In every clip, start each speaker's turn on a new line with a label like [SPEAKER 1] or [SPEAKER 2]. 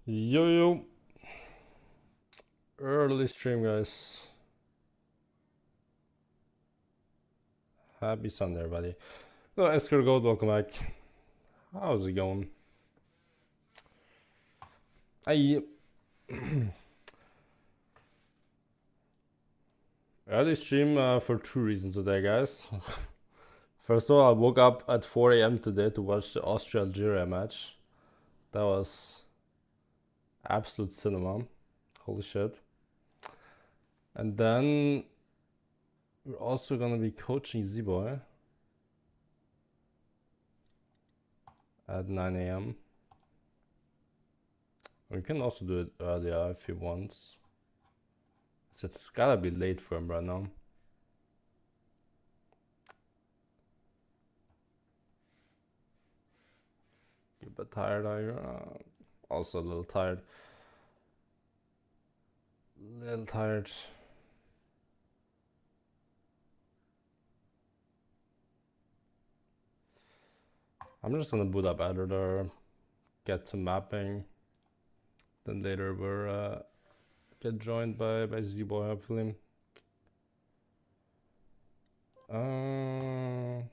[SPEAKER 1] Yo yo, early stream guys. Happy Sunday everybody. Hello Esker Gold, welcome back. How's it going? I early stream for two reasons today guys. First of all, I woke up at 4 a.m. today to watch the Austria-Algeria match. That was absolute cinema. Holy shit. And then we're also gonna be coaching Z-Boy at 9 a.m. We can also do it earlier if he wants. So it's gotta be late for him right now. You're a bit tired, are you? Also a little tired. Little tired. I'm just gonna boot up editor, get to mapping, then later we'll get joined by Z-Boy hopefully. Alright.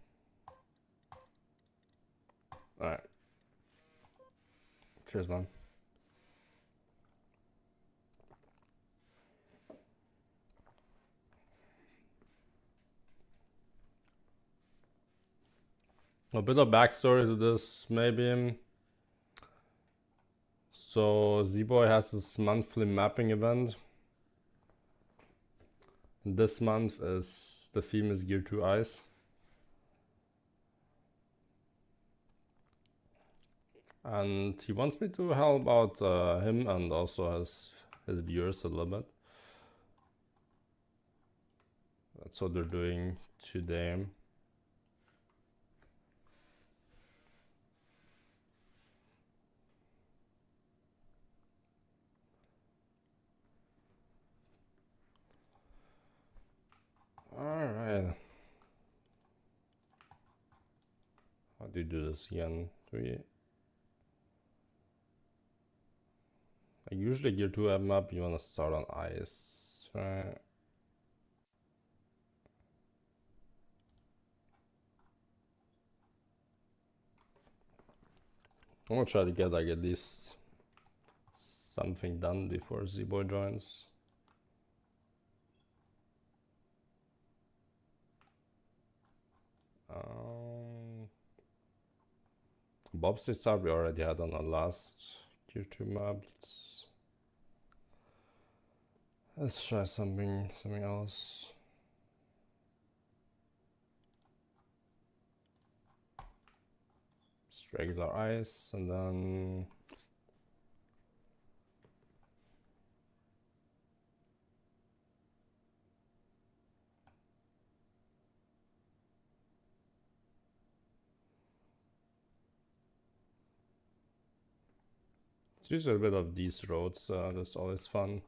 [SPEAKER 1] Cheers, man. A bit of backstory to this, maybe. So Z-Boy has this monthly mapping event. This month is the theme is Gear 2 Ice. And he wants me to help out him and also his viewers a little bit. That's what they're doing today. Alright. How do you do this again? I usually Gear 2 map, you want to start on ice, right? I'm gonna try to get like at least something done before Z-Boy joins. Bobsleigh start we already had on our last Gear 2 map. Let's try something else. Just regular ice and then it's usually a bit of these roads, that's always fun.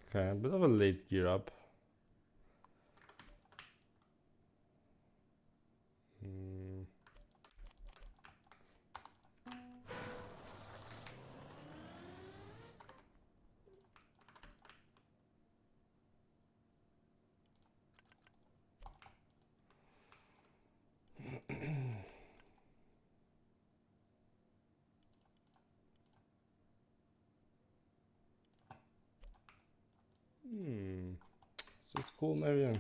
[SPEAKER 1] Okay, a bit of a late gear up. This is cool, maybe.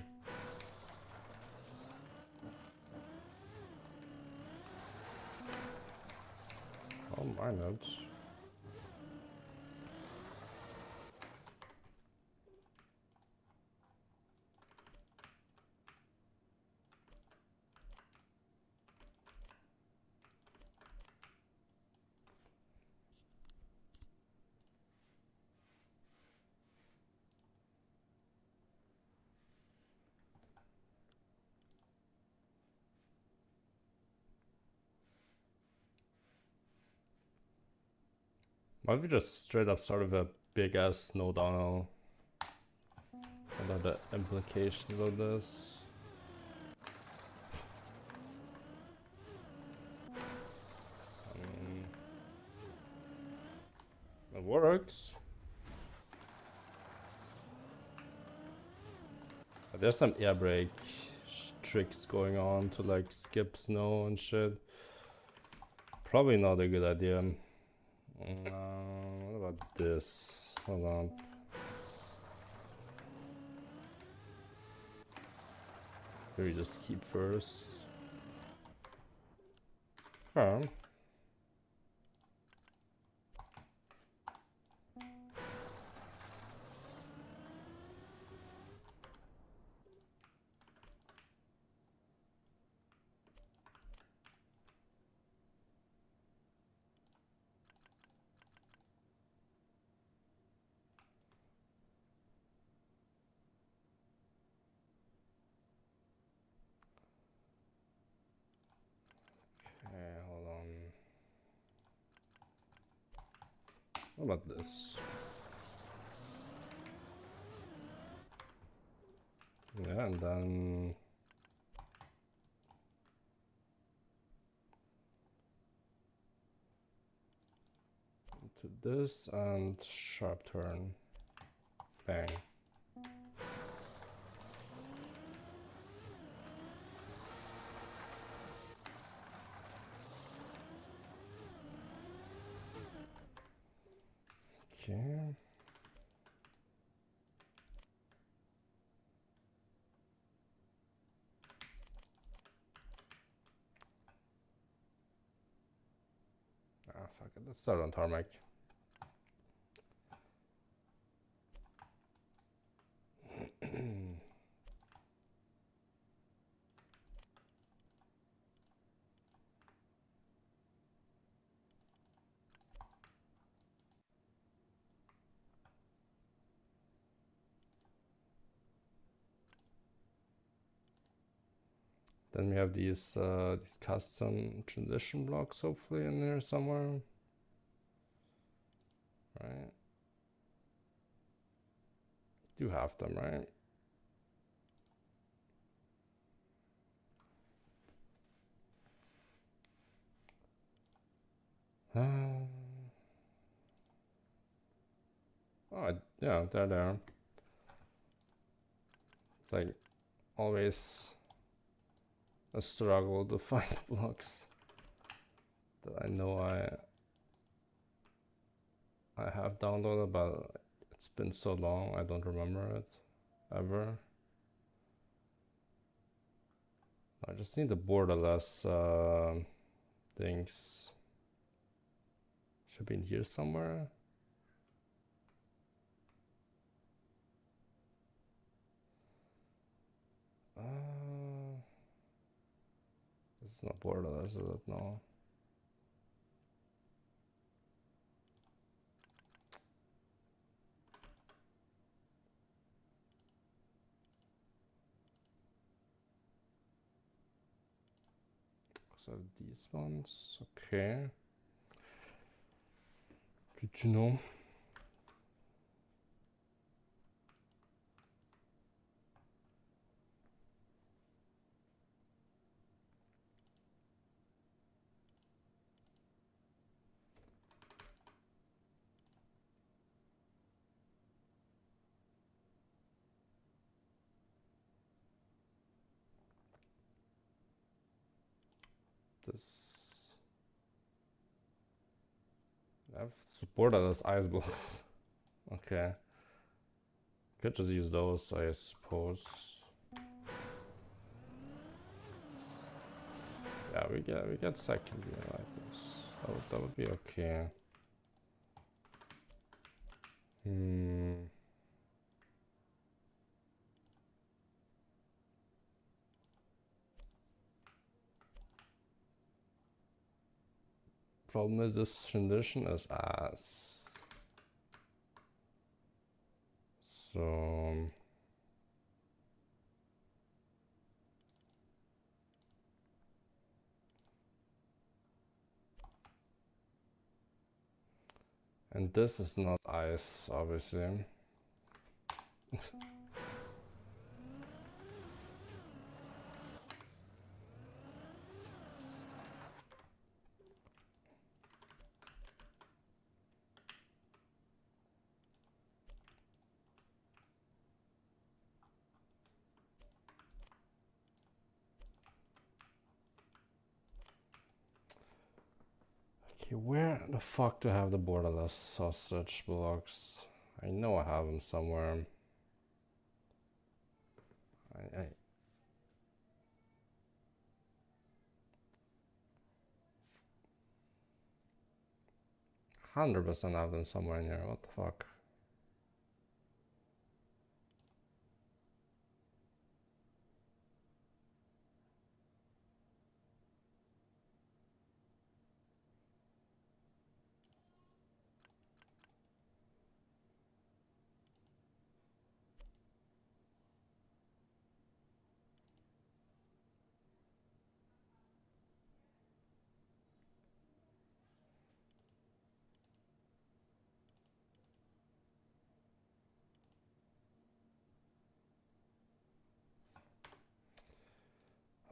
[SPEAKER 1] Oh, my notes. Why don't we just straight up start with a big ass snow downhill? What are the implications of this? It works. But there's some air brake tricks going on to like skip snow and shit. Probably not a good idea. What about this? Hold on. Maybe just keep first. Huh. Okay, hold on. What about this? Yeah, and then to this and sharp turn. Bang. Okay. Ah, fuck it. Let's start on tarmac. Then we have these custom transition blocks hopefully in there somewhere. Right. Do have them, right? Oh, yeah, they're there. It's like always a struggle to find blocks that I know I have downloaded, but it's been so long I don't remember it ever. I just need the borderless things. Should be in here somewhere. This is not borderless, is it? No. So these ones, okay. Good to know. This I've supported as ice blocks. Okay. Could just use those, I suppose. Yeah, we get second gear like this. That would be okay. Problem is this transition is ass. So And this is not ice, obviously. Okay, where the fuck do I have the borderless sausage blocks? I know I have them somewhere. I 100% have them somewhere in here. What the fuck?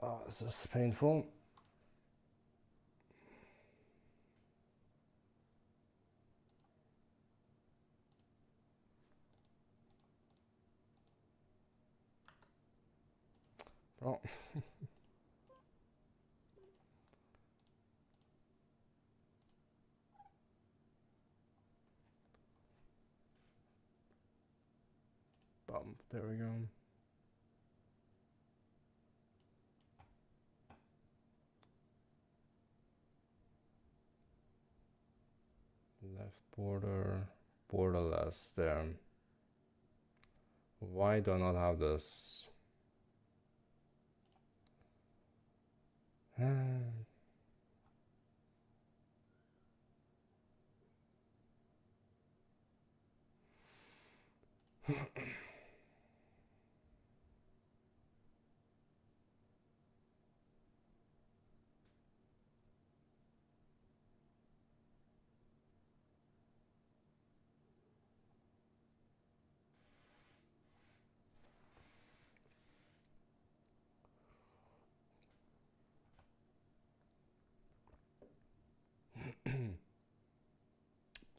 [SPEAKER 1] Oh, this is painful. Bro. Bump, there we go. Left border, borderless there. Why do I not have this?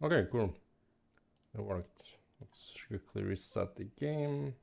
[SPEAKER 1] Okay, cool. It worked. Let's quickly reset the game.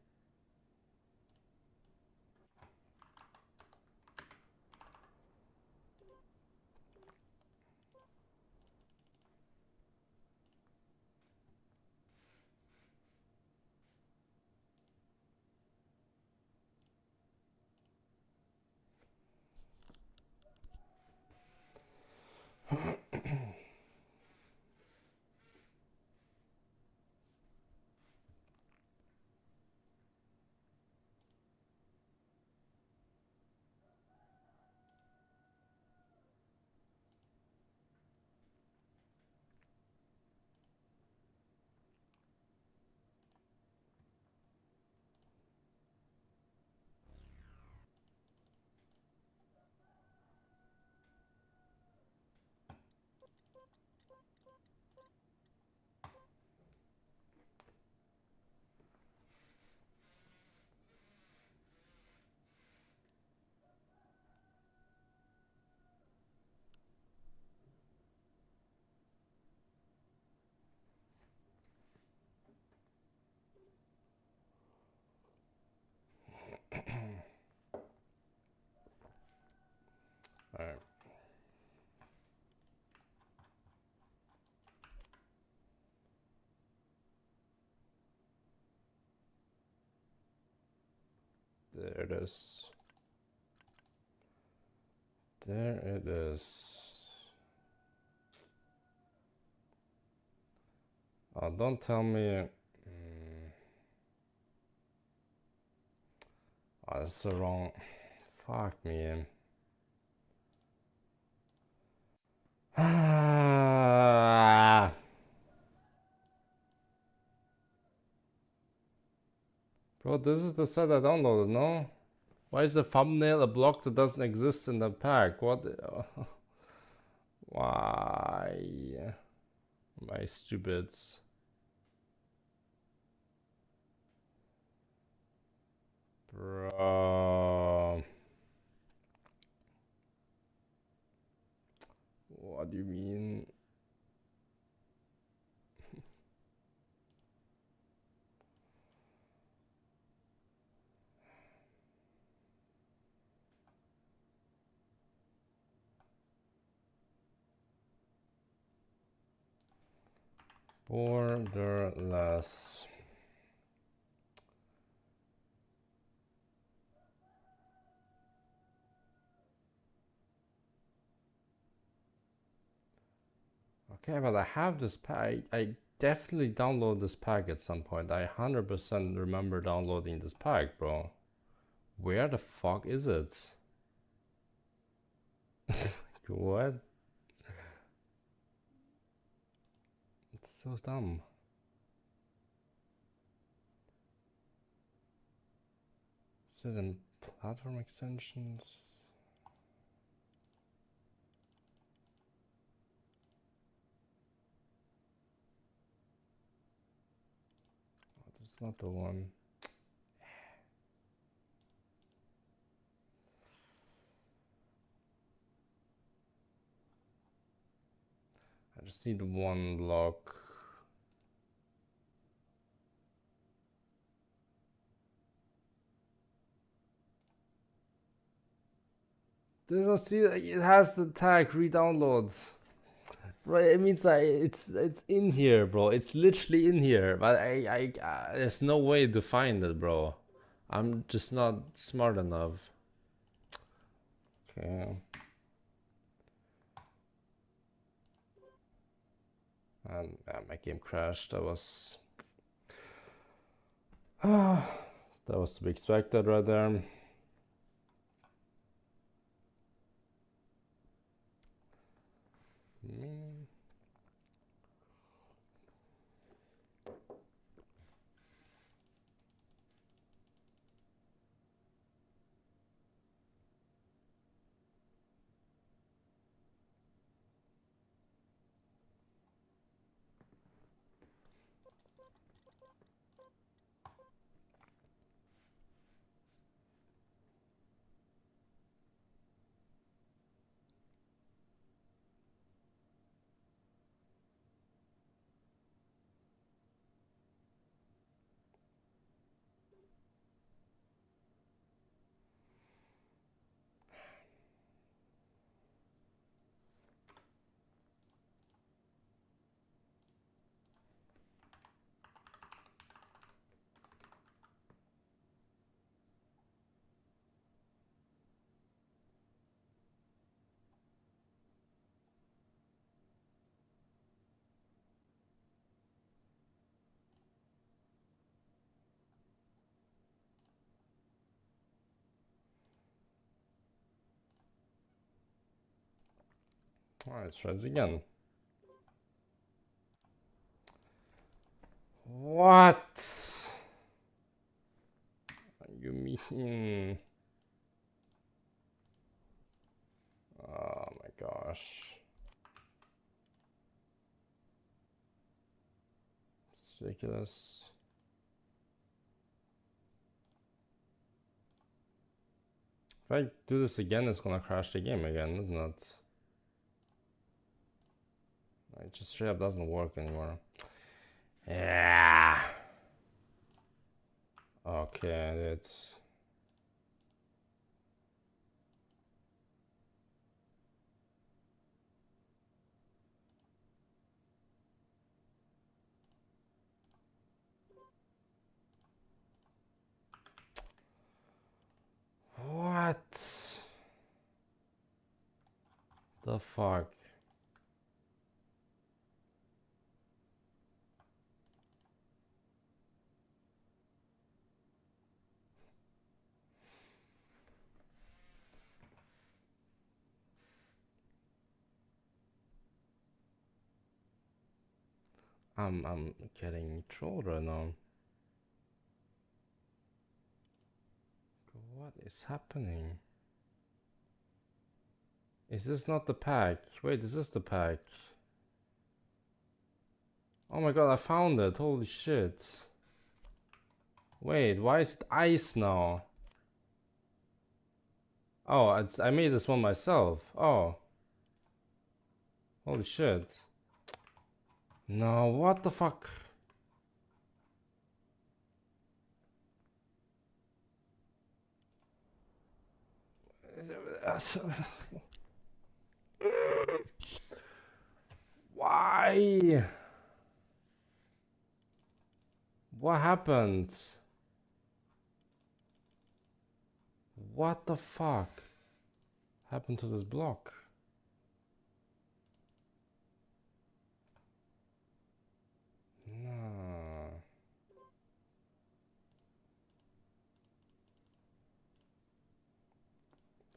[SPEAKER 1] All right. There it is. There it is. Oh, don't tell me. Oh, that's the wrong. Fuck me. Bro, this is the set I downloaded, no? Why is the thumbnail a block that doesn't exist in the pack? What? Why? My stupid. Bro. What do you mean? Borderless. Okay, but I have this pack. I definitely download this pack at some point. I 100% remember downloading this pack, bro. Where the fuck is it? What? It's so dumb. Is it in platform extensions? Oh, this is not the one. I just need one block. Do you see? It has the tag re-download. Right, it means it's in here, bro. It's literally in here, but there's no way to find it, bro. I'm just not smart enough. Okay. And my game crashed. That was that was to be expected right there. Alright, let's try this again. What? You mean? Oh my gosh. It's ridiculous. If I do this again, it's gonna crash the game again, isn't it? It just straight up doesn't work anymore. Yeah. Okay, it's... What? The fuck? I'm getting trolled right now. What is happening? Is this not the pack? Wait, is this the pack? Oh my god, I found it. Holy shit. Wait, why is it ice now? Oh, I made this one myself. Oh. Holy shit. No, what the fuck? Why? What happened? What the fuck happened to this block? No.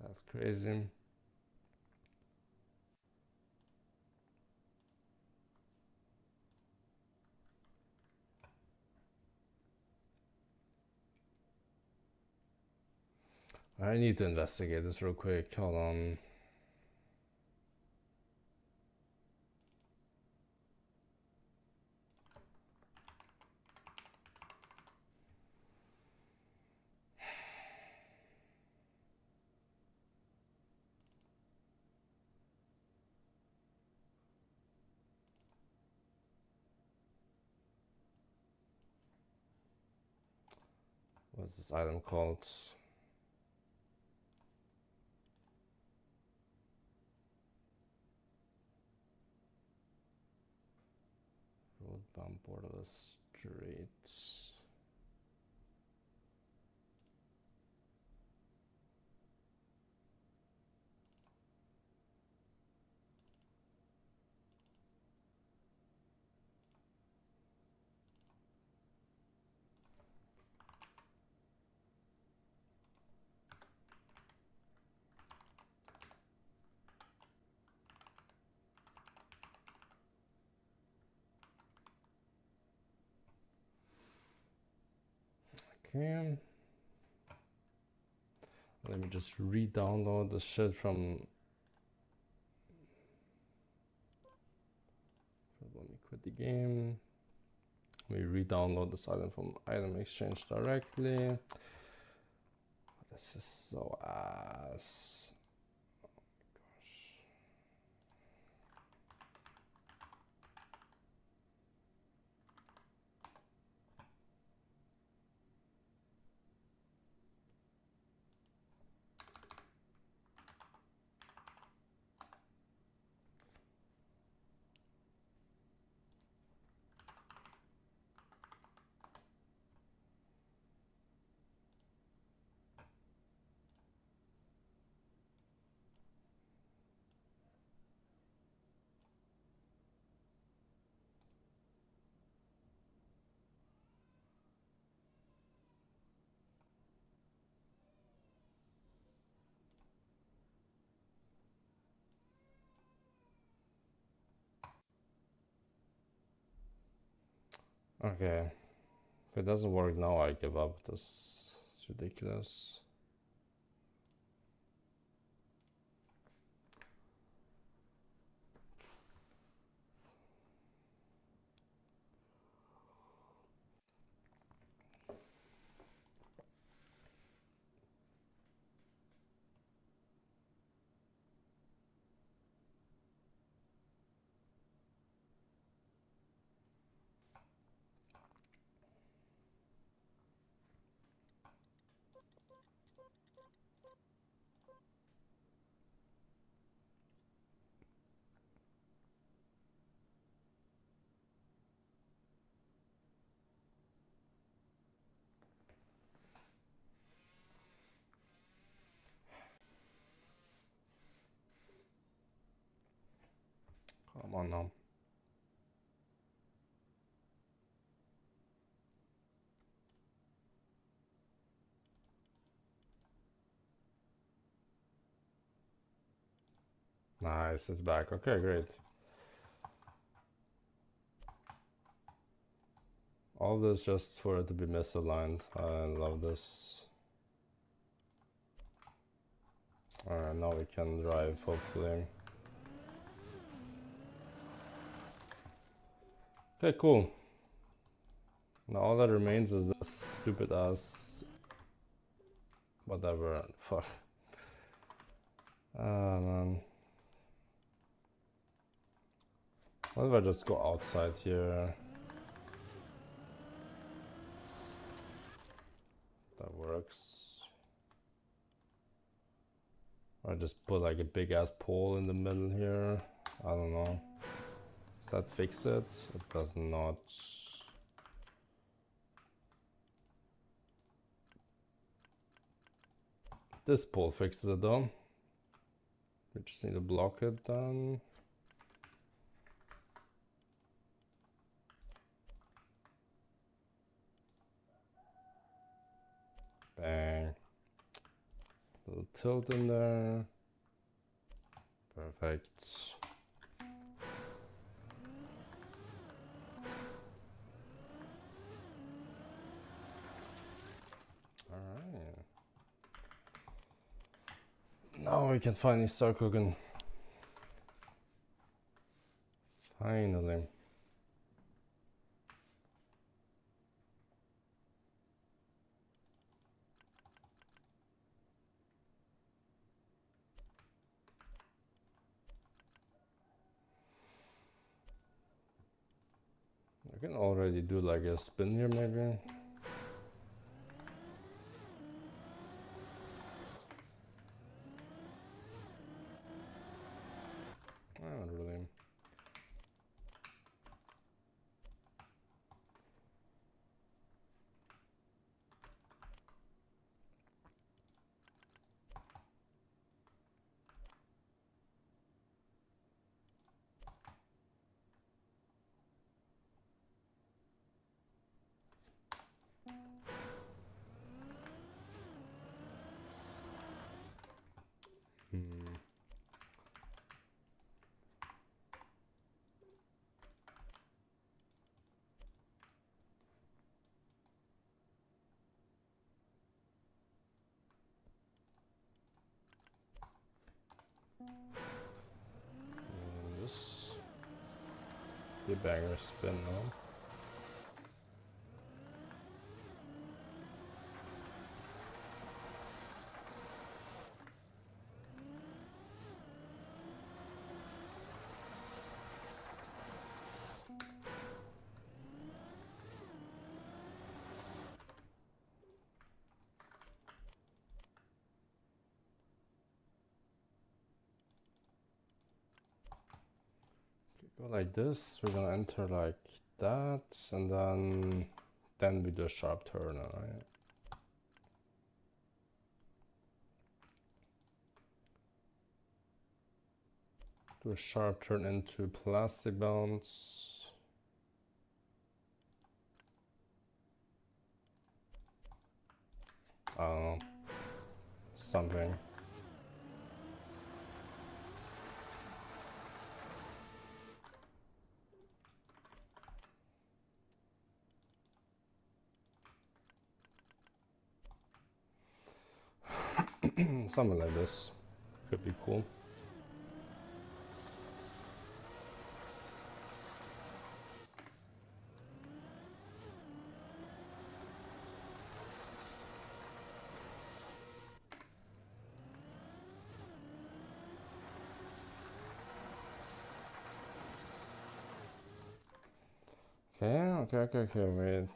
[SPEAKER 1] That's crazy. I need to investigate this real quick. Hold on. What's this item called? Roadbound borderless streets. Okay. Let me just re-download the shit from. Let me quit the game. Let me re-download this item from Item Exchange directly. This is so ass. Okay. If it doesn't work now, I give up. This is ridiculous. Come on now. Nice, it's back. Okay, great. All this just for it to be misaligned. I love this. Alright, now we can drive, hopefully. Okay, cool. Now all that remains is this stupid ass whatever. Fuck. Ah, man. What if I just go outside here? That works. Or just put like a big ass pole in the middle here. I don't know. Does that fix it? It does not. This pole fixes it though. We just need to block it then. Bang. Little tilt in there. Perfect. Alright. Now we can finally start cooking. Finally. I can already do like a spin here maybe. Not really. Just be a banger spin now. Go like this, we're gonna enter like that, and then we do a sharp turn, alright? Do a sharp turn into plastic bounce. I don't know. Something. Something like this. Could be cool. Okay, wait.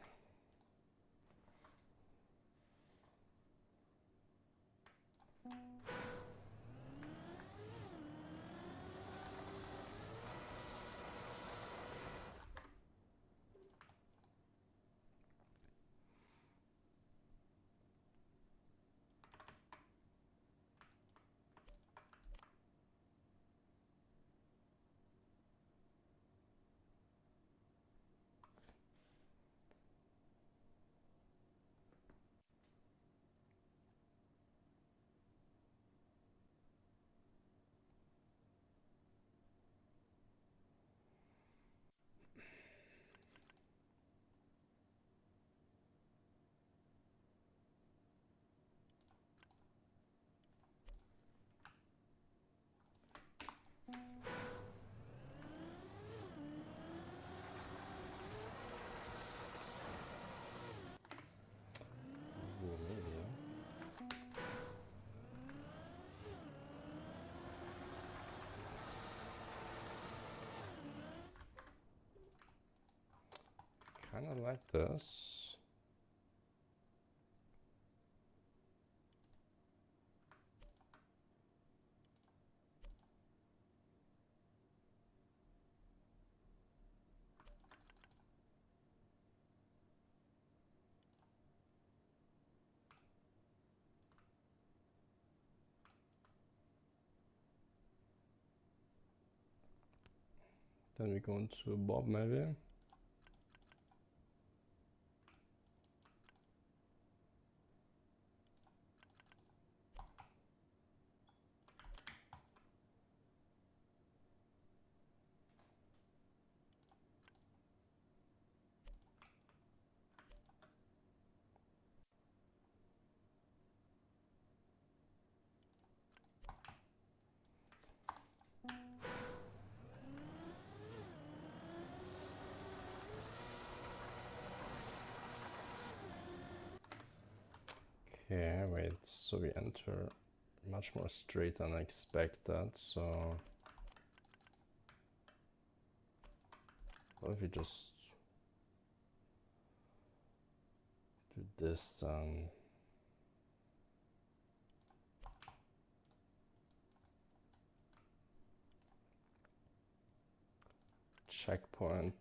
[SPEAKER 1] Kind of like this. Then we go into a bob maybe. Okay, wait, so we enter much more straight than I expected, so what if we just do this then? Checkpoint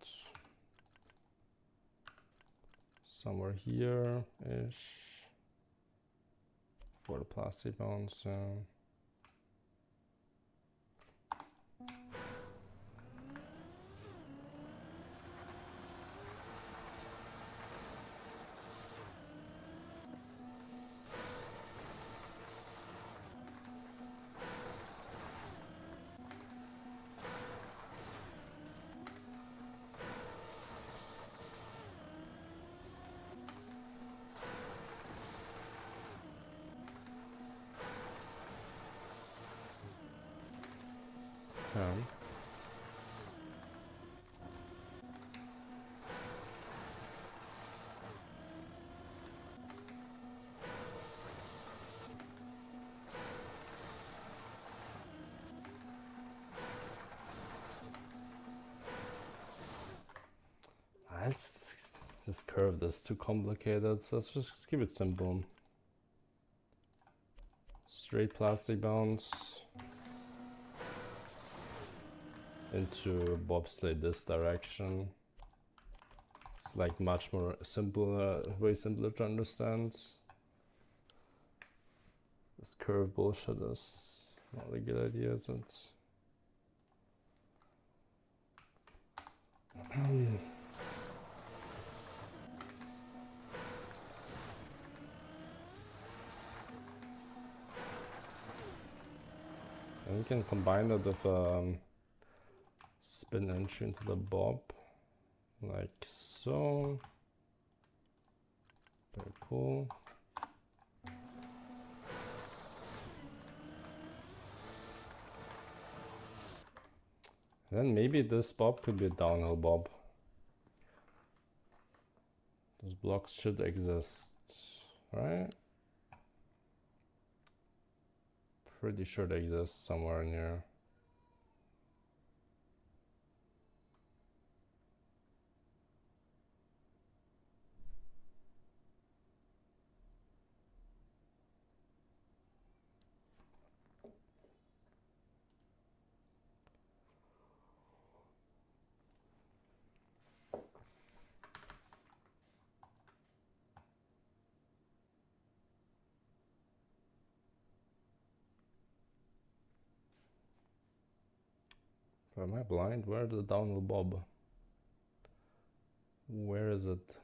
[SPEAKER 1] somewhere here-ish for the plastic bounce. Okay. This curve is too complicated, so let's just keep it simple. Straight plastic bounce into bobsleigh this direction. It's like much more simple, way simpler to understand. This curve bullshit is not a good idea, is it? And we can combine it with spin entry into the bob, like so. Very cool. And then maybe this bob could be a downhill bob. Those blocks should exist, right? Pretty sure they exist somewhere in here. Am I blind? Where's the downhill bob? Where is it?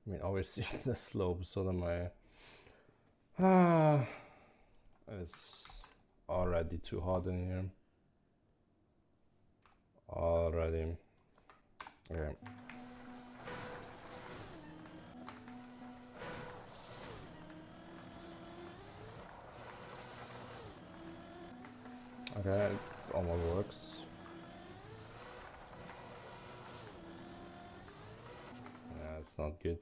[SPEAKER 1] I mean, always see the slope, so then it's already too hot in here. Already. Okay. Okay, it almost works. Yeah, it's not good.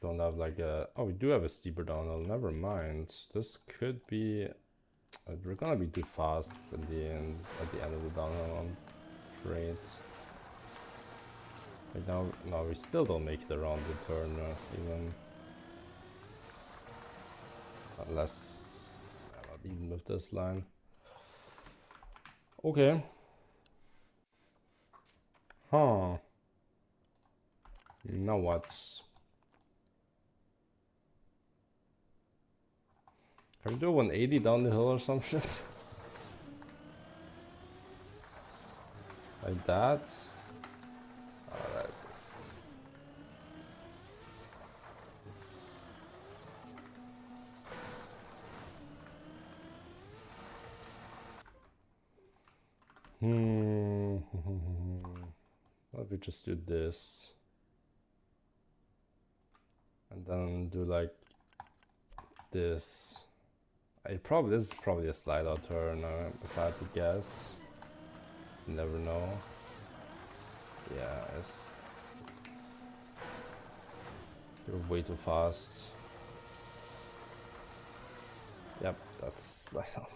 [SPEAKER 1] don't have like a... Oh, we do have a steeper downhill. Never mind. This could be... we're gonna be too fast at the end of the downhill, I'm afraid. Right now, no, we still don't make it around the turn, even. Unless... not even with this line. Okay. Huh. Now what? Can we do 180 down the hill or some shit? Like that? Oh, that is... What if we just do this? And then do like this. This is probably a slide out turn, if I had to guess. You never know. Yeah, you're way too fast. Yep, that's a slide out.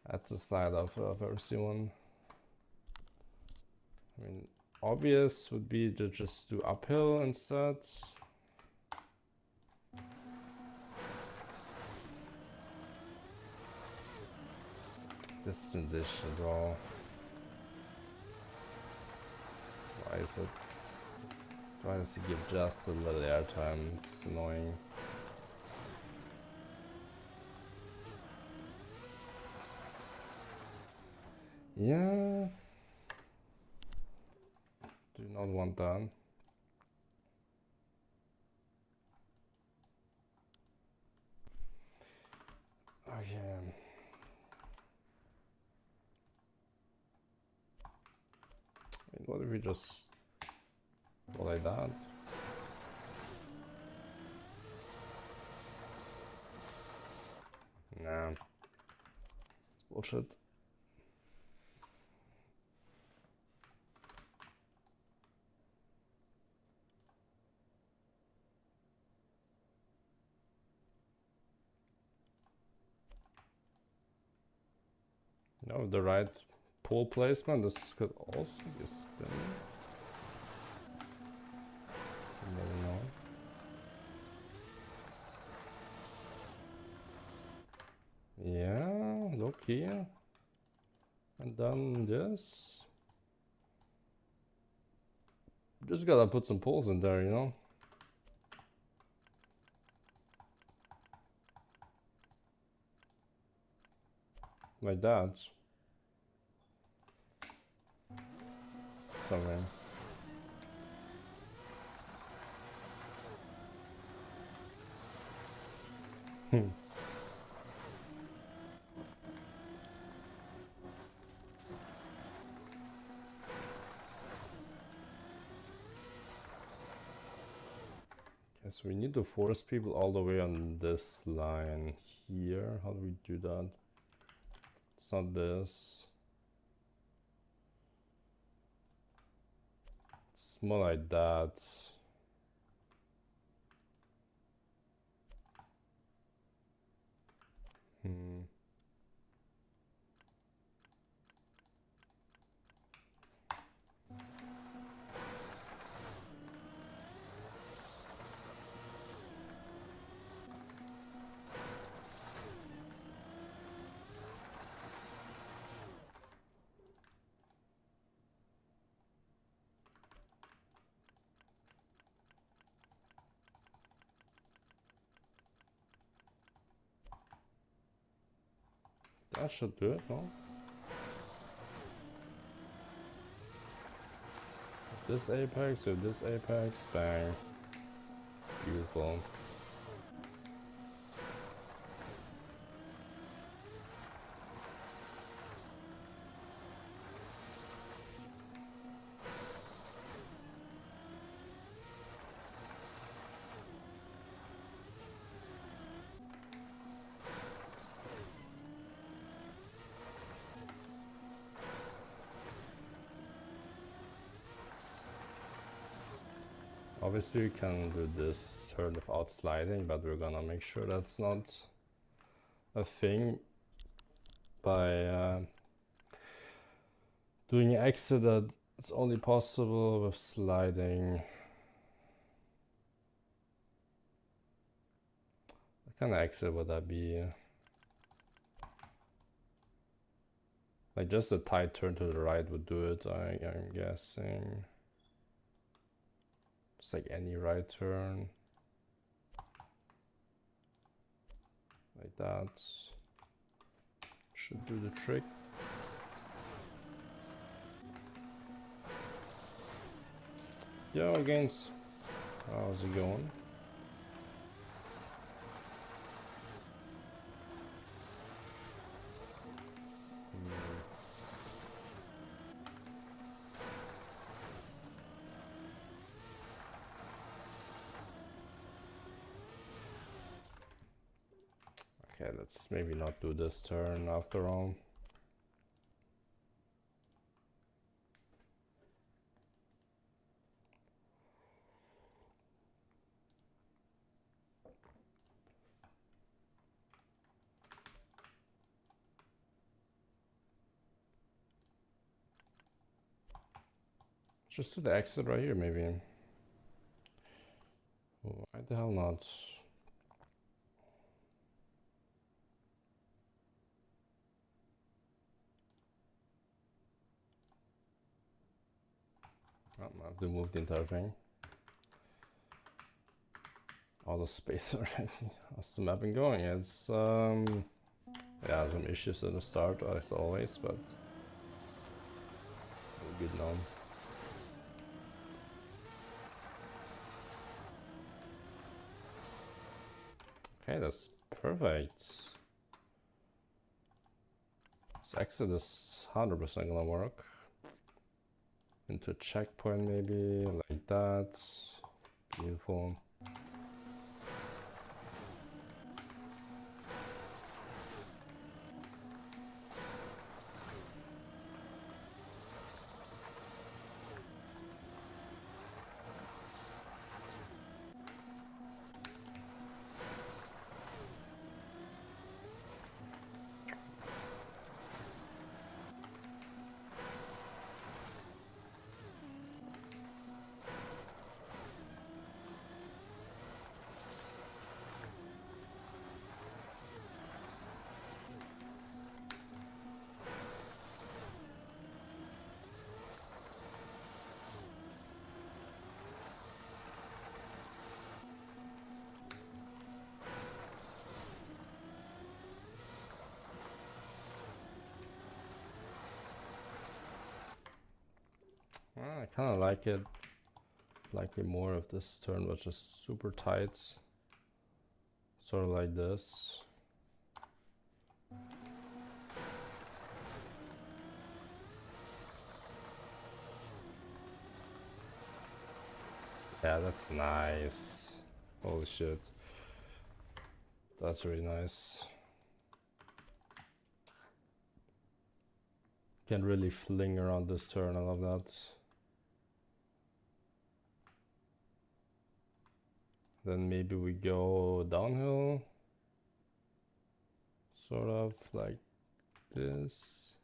[SPEAKER 1] That's a slide off of RC1. I mean, obvious would be to just do uphill instead. This transition, bro. Why does he give just a little airtime? It's annoying. Yeah. Do not want that. Okay. What if we just go like that? Nah. It's bullshit. No, the right pole placement, this could also be a spin. You never know. Yeah, look here. And then this. Just gotta put some poles in there, you know? Like that. Something. So we need to force people all the way on this line here. How do we do that? It's not this. It's more like that. That should do it, no? This apex or this apex, bang. Beautiful. Obviously we can do this turn without sliding, but we're gonna make sure that's not a thing by doing an exit that it's only possible with sliding. What kind of exit would that be? Like just a tight turn to the right would do it, I'm guessing. Just like any right turn. Like that. Should do the trick. Yo, Gains. How's it going? Okay, let's maybe not do this turn after all. Just do the exit right here, maybe. Why the hell not? I have to move the entire thing. All the space already. How's the map been going? It's yeah, some issues at the start as always, but good now. Okay, that's perfect. This exit is 100% gonna work. Into a checkpoint maybe, like that. Beautiful. I kind of like it. Like it more if this turn was just super tight. Sort of like this. Yeah, that's nice. Holy shit. That's really nice. Can really fling around this turn, I love that. Then maybe we go downhill. Sort of like this.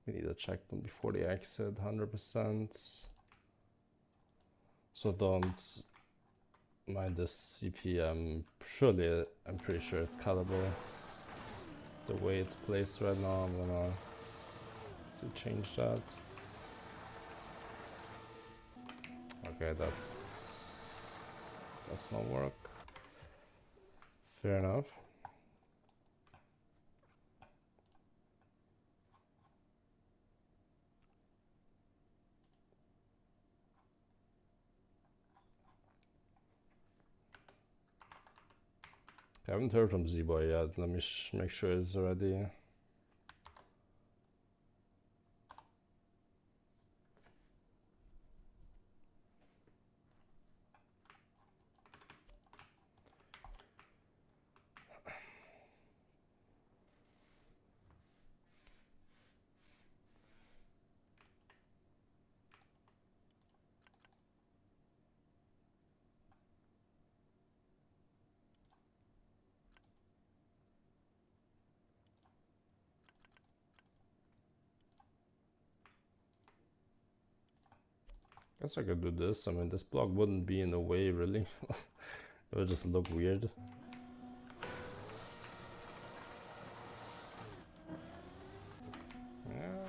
[SPEAKER 1] We need to check them before they exit 100%. So don't mind this CP. Surely, I'm pretty sure it's cuttable. The way it's placed right now, I'm gonna change that. Okay, that's not work. Fair enough. I haven't heard from Z-Boy yet. Let me make sure it's ready. Guess I could do this. I mean, this block wouldn't be in the way, really. It would just look weird. Yeah.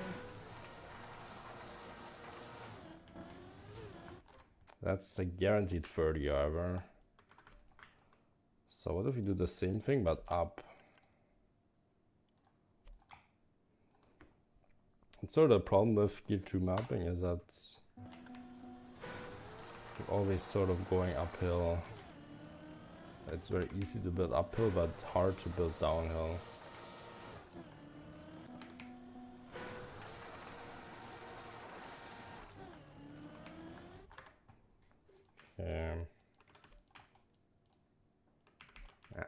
[SPEAKER 1] That's a guaranteed 30, however. So what if we do the same thing, but up? And sort of the problem with Gear 2 mapping is that you're always sort of going uphill. It's very easy to build uphill, but hard to build downhill. Okay. Yeah,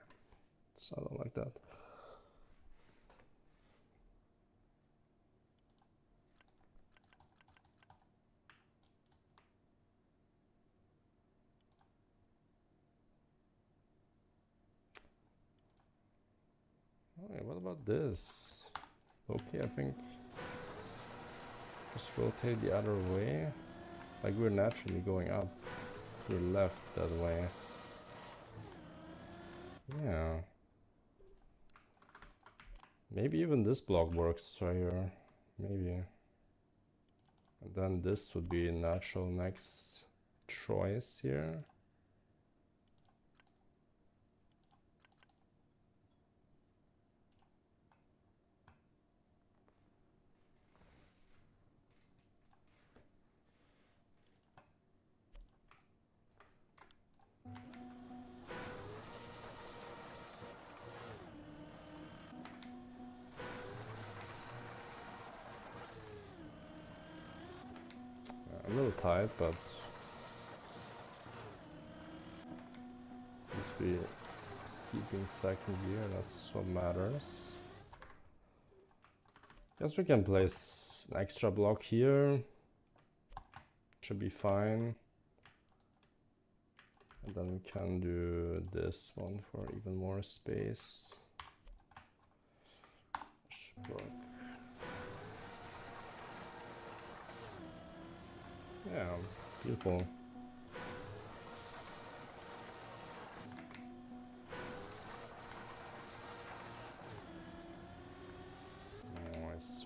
[SPEAKER 1] so I don't like that. Okay, what about this? Okay, I think just rotate the other way. Like we're naturally going up. We're left that way. Yeah. Maybe even this block works right here. Maybe. And then this would be a natural next choice here. A little tight, but at least we keeping second gear, that's what matters. Guess we can place an extra block here. Should be fine. And then we can do this one for even more space. Should work. Yeah, beautiful. Nice.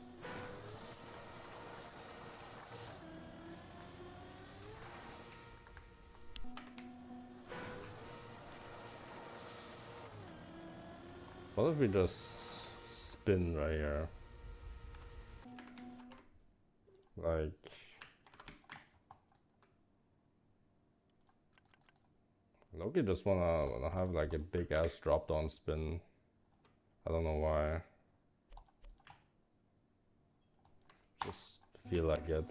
[SPEAKER 1] What if we just spin right here? Like... Loki just wanna have like a big ass drop down spin. I don't know why. Just feel like it.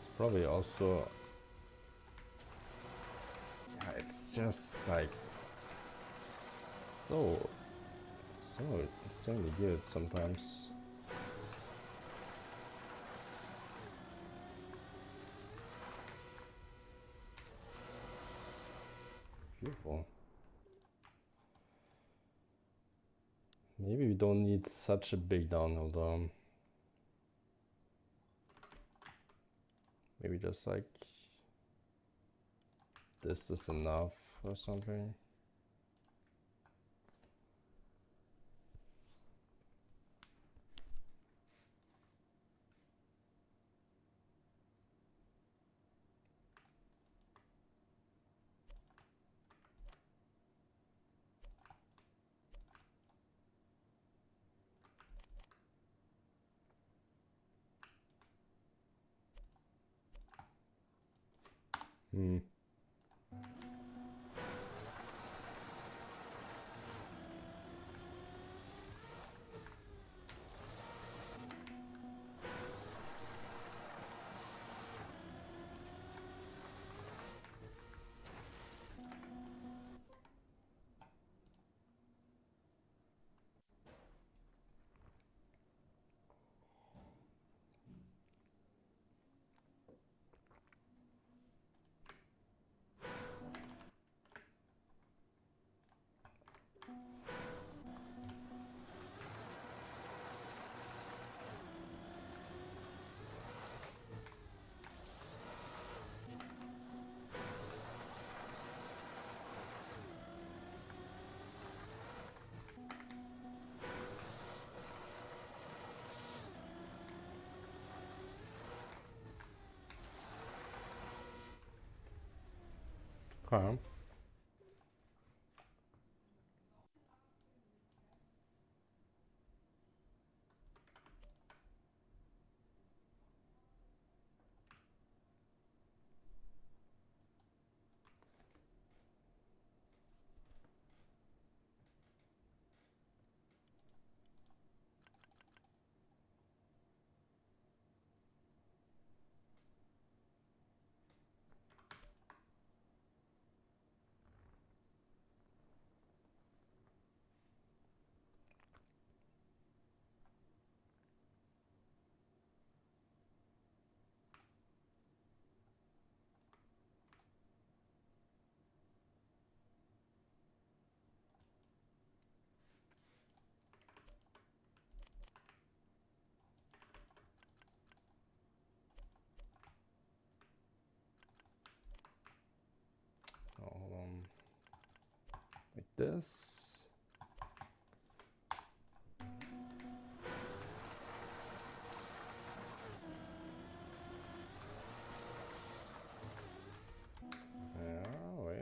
[SPEAKER 1] It's probably also... Yeah, it's just like... So insanely good sometimes. Beautiful. Maybe we don't need such a big downhill though. Maybe just like this is enough or something. Hmm. Okay. Hold on. Like this. Yeah, wait.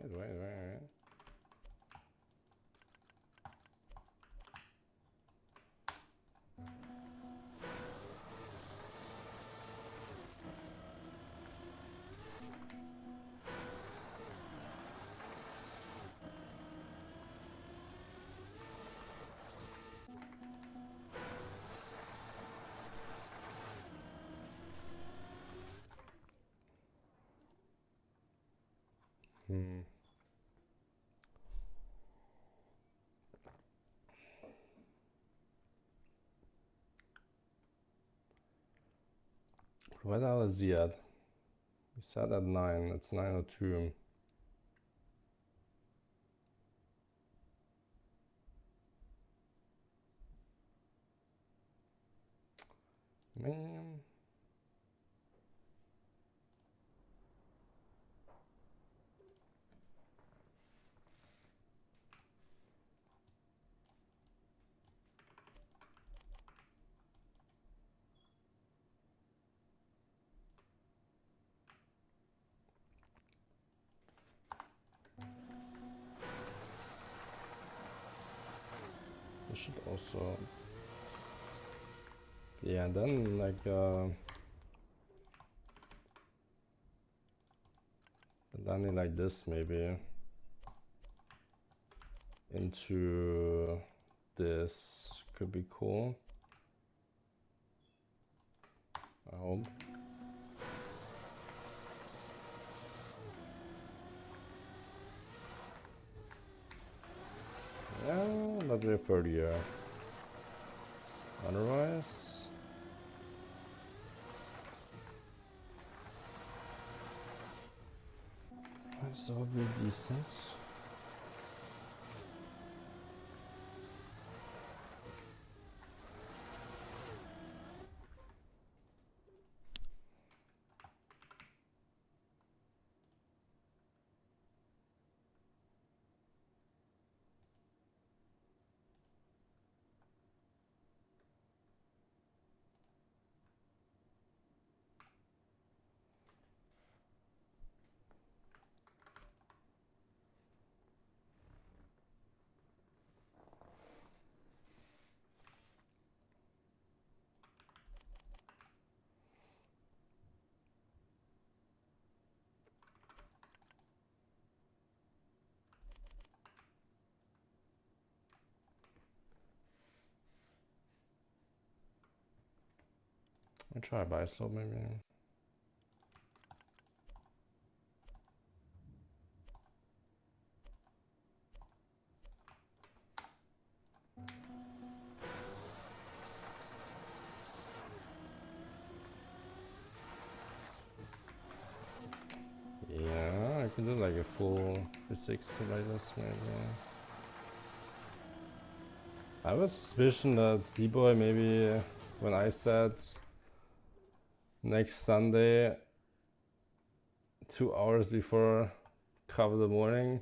[SPEAKER 1] What the hell is he at? We sat at 9. It's 9:02. Man. We should also... Yeah, and then like landing like this maybe into this could be cool. I hope. Yeah, not really for the year. Otherwise, that would be decent. I'll try buy slow maybe. Yeah, I can do like a full 360 like this maybe. I have a suspicion that Z-Boy maybe when I said next Sunday 2 hours before cover the morning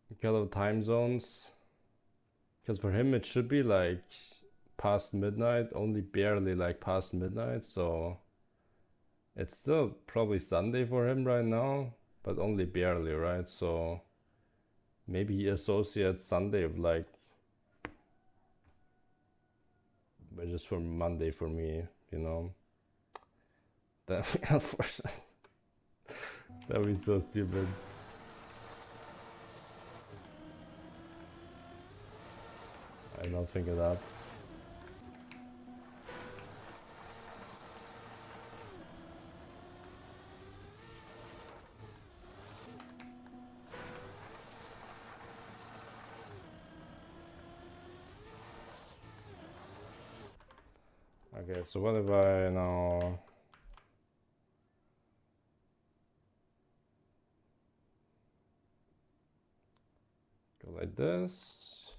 [SPEAKER 1] because of time zones, because for him it should be like past midnight, only barely like past midnight, so It's still probably Sunday for him right now, but only barely, right? So maybe he associates Sunday with like, but just for Monday for me, you know. That unfortunately, that would be so stupid. I don't think of that. Okay, so what if I now go like this?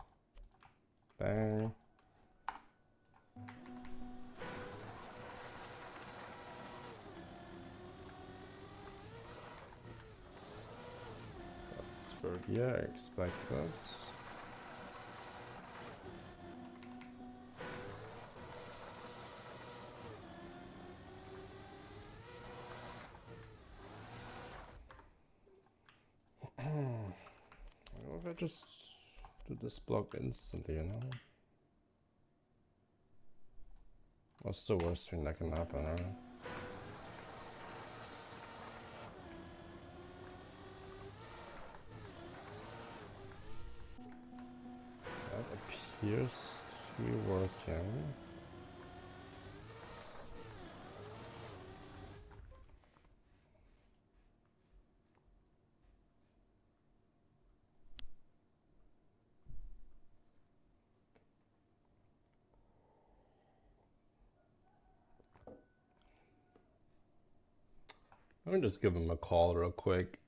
[SPEAKER 1] Bang. That's for here, I expect that. What if I just do this block instantly, you know? What's the worst thing that can happen, right? That appears to be working. Let me just give him a call real quick.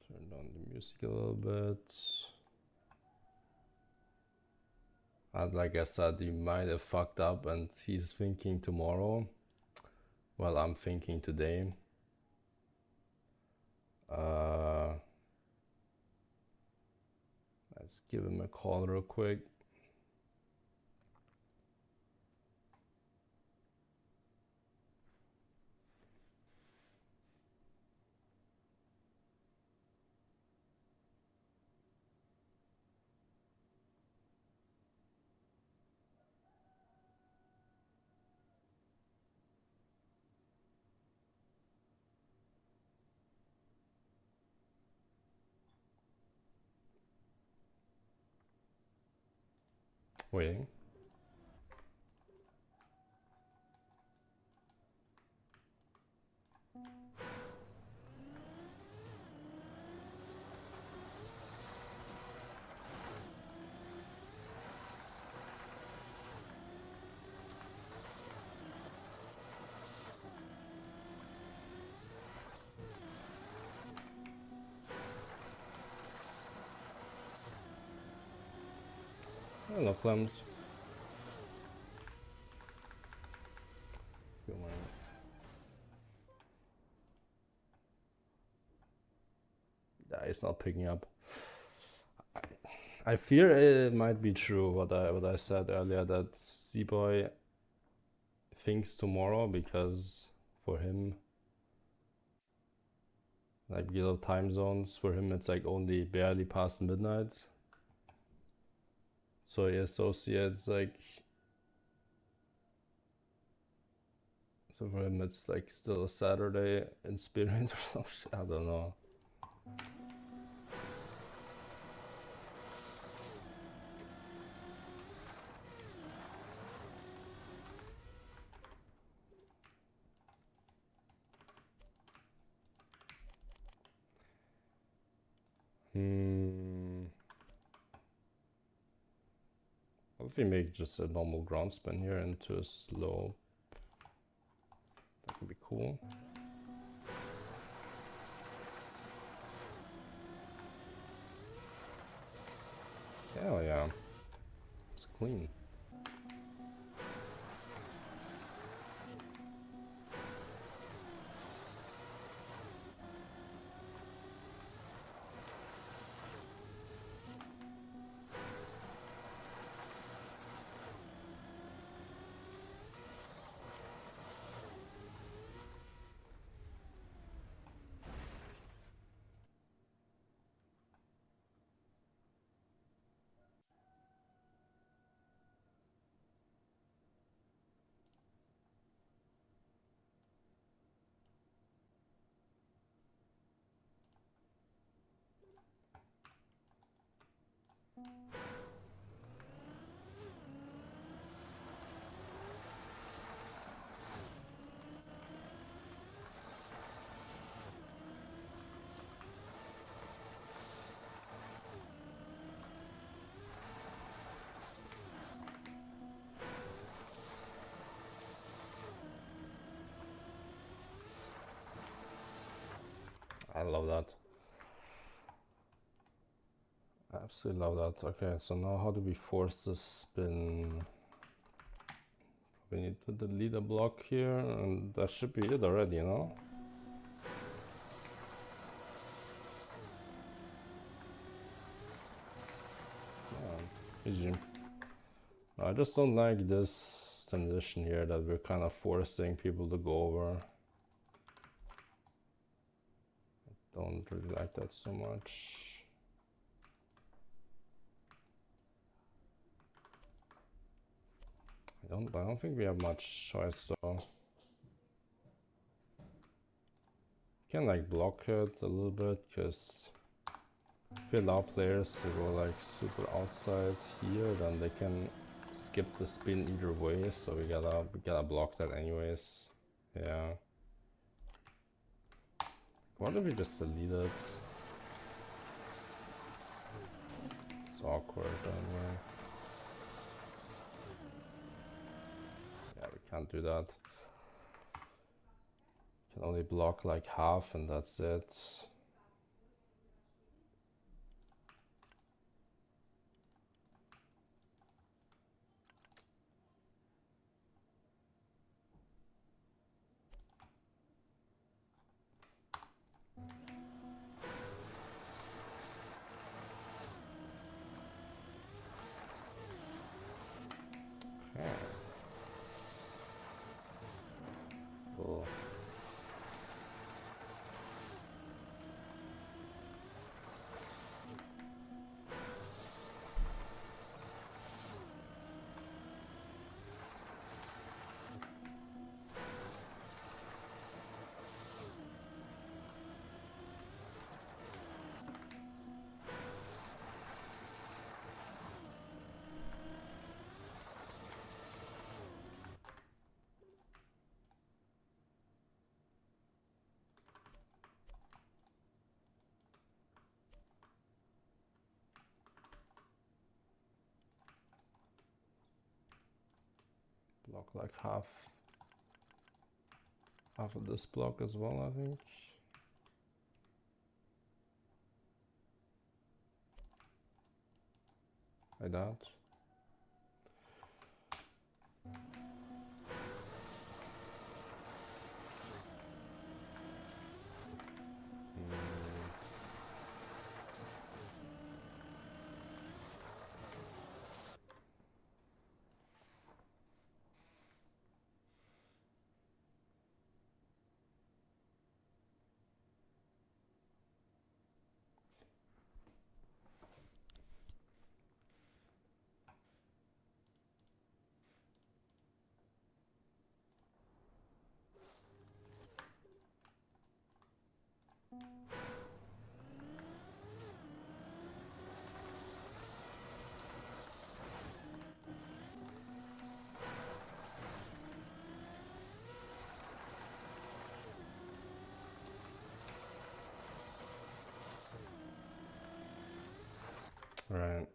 [SPEAKER 1] Turn down the music a little bit. And like I said, he might have fucked up and he's thinking tomorrow. Well, I'm thinking today. Let's give him a call real quick. Waiting. Hello, Clems. Good morning. Yeah, it's not picking up. I fear it might be true what I said earlier, that Z-Boy thinks tomorrow, because for him, like, you know, time zones, for him it's like only barely past midnight. So he associates like, so for him it's like still a Saturday in spirit or some shit. I don't know. What if we make just a normal ground spin here into a slope? That could be cool. Hell yeah. It's clean. I love that. I absolutely love that. Okay, so now how do we force this spin? We need to delete a block here, and that should be it already, you know? Yeah, easy. I just don't like this transition here that we're kind of forcing people to go over. I don't really like that so much. I don't think we have much choice though. Can like block it a little bit, because if we allow players to go like super outside here, then they can skip the spin either way, so we gotta block that anyways. Yeah. Why don't we just delete it? It's awkward anyway. Yeah, we can't do that. Can only block like half and that's it. Okay. Cool. Block like half of this block as well, I think. Like that. Right.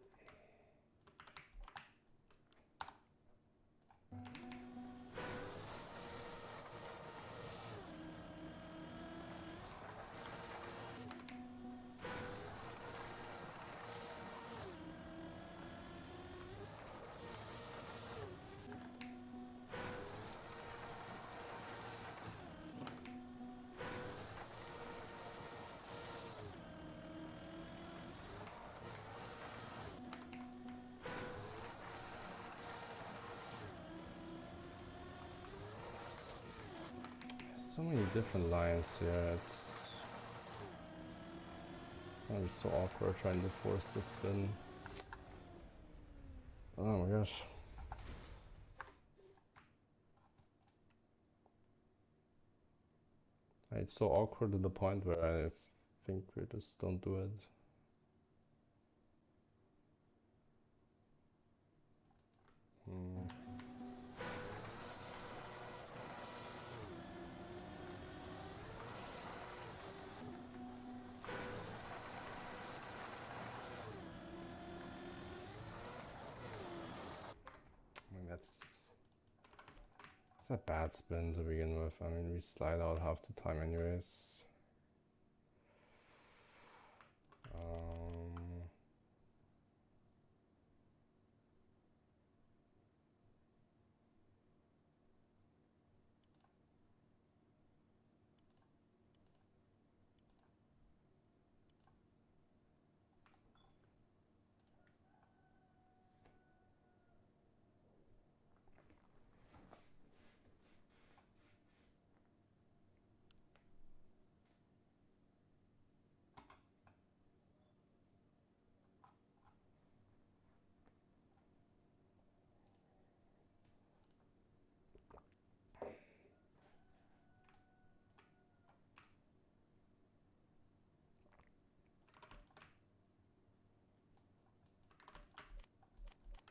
[SPEAKER 1] So many different lines here. It's gonna be so awkward trying to force the spin. Oh my gosh. It's so awkward to the point where I think we just don't do it. I mean, that's a bad spin to begin with. I mean, we slide out half the time anyways.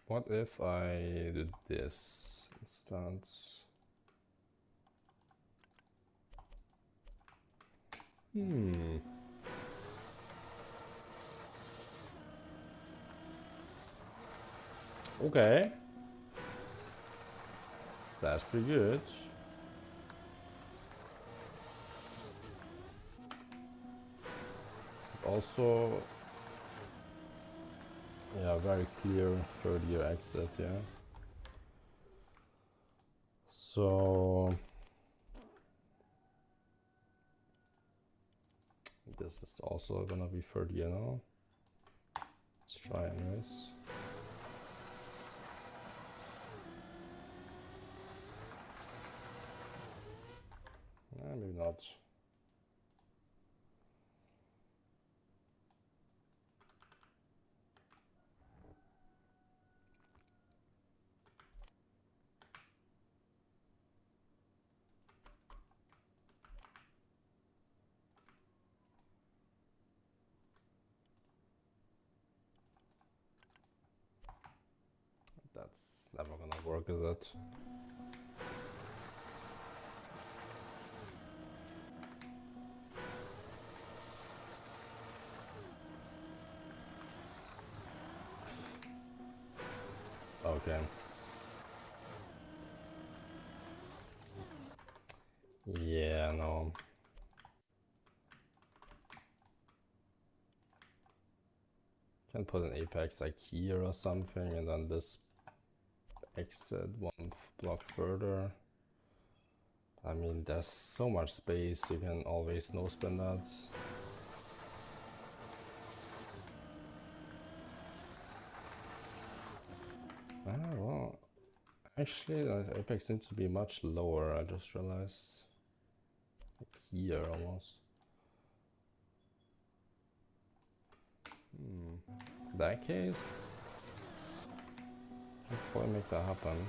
[SPEAKER 1] What if I did this instead? Okay. That's pretty good. Also, yeah, very clear third year exit, yeah. So this is also gonna be third year now. Let's try anyways. Maybe not. That's never gonna work, is it? Okay. Yeah, no. Can put an apex like here or something, and then this exit one block further. I mean, there's so much space, you can always no spin that. Ah, well, actually, the apex needs to be much lower, I just realized. Like here almost. In that case, I can probably make that happen.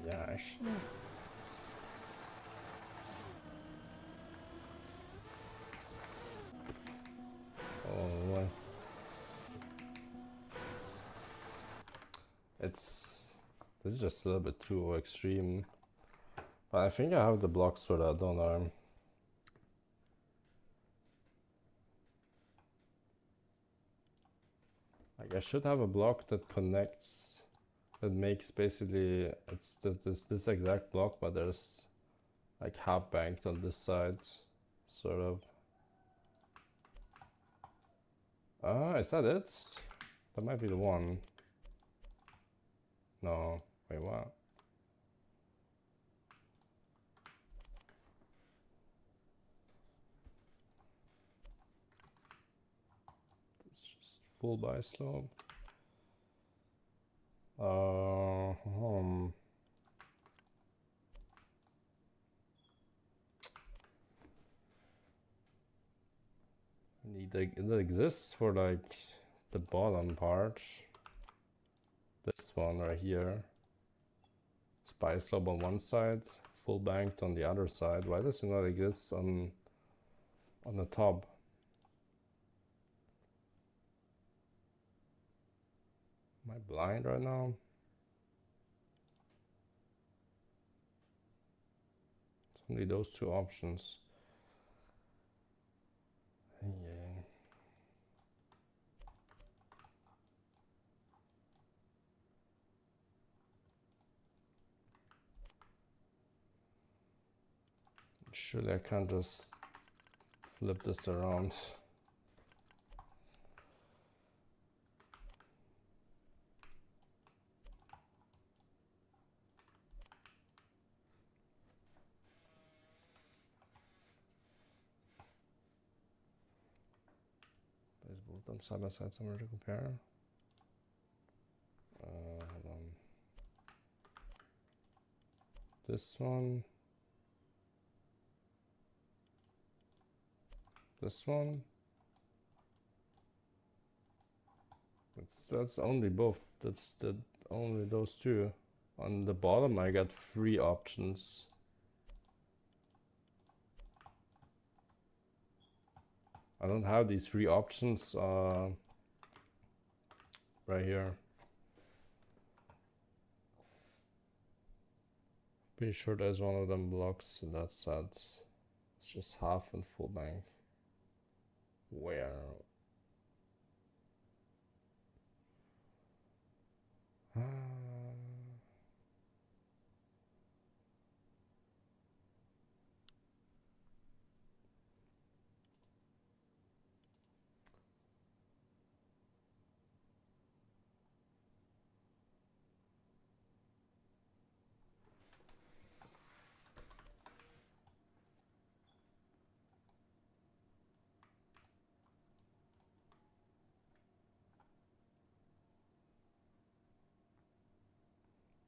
[SPEAKER 1] Yeah, actually. Oh boy. This is just a little bit too extreme. But I think I have the blocks for that, don't I? Like I should have a block that connects, that makes basically, it's this exact block, but there's like half banked on this side, sort of. Ah, is that it? That might be the one. No, wait, what? It's just full buy slope. It exists for like the bottom part. This one right here. Spy slope on one side, full banked on the other side. Why does it not exist on the top? Am I blind right now? It's only those two options. Yeah. Surely I can't just flip this around. Put them side by side somewhere to compare. Hold on. This one. This one. That's only both. That's only those two. On the bottom, I got 3 options. I don't have these 3 options right here. Pretty sure there's one of them blocks, so that's sad. It's just half and full bank. Where?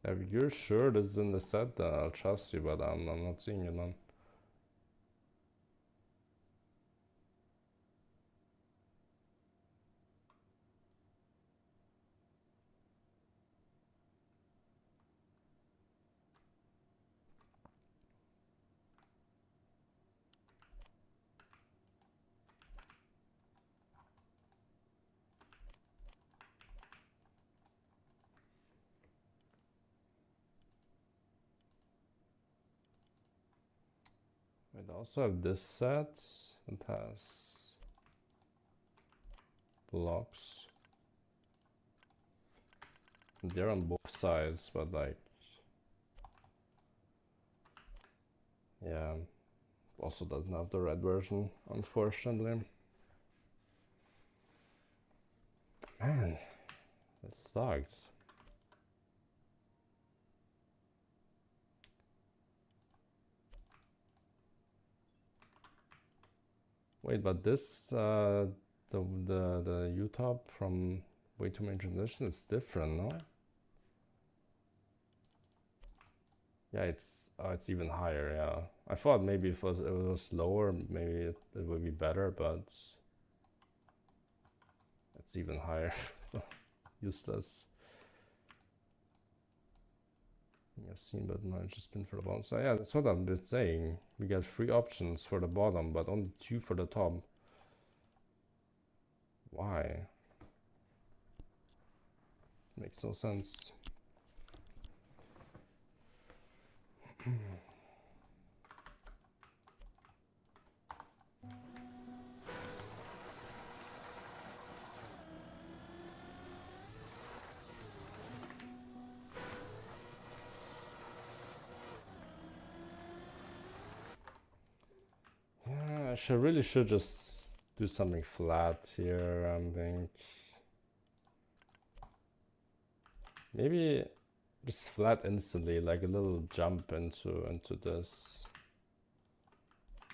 [SPEAKER 1] If you're sure that's in the set, then I'll trust you, but I'm not seeing it, man. I also have this set. It has blocks. They're on both sides, but like, yeah, also doesn't have the red version, unfortunately. Man, it sucks. Wait, but this the U-top from Way Too Many Transitions is different, no? Yeah, it's even higher. Yeah, I thought maybe if it was lower, maybe it would be better, but it's even higher. So useless. I've seen, but might just been for the bottom. So yeah, that's what I'm just saying. We got 3 options for the bottom, but only 2 for the top. Why? Makes no sense. Yeah, I really should just do something flat here, I think. Maybe just flat instantly, like a little jump into this.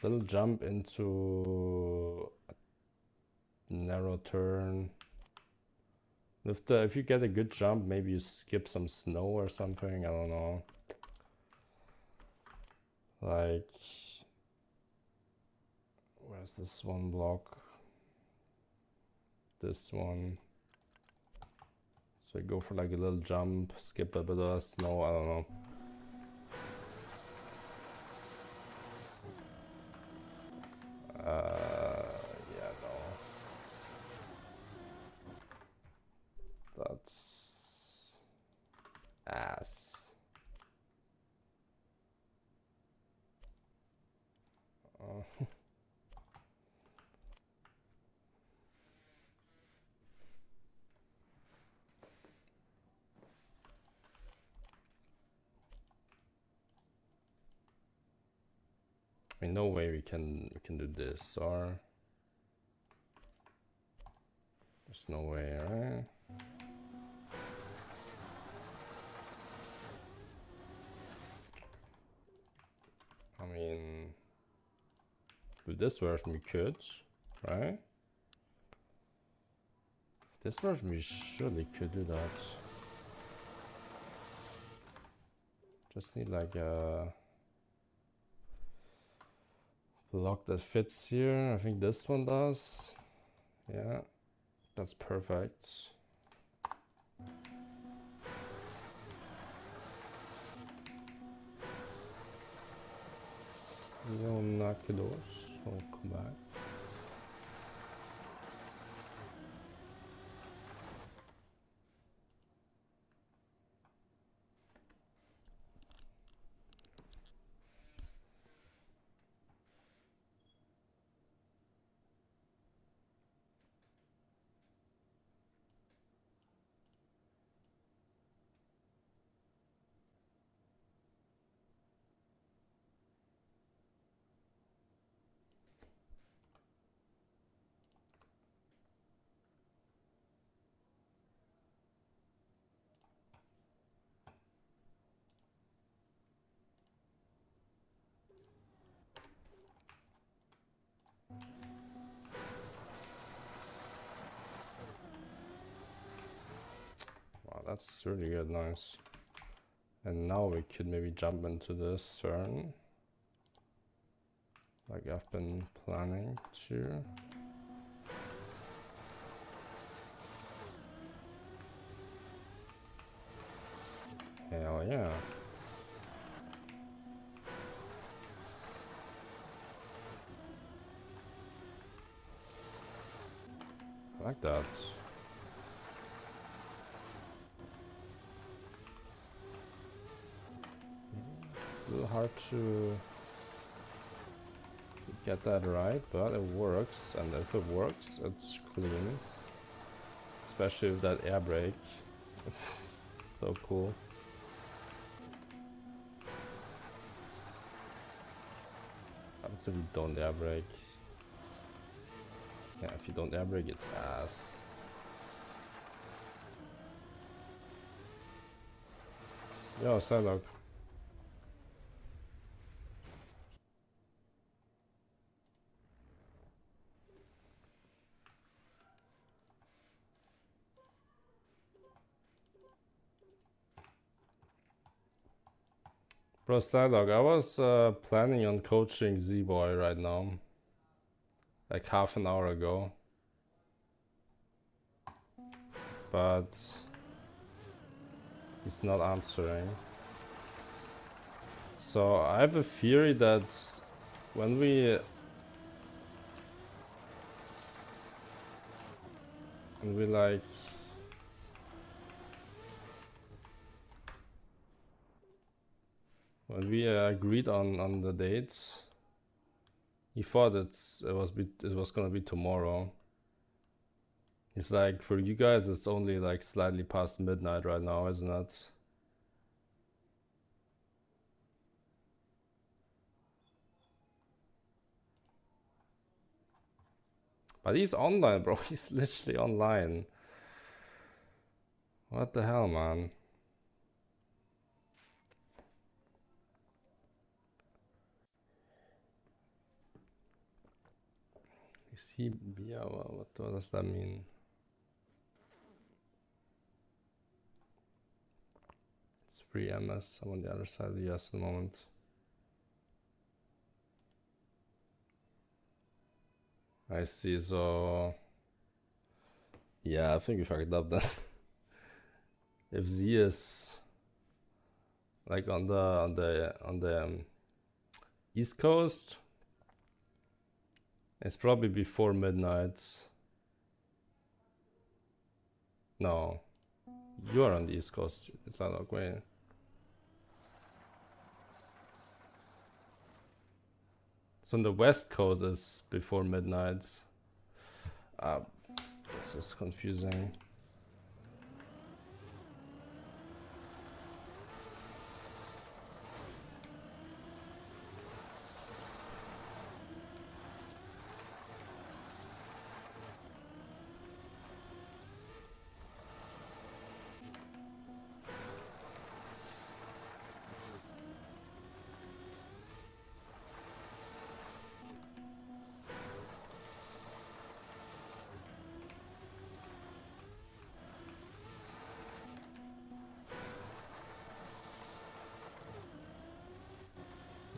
[SPEAKER 1] Little jump into a narrow turn. If you get a good jump, maybe you skip some snow or something, I don't know. Like, where's this one block? This one. So you go for like a little jump, skip a bit of snow, I don't know. Yeah, no. That's ass. I mean, no way we can do this, or there's no way, right? I mean, with this version we could, right? This version we surely could do that. Just need like a block that fits here. I think this one does. Yeah, that's perfect. You'll knock the doors. I'll come back. Wow, that's really good, nice. And now we could maybe jump into this turn. Like I've been planning to. Hell yeah. I like that. It's a little hard to get that right, but it works. And if it works, it's clean. Especially with that air brake. It's so cool. Happens if you don't air brake. Yeah, if you don't air brake, it's ass. Yo, Psylocke. Bro, Psylocke, I was planning on coaching Z-Boy right now. Like half an hour ago. But he's not answering. So I have a theory that when we like when we agreed on the dates, he thought it was gonna be tomorrow. It's like, for you guys, it's only like slightly past midnight right now, isn't it? But he's online, bro. He's literally online. What the hell, man? Is he? Yeah, well, what does that mean? It's free MS. I'm on the other side of the US at the moment. I see, so yeah, I think we fucked up then. If Z is like on the East Coast, it's probably before midnight. No, you are on the East Coast. It's not like wait. So on the West Coast is before midnight. This is confusing.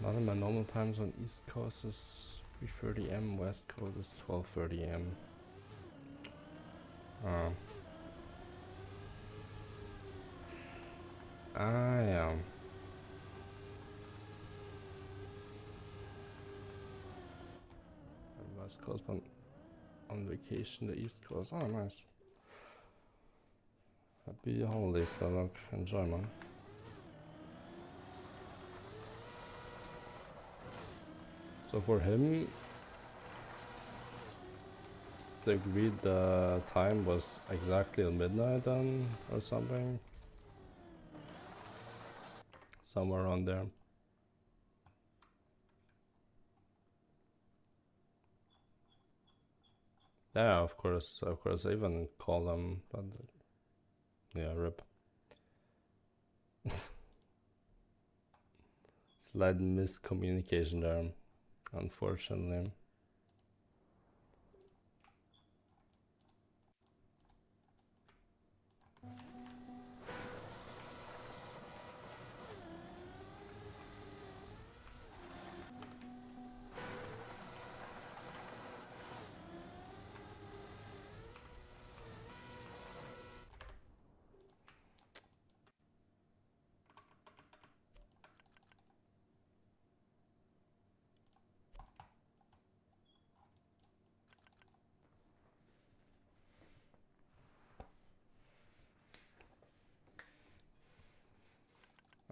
[SPEAKER 1] None of my normal times on East Coast is 3:30 am, West Coast is 12:30 am. Yeah. West Coast, but on vacation, the East Coast. Oh, nice. Happy holidays, Lalok. Enjoy, man. So for him, they agreed the time was exactly at midnight then, or something. Somewhere around there. Yeah, of course. I even call them, but yeah, rip. Slight miscommunication there, unfortunately.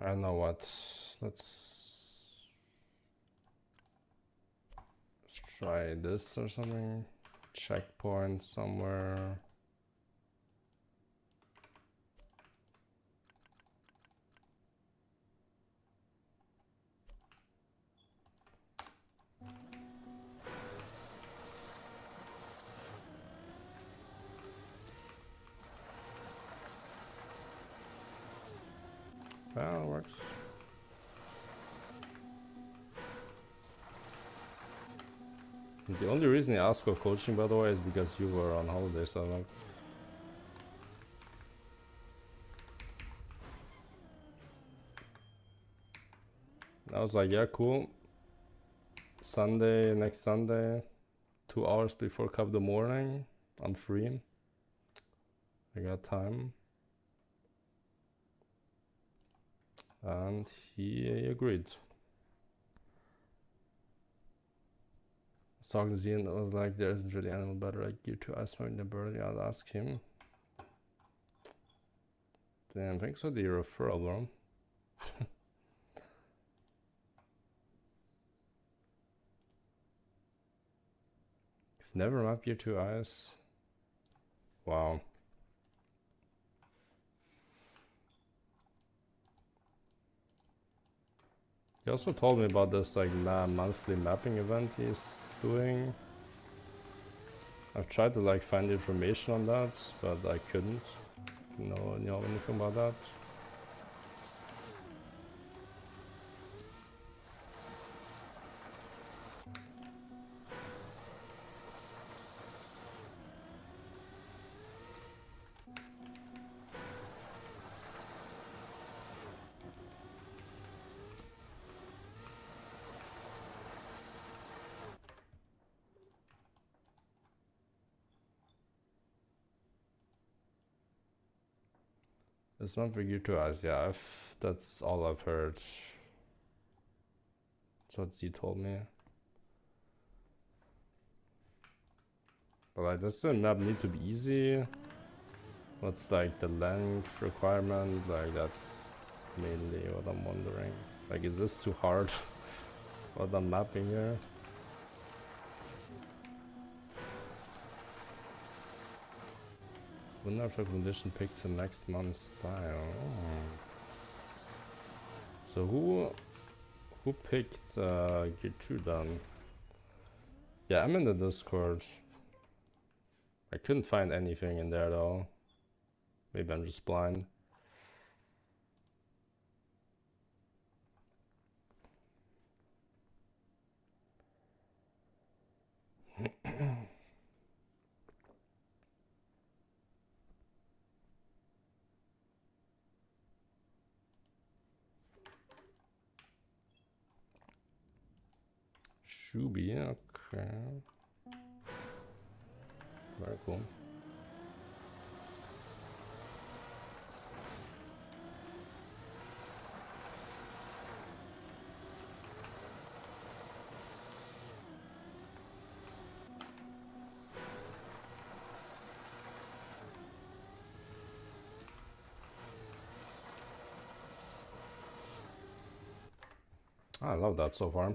[SPEAKER 1] I don't know what. Let's try this or something. Checkpoint somewhere. Well, it works. The only reason I asked for coaching, by the way, is because you were on holiday, so like. I was like, yeah, cool. Sunday, next Sunday, 2 hours before Cup of the morning, I'm free. I got time. And he agreed. I was talking to Z and I was like, there isn't really anyone better at Gear 2 Ice Mountain than Burley. I'll ask him. Damn, thanks for the referral, bro. You've never mapped Gear 2 Ice? Wow. He also told me about this like monthly mapping event he's doing. I've tried to like find information on that, but I couldn't know anything about that. It's not for you to ask, yeah, that's all I've heard. That's what Z told me. But like, does the map need to be easy? What's like the length requirement? Like that's mainly what I'm wondering. Like, is this too hard? What I'm mapping here? Winner of recommendation picks the next month's style. Oh. So who picked Gear 2 then? Yeah, I'm in the Discord. I couldn't find anything in there though. Maybe I'm just blind. Shubi, okay. Very cool. I love that so far.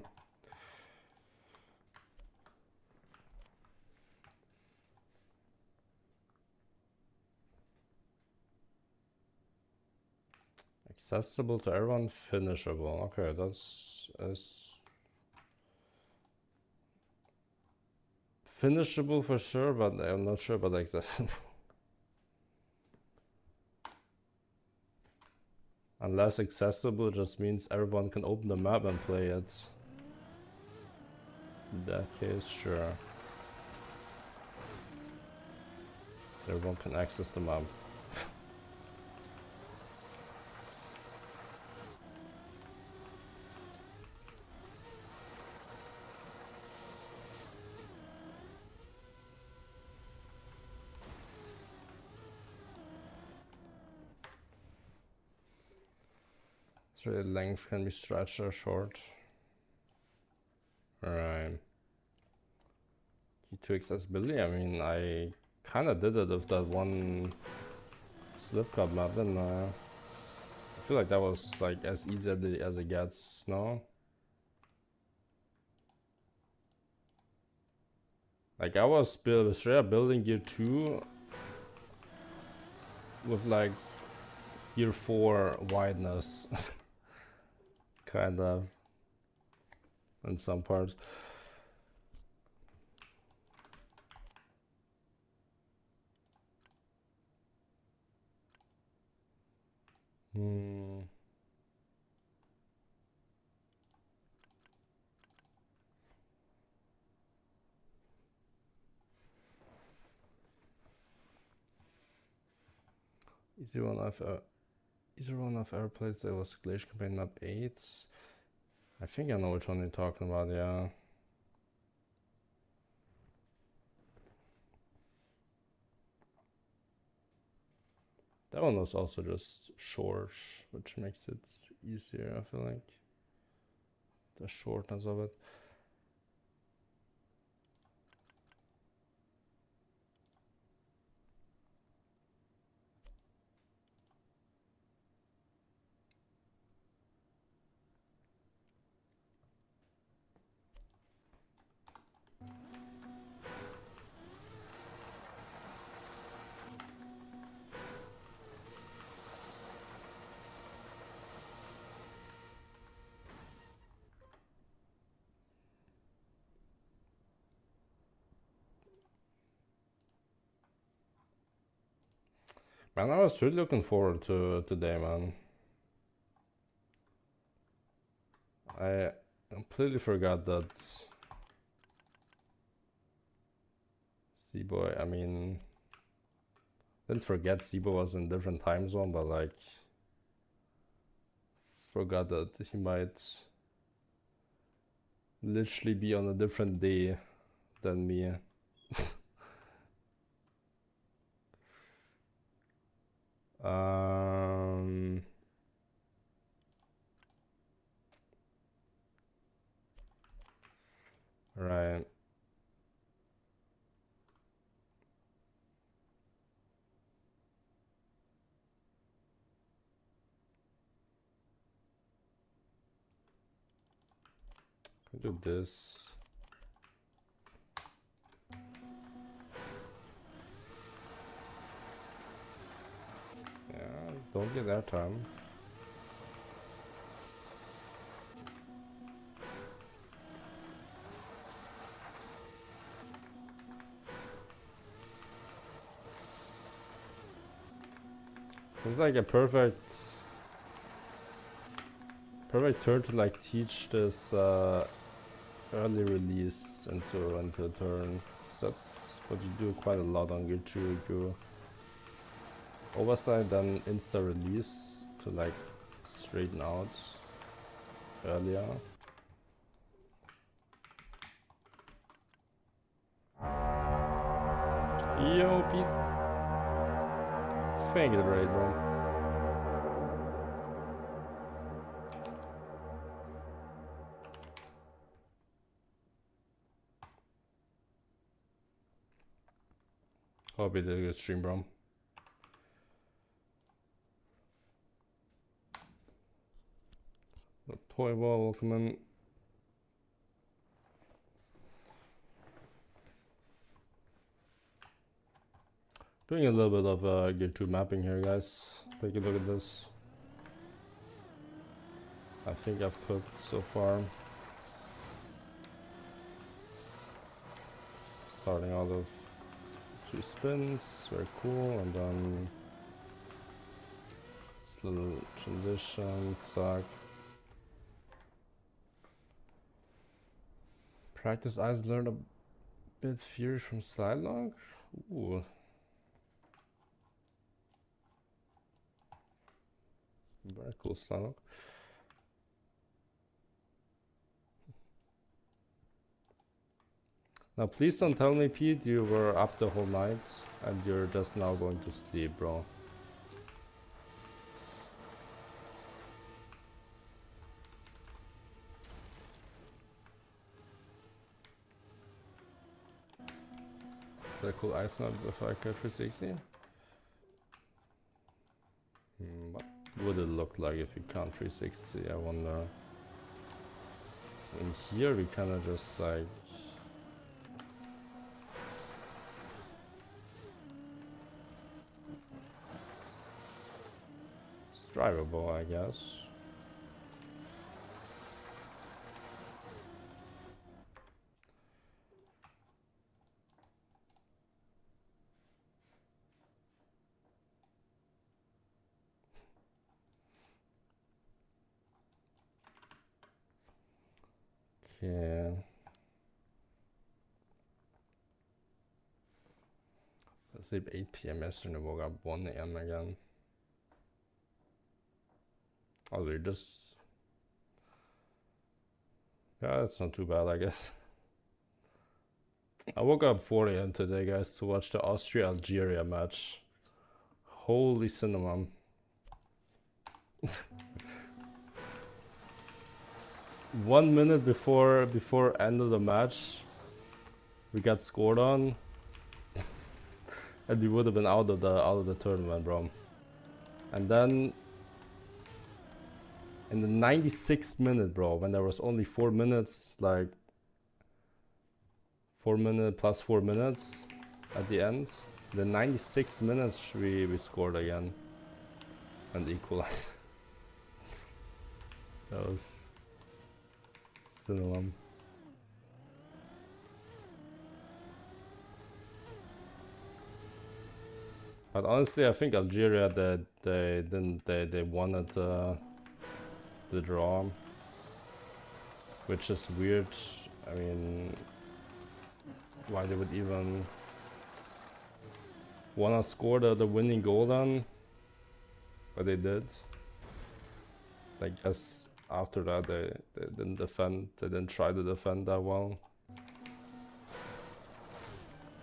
[SPEAKER 1] Accessible to everyone, finishable. Okay, that's finishable for sure, but I'm not sure about accessible. Unless accessible just means everyone can open the map and play it. In that case, sure. Everyone can access the map. So the length can be stretched or short. Alright. Key to accessibility, I mean, I kinda did it with that one slip cup map, didn't I? I feel like that was like as easy as it gets, no? Like I was straight up building Gear 2 with like Gear 4 wideness. Kind of. In some parts. Easy one of airplanes. There was Glacier Campaign map 8. I think I know which one you're talking about, yeah. That one was also just short, which makes it easier, I feel like. The shortness of it. Man, I was really looking forward to today, man. I completely forgot that Seaboy, I mean, didn't forget Seaboy was in a different time zone, but like, forgot that he might literally be on a different day than me. Right. Do this. Yeah, don't get that time. It's like a perfect turn to like teach this early release into a turn. So that's what you do quite a lot on Gear 2. You oversight, then insta release to like straighten out earlier. Yo, Pete. Thank you, raid, bro. Hope you did a good stream, bro. The toy ball, welcome in. Doing a little bit of Gear 2 mapping here, guys. Take a look at this. I think I've cooked so far. Starting out of 2 spins, very cool, and then this little transition, zack. Practice eyes learned a bit fury from slide lock. Ooh. Very cool slide lock. Now please don't tell me, Pete, you were up the whole night and you're just now going to sleep, bro. Is that a cool ice nut if I cut 360? What would it look like if you count 360? I wonder. In here we kind of just like... It's drivable, I guess. Okay. I sleep 8 PM yesterday and woke up 1 AM again. Oh, we just... Yeah, it's not too bad, I guess. I woke up 4 AM today, guys, to watch the Austria-Algeria match. Holy cinnamon. 1 minute before end of the match, we got scored on, and we would have been out of the tournament, bro. And then in the 96th minute, bro, when there was only 4 minutes, like 4 minutes plus 4 minutes at the end, the 96 minutes we scored again and equalized. That was cinnamon. But honestly, I think Algeria they wanted the draw, which is weird. I mean, why they would even wanna score the winning goal then, but they did. I guess after that they didn't defend. They didn't try to defend that well.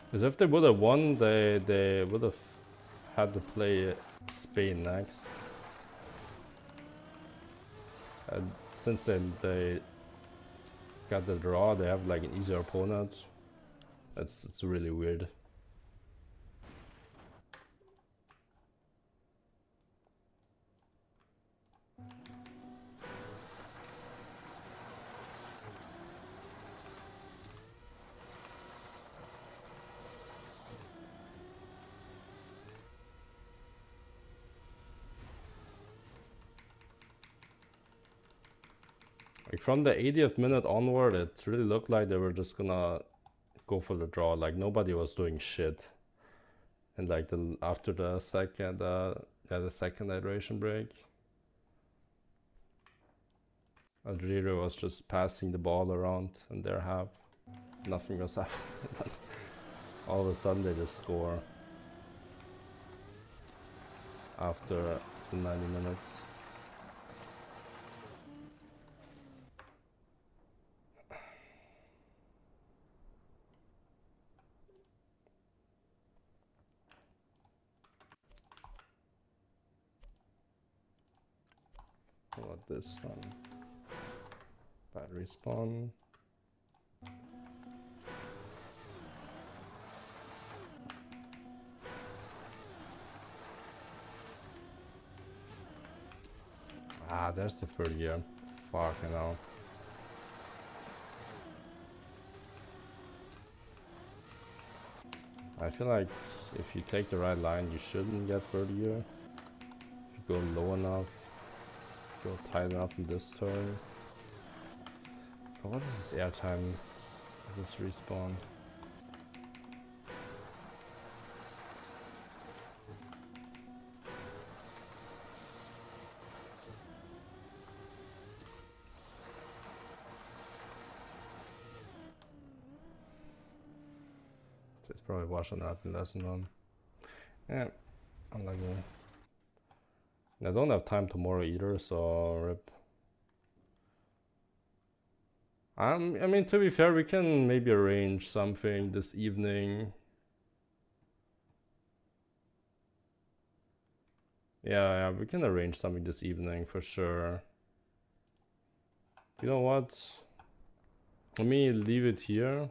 [SPEAKER 1] Because if they would have won, they would have had to play Spain next. And since then they got the draw, they have like an easier opponent. It's really weird. Like from the 80th minute onward, it really looked like they were just gonna go for the draw. Like nobody was doing shit. And like after the second the second iteration break, Algeria was just passing the ball around in their half. Nothing was happening. All of a sudden they just score after the 90 minutes. How about this one? Bad respawn. Ah, there's the third gear. Fucking hell. I feel like if you take the right line, you shouldn't get third gear. If you go low enough, go tight enough in this turn. But what is this airtime of this respawn? So it's probably washing up in lesson one. Yeah, unlucky. I don't have time tomorrow either, so rip. I mean, to be fair, we can maybe arrange something this evening. Yeah, we can arrange something this evening for sure. You know what? Let me leave it here.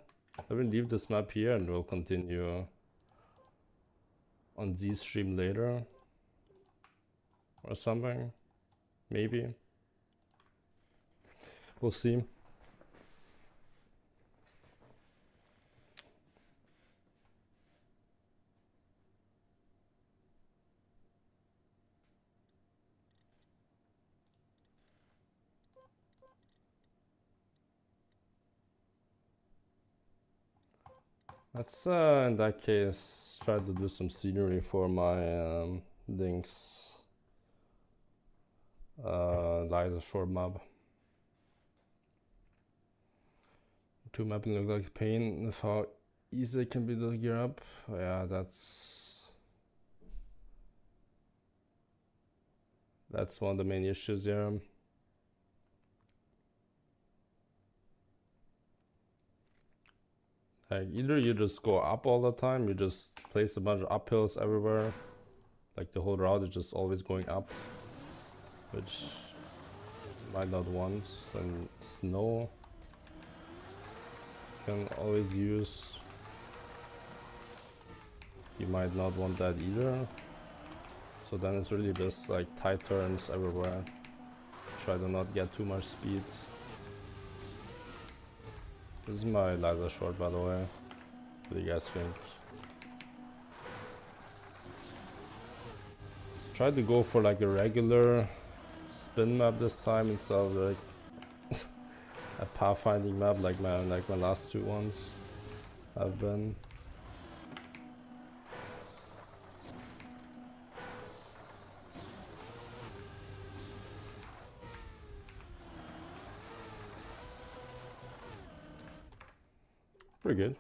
[SPEAKER 1] Let me leave this map here and we'll continue on Z stream later. Or something. Maybe. We'll see. Let's in that case try to do some scenery for my Lynx Liza short map. Two mapping look like pain with how easy it can be to gear up. Yeah, that's one of the main issues here. Like either you just go up all the time, you just place a bunch of uphills everywhere. Like the whole route is just always going up, which you might not want. And snow can always use. You might not want that either. So then it's really just like tight turns everywhere. Try to not get too much speed. This is my Liza short, by the way. What do you guys think? Try to go for like a regular spin map this time instead of like a pathfinding map like my last two ones have been. Pretty good.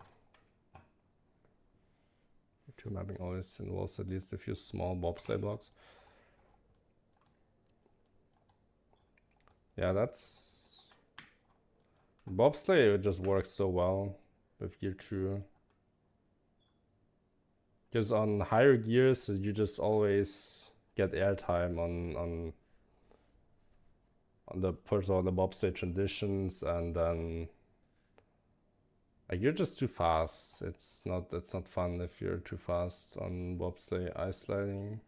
[SPEAKER 1] Two mapping always involves at least a few small bobsleigh blocks. Yeah, that's bobsleigh. It just works so well with Gear 2. Because on higher gears, you just always get airtime on the first of all the bobsleigh transitions, and then like you're just too fast. It's not fun if you're too fast on bobsleigh ice sliding.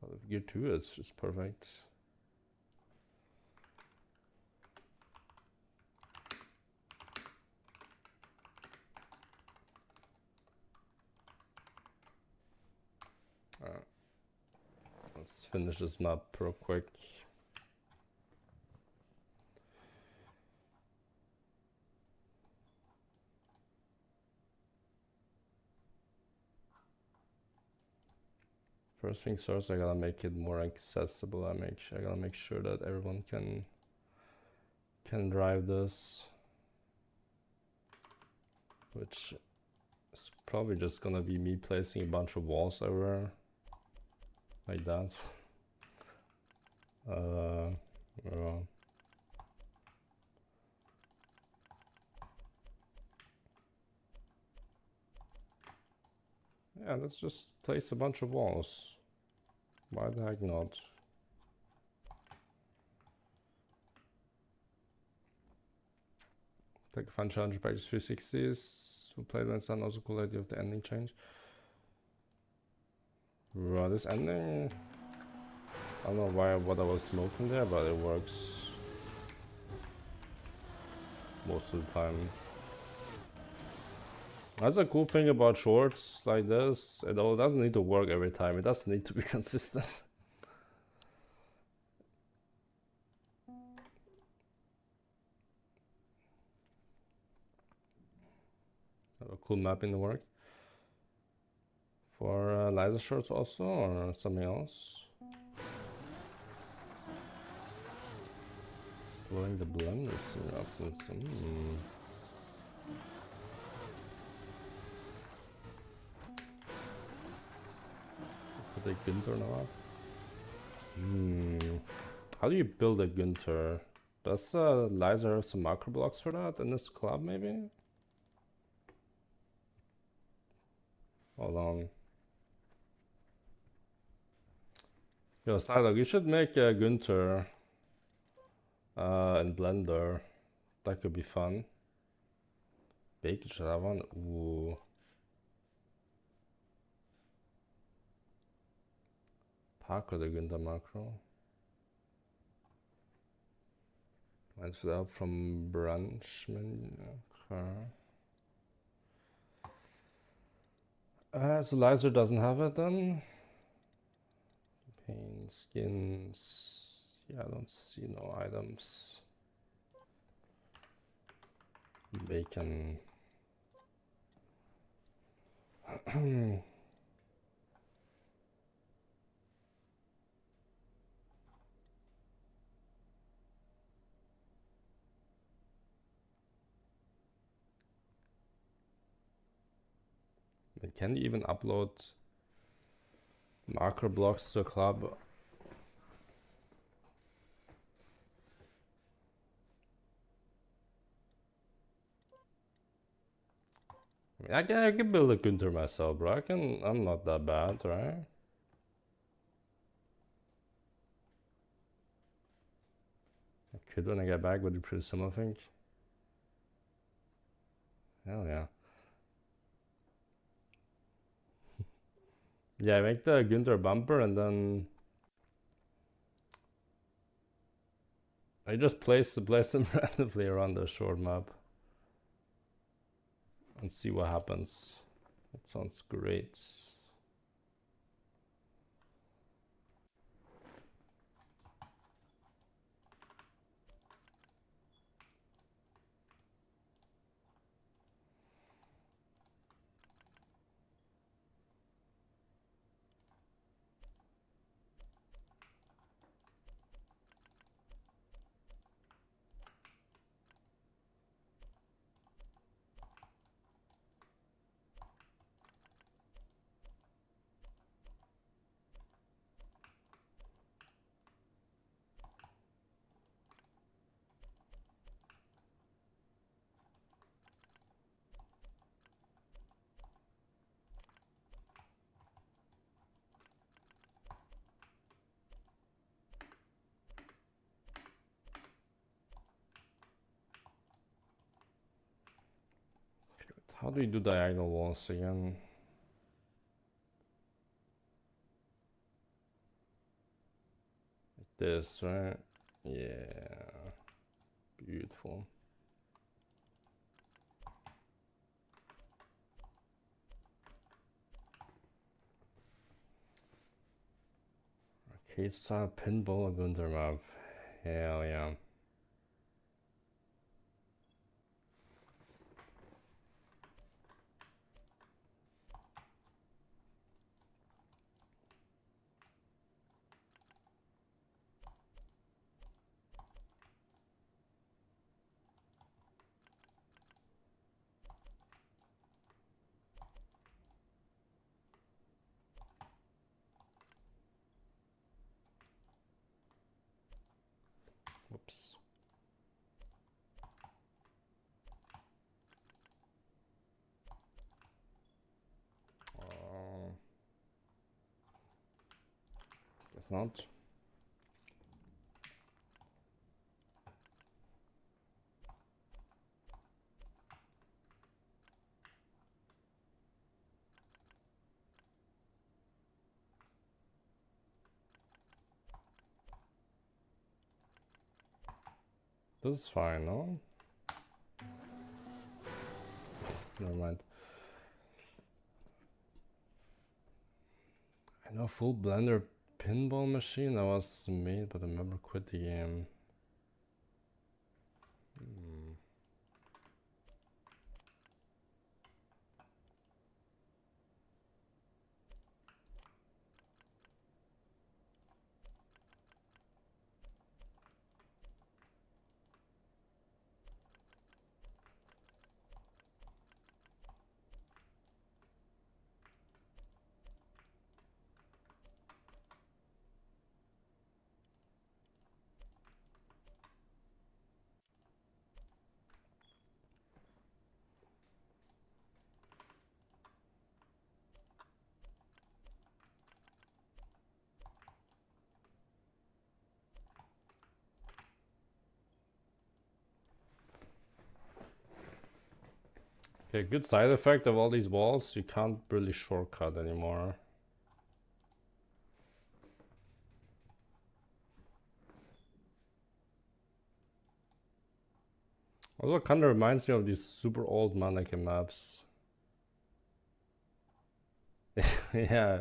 [SPEAKER 1] But with Gear 2, it's just perfect. Let's finish this map real quick. First things first, I gotta make it more accessible. I gotta make sure that everyone can drive this, which is probably just gonna be me placing a bunch of walls everywhere, like that. Yeah, let's just place a bunch of walls. Why the heck not? Take a fun challenge back to 360s. Who played when Sun also cool idea of the ending change. Bro, this ending, I don't know what I was smoking there, but it works most of the time. That's a cool thing about shorts like this. It all doesn't need to work every time. It doesn't need to be consistent. Have a cool map in the works. For laser shorts also, or something else? Exploring the blender options. Put a Günther now up. How do you build a Günther? Does Liza have some macro blocks for that in this club, maybe? Hold on. Yo, Snyder, you should make a Günther in Blender. That could be fun. Bake should have one. Ooh. Parker the Günther macro. Might should have from branch menu. Okay. So Lizer doesn't have it then. Paint skins. Yeah, I don't see no items. Bacon. Can you even upload macro blocks to a club? I can build a Günther myself, bro. I'm not that bad, right? I could when I get back, would be pretty similar, I think. Hell yeah. Yeah, I make the Günther bumper and then I just place them randomly around the short map and see what happens. That sounds great. How do you do diagonal walls again? Like this, right? Yeah. Beautiful. Arcade style pinball Günther map. Hell yeah. Whoops. not. This is fine, no? Never mind. I know full blender pinball machine that was made, but I never quit the game. Okay, good side effect of all these walls, you can't really shortcut anymore. Also, kind of reminds me of these super old mannequin maps. Yeah,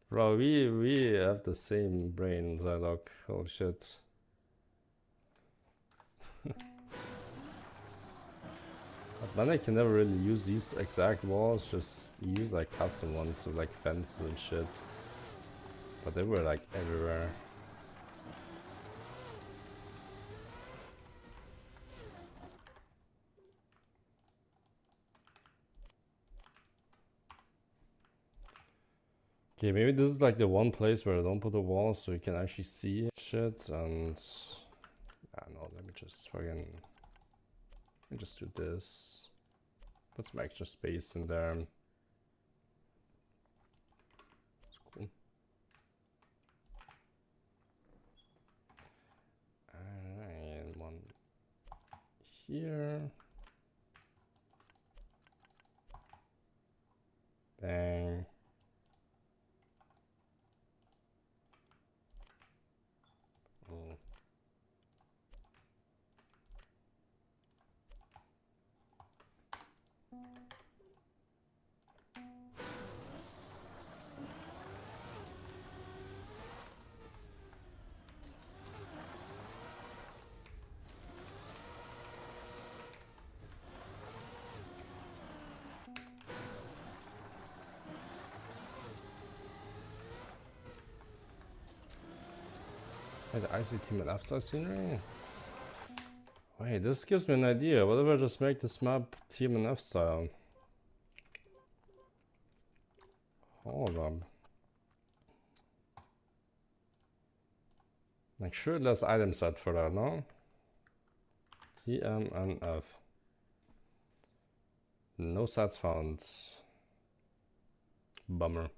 [SPEAKER 1] bro, we have the same brain, Zylock. Holy shit. But then I can never really use these exact walls, just use like custom ones with like fences and shit. But they were like everywhere. Okay, maybe this is like the one place where I don't put a wall so you can actually see shit, and I don't know, let me just just do this. Put some extra space in there. It's cool. Alright, one here. Bang. Oh. Hey, the icy team and left side scenery? Wait, this gives me an idea. What if I just make this map TMNF style? Hold up. Like, sure, there's item set for that, no? TMNF. No sets found. Bummer.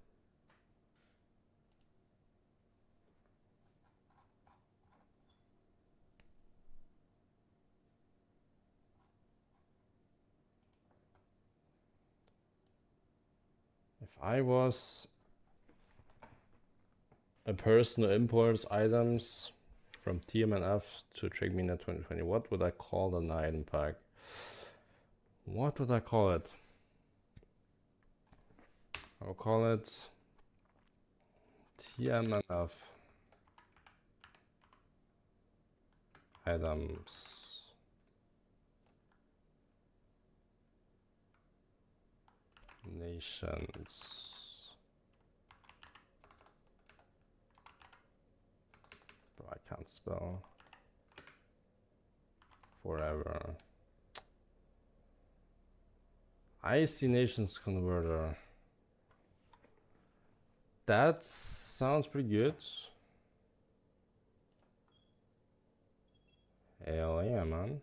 [SPEAKER 1] If I was a person who imports items from TMNF to TrickMania 2020, what would I call an item pack? What would I call it? I'll call it TMNF items. Nations. Bro, I can't spell. Forever. Icy Nations Converter. That sounds pretty good. Hell yeah, man.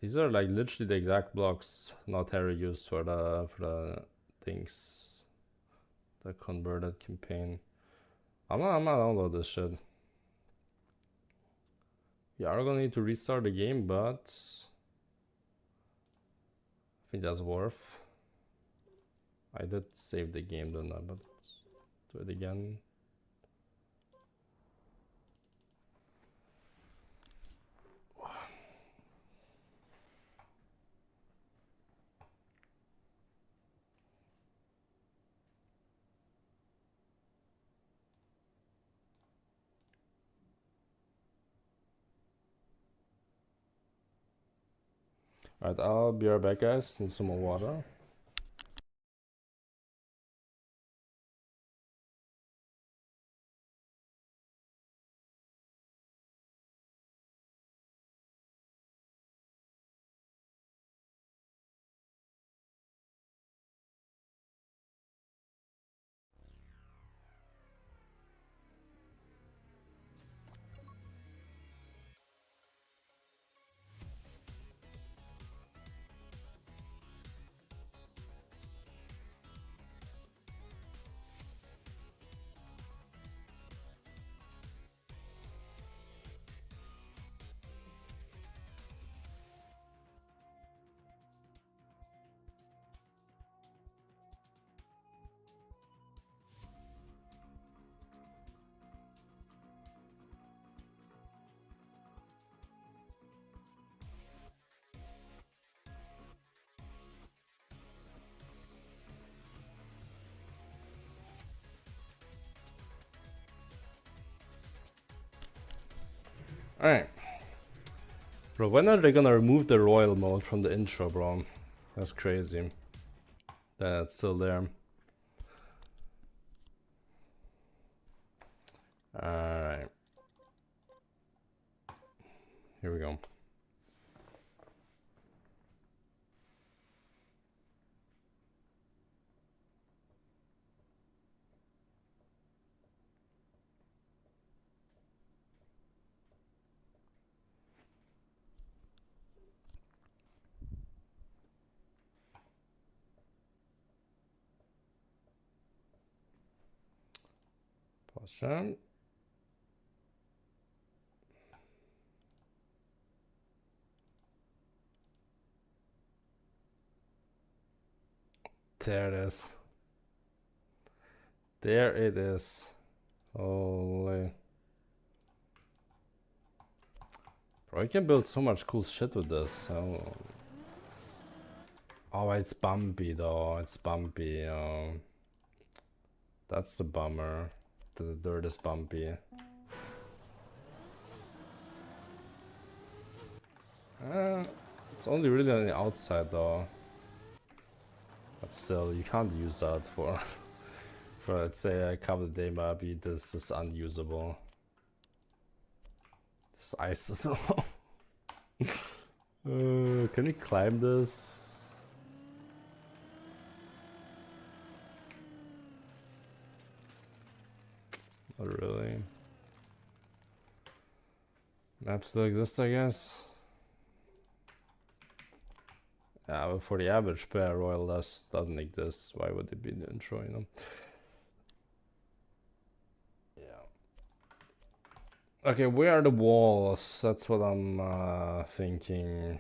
[SPEAKER 1] These are like literally the exact blocks not Harry used for the things, the converted campaign. I'm not download this shit. You are gonna need to restart the game, but I think that's worth. I did save the game, didn't I? But let's do it again. Alright, I'll be right back, guys. Need some more water. Alright. Bro, when are they gonna remove the royal mode from the intro, bro? That's crazy. That's still there. Alright. Here we go. Pause. There it is. There it is. Holy. Bro, you can build so much cool shit with this. Oh, it's bumpy though. It's bumpy. That's the bummer. The dirt is bumpy. It's only really on the outside though. But still, you can't use that for let's say a couple of day maybe. This is unusable. This ice is can we climb this? Not really. Map still exists, I guess. Yeah, but for the average player, Royal doesn't exist. Why would it be in the intro, you know? Yeah. Okay, where are the walls? That's what I'm thinking.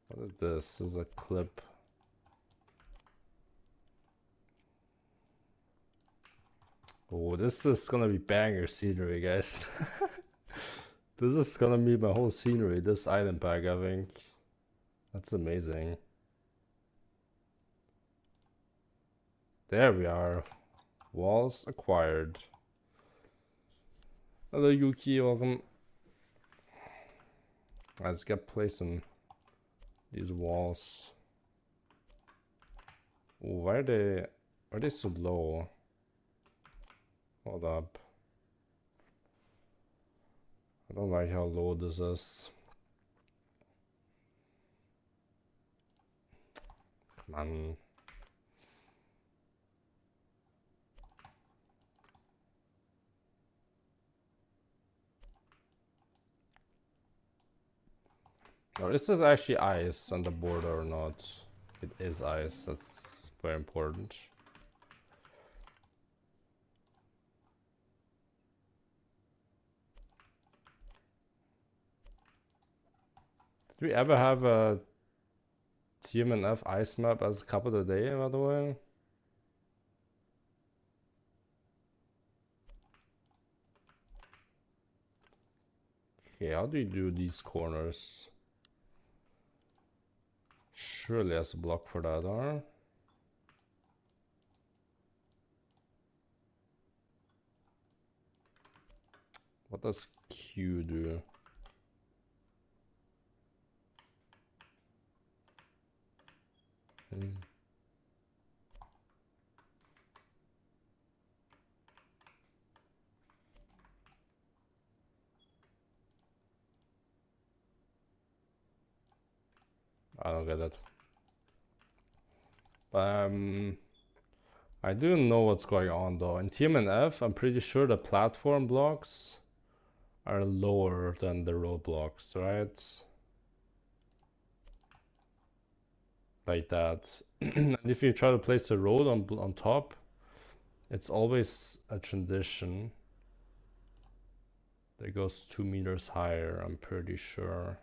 [SPEAKER 1] What is this? This is a clip. Oh, this is gonna be banger scenery, guys. This is gonna be my whole scenery, this item pack, I think. That's amazing. There we are. Walls acquired. Hello, Yuki, welcome. Let's get placing these walls. Ooh, why are they so low? Hold up. I don't like how low this is. Come on. Or is this actually ice on the border or not? It is ice, that's very important. Did we ever have a TMNF ice map as a cup of the day, by the way? Okay, how do you do these corners? Surely there's a block for that, huh? What does Q do? I don't get it. I do know what's going on though. In TMNF, I'm pretty sure the platform blocks are lower than the road blocks, right? Like that. And if you try to place the road on top, it's always a transition that goes 2 meters higher, I'm pretty sure.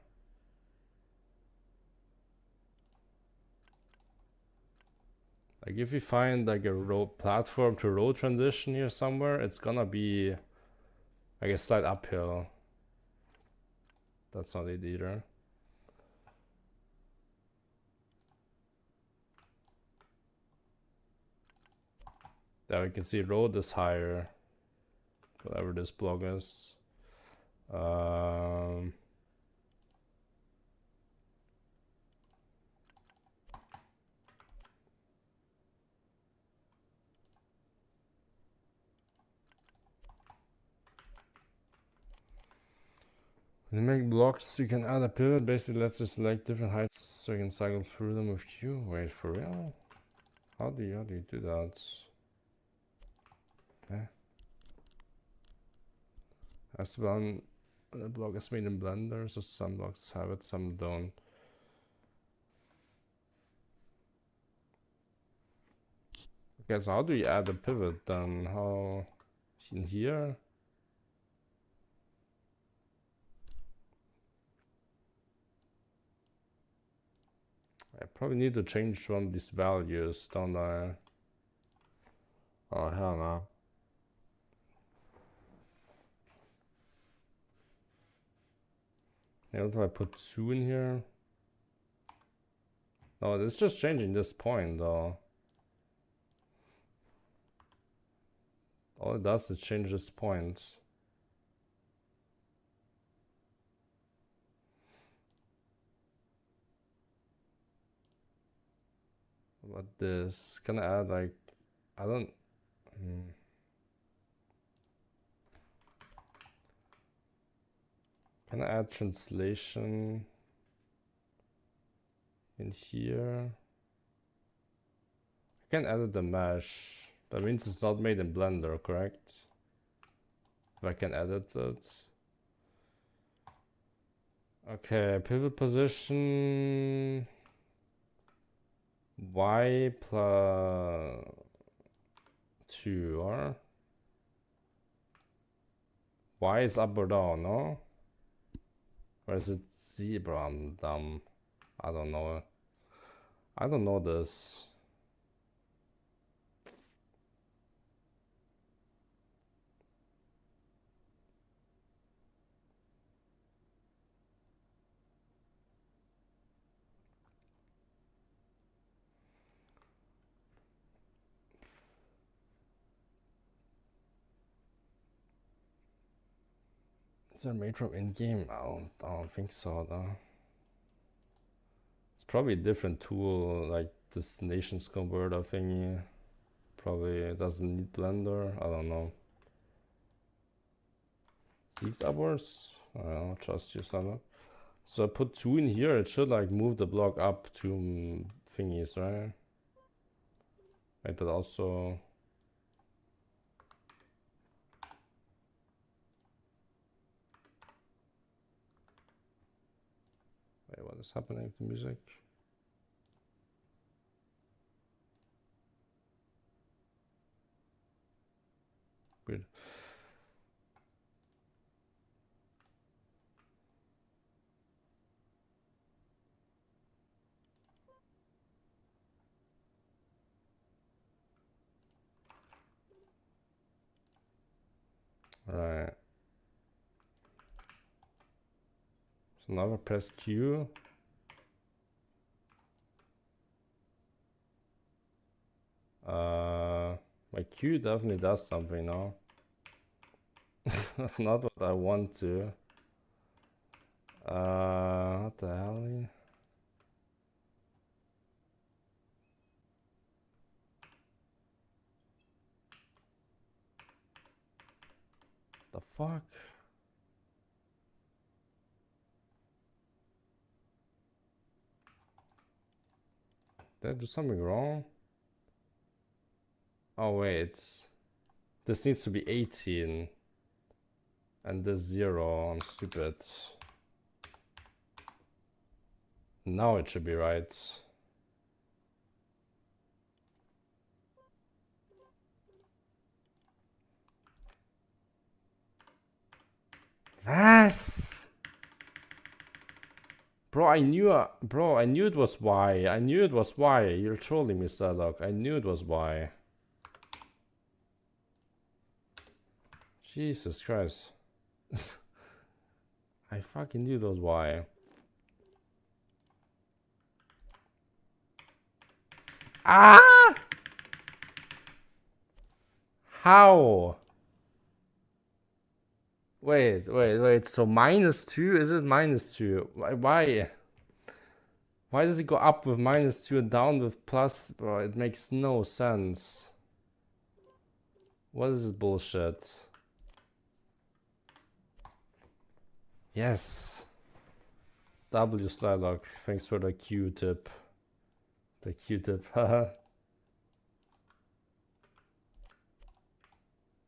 [SPEAKER 1] Like if you find like a road platform to road transition here somewhere, it's gonna be like a slight uphill. That's not it either. There we can see road is higher, whatever this block is. When you make blocks, you can add a pivot. Basically, let's just select different heights so you can cycle through them with Q. Wait, for real? How do you do that? Okay. As one the block is made in Blender, so some blocks have it, some don't. Okay, so how do you add a pivot then? How in here? I probably need to change one of these values, don't I? Oh, hell no. Yeah, what if I put 2 in here? No, it's just changing this point though. All it does is change this point. What this? Can I add like, I don't, can I add translation in here? I can edit the mesh. That means it's not made in Blender, correct? If I can edit it. Okay, pivot position. Y plus 2, or? Y is up or down, no? Or is it zebra? I'm dumb. I don't know. I don't know this. Is that made from in-game? I don't think so though. It's probably a different tool, like this Nations Converter thingy. Probably doesn't need Blender. I don't know. Is these upwards? I don't know, just use that. So I put 2 in here, it should like move the block up 2 thingies, right? Right, but also... Wait, what is happening to music? Weird. Alright. So now I press Q. My Q definitely does something now. Not what I want to. What the hell? The fuck? Did I do something wrong? Oh wait. This needs to be 18. And this 0. I'm stupid. Now it should be right. Was? Bro, I knew it was Y. I knew it was Y. You're trolling me, Starlock. I knew it was Y. Jesus Christ. I fucking knew it was Y. Ah! How? Wait. So -2? Is it -2? Why? Why does it go up with -2 and down with plus? Bro, it makes no sense. What is this bullshit? Yes. W Slylock. Thanks for the Q-tip. The Q-tip. Haha.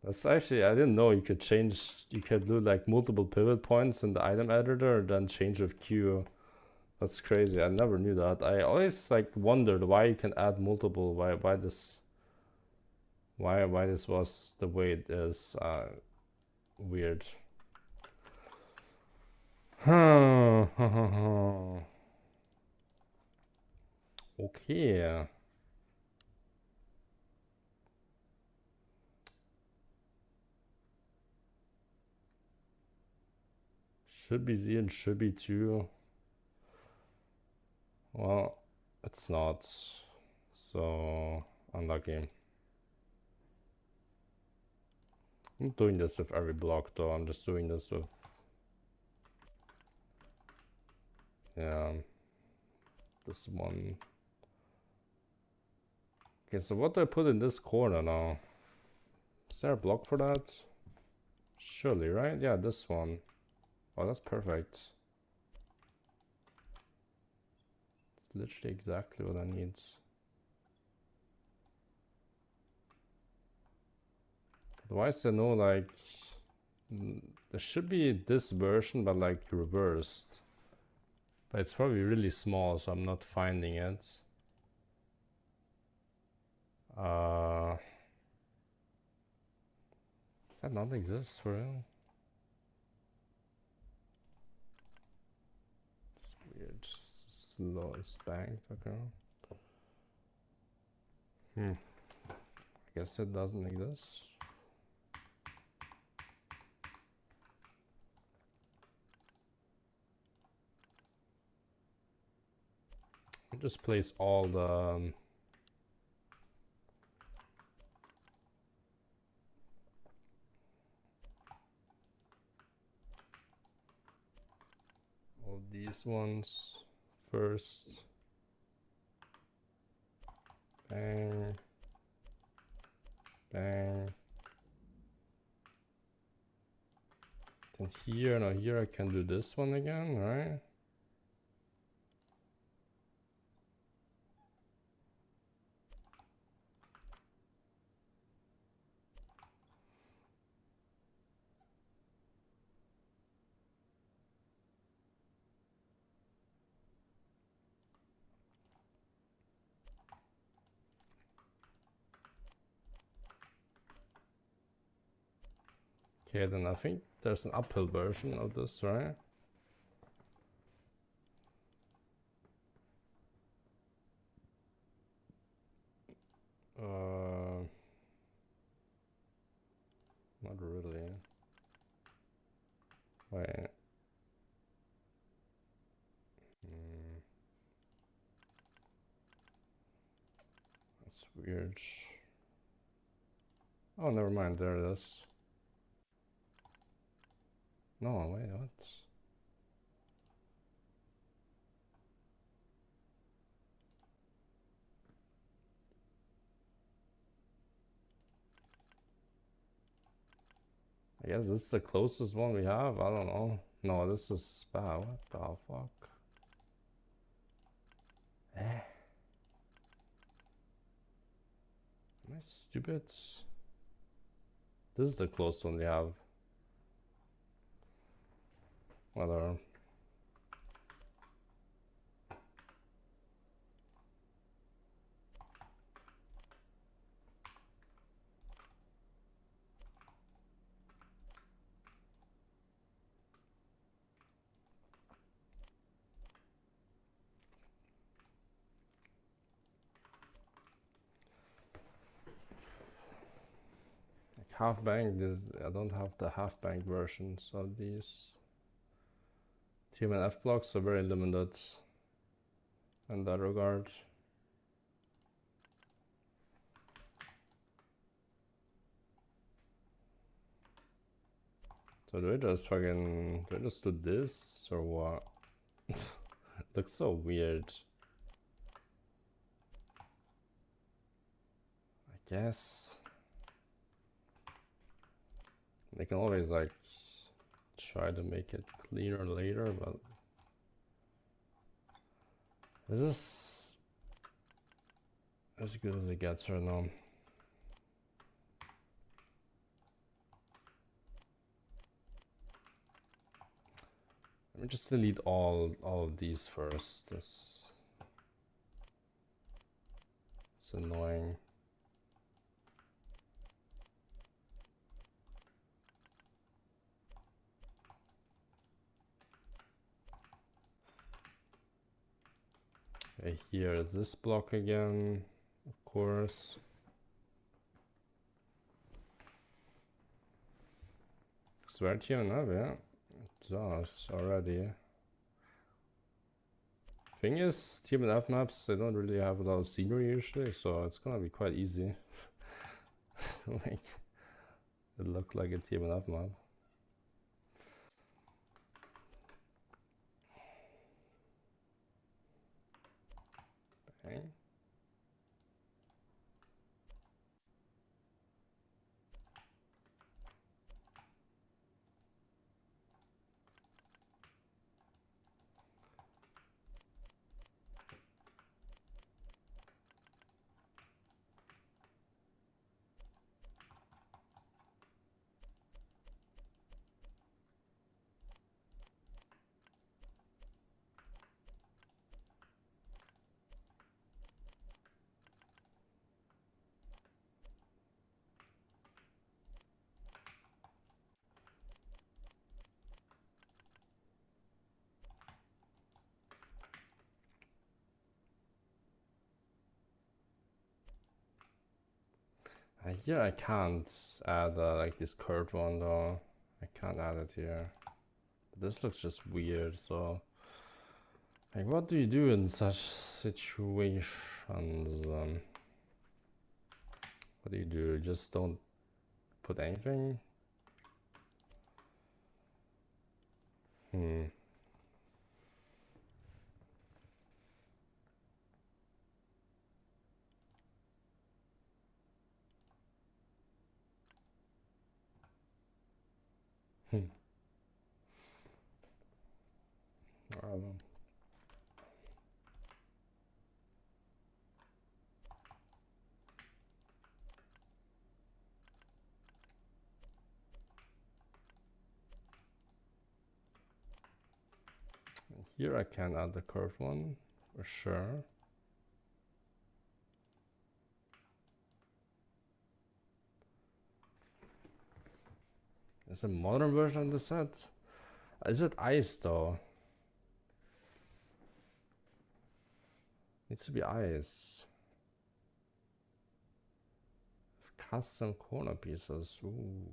[SPEAKER 1] That's actually, I didn't know you could do like multiple pivot points in the item editor and then change with Q. That's crazy. I never knew that. I always like wondered why you can add multiple, why this was the way it is. Weird. Okay. Should be Z and should be 2. Well, it's not. So unlucky. I'm doing this with every block though. I'm just doing this with, yeah, this one. Okay, so what do I put in this corner now? Is there a block for that? Surely, right? Yeah, this one. Oh, that's perfect. It's literally exactly what I need. Why is there no like... There should be this version, but like reversed. But it's probably really small, so I'm not finding it. Does that not exist for real? It's weird. Slow and spanked, okay. I guess it doesn't exist. I'll just place all the all these ones first. Bang. Bang. Then here, now here I can do this one again, right? Okay, then I think there's an uphill version of this, right? Not really. Wait. That's weird. Oh, never mind. There it is. No, wait, what? I guess this is the closest one we have. I don't know. No, this is spa. What the fuck? Am I stupid? This is the closest one we have. Whatever. Half bank, I don't have the half bank versions of these. TM and F blocks are very limited in that regard. So do I just do this or what? It looks so weird. I guess they can always like try to make it cleaner later, but is this as good as it gets or no? Let me just delete all of these first. It's annoying. Okay, here is this block again, of course. Swear to you enough, yeah. It does already. Thing is, TMNF maps, they don't really have a lot of scenery usually, so it's gonna be quite easy to make it look like a TMNF map. Bang. Here I can't add like this curved one though. I can't add it here. But this looks just weird, so like what do you do in such situations? What do you do? Just don't put anything? I don't know. Here I can add the curved one for sure. Is a modern version of the set? Is it ice though? Needs to be ice. Custom corner pieces. Ooh.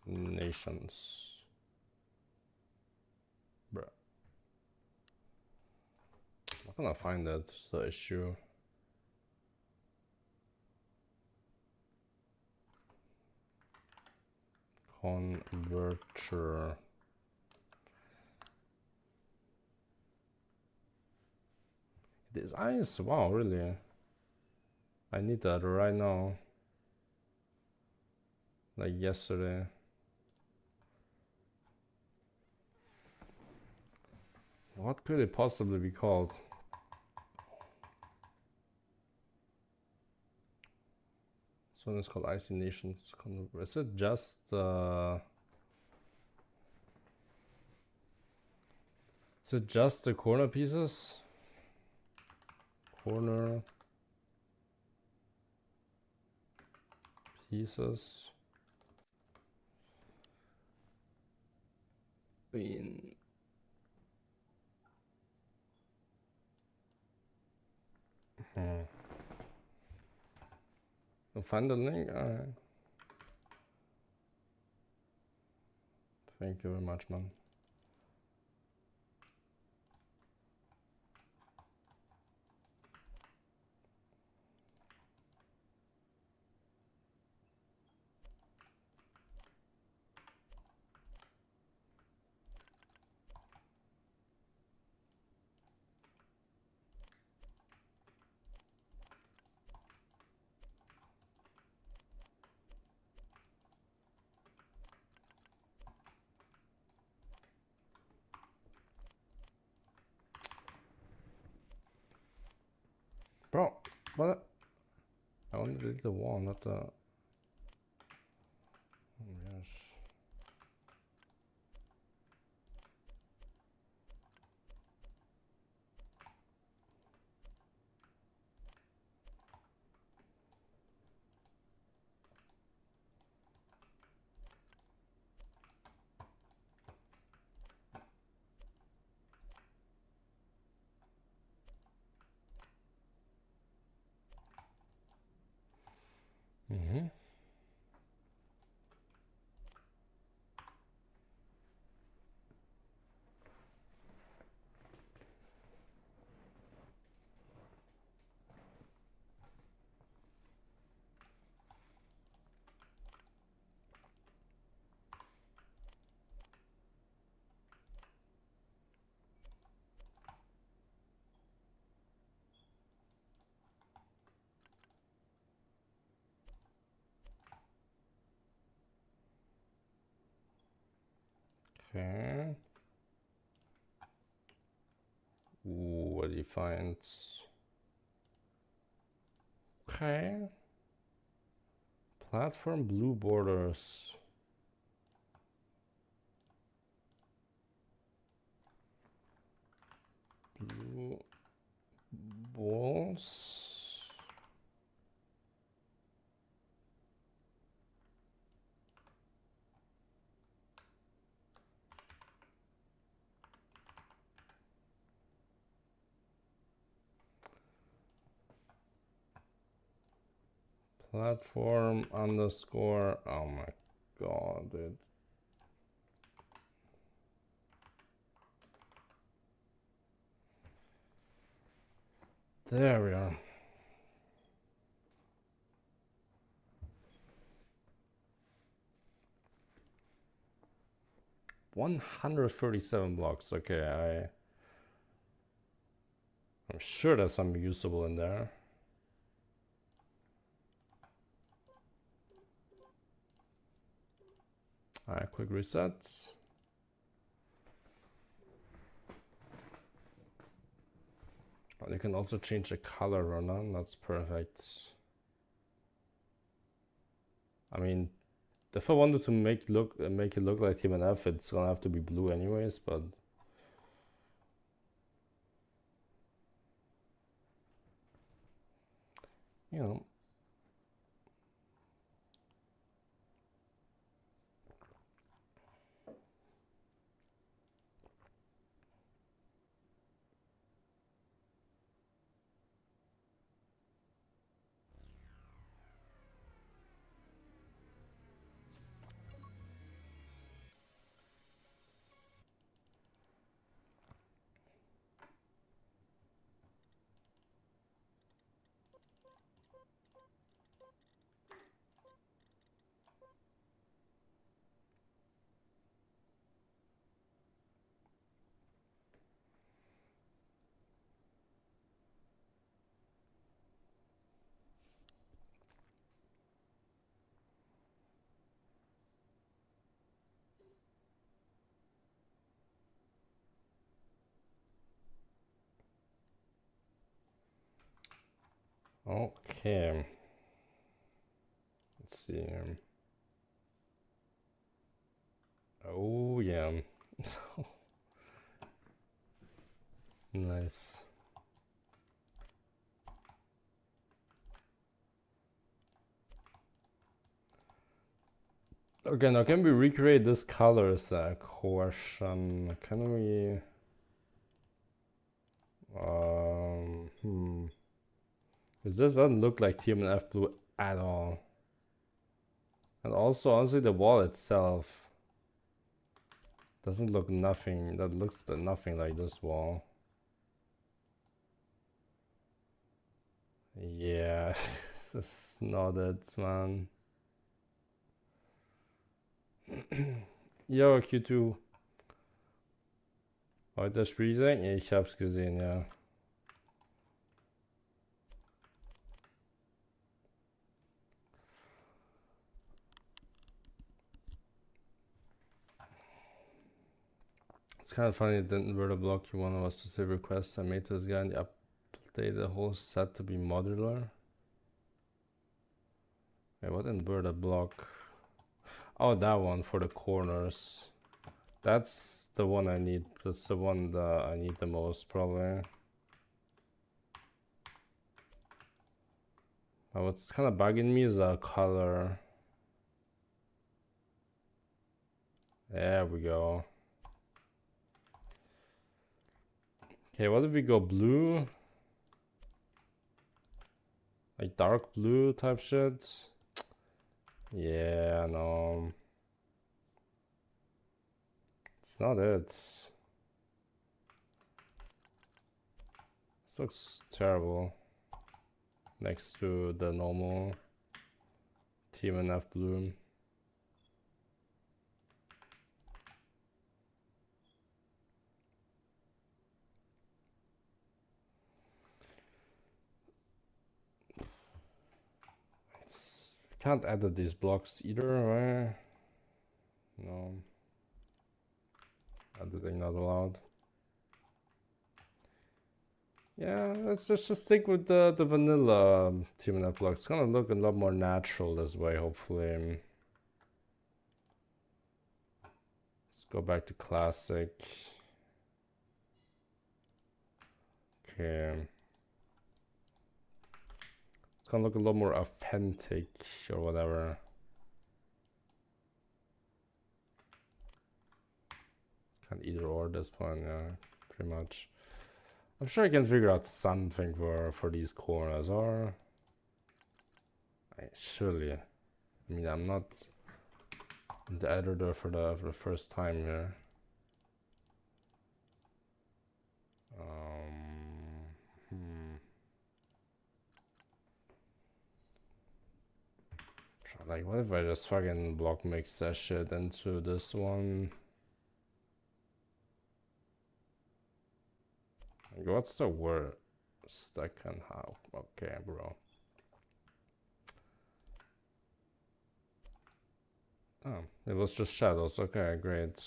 [SPEAKER 1] Nations. Bruh. I'm not gonna find that. It's the issue. Converter. This ice? Wow, really? I need that right now. Like yesterday. What could it possibly be called? This one is called Icy Nations. Is it just is it just the corner pieces? Corner pieces. Find the link. Alright. Thank you very much, man. Bro, what? I only did the wall, not the... Oh, yes. Mm-hmm. Okay. Ooh, what do you find? Okay. Platform blue borders. Blue balls. Platform underscore. Oh my god, dude. There we are. $137 blocks. Okay, I'm sure there's some usable in there. Alright, quick resets. Oh, you can also change the color, Ronan. That's perfect. I mean, If I wanted to make it look like Team NF, it's gonna have to be blue anyways, but you know. Okay. Let's see. Oh yeah. Nice. Okay, now can we recreate this color is a question. Can we Because this doesn't look like TMNF blue at all. And also honestly the wall itself doesn't look nothing nothing like this wall. Yeah, this is not it, man. Yo, Q2. Heute Sprießing? Ich hab's gesehen, ja. It's kind of funny it didn't word a block you wanted us to save requests I made to this guy and update the whole set to be modular. Wait, what inverted block? Oh, that one for the corners. That's the one I need. That's the one that I need the most, probably. What's kind of bugging me is the color. There we go. Okay, what if we go blue? Like dark blue type shit? Yeah, no. It's not it. This looks terrible. Next to the normal TMNF blue. Can't edit these blocks either, right? No. Editing not allowed. Yeah, let's just stick with the vanilla TMNF blocks. It's gonna look a lot more natural this way, hopefully. Let's go back to classic. Okay. It's gonna look a lot more authentic or whatever. Can't either or this one, yeah, pretty much. I'm sure I can figure out something for these corners, or surely. I mean, I'm not the editor for the first time here. Like, what if I just fucking block mix that shit into this one? Like, what's the worst that can happen? Okay, bro. Oh, it was just shadows. Okay, great.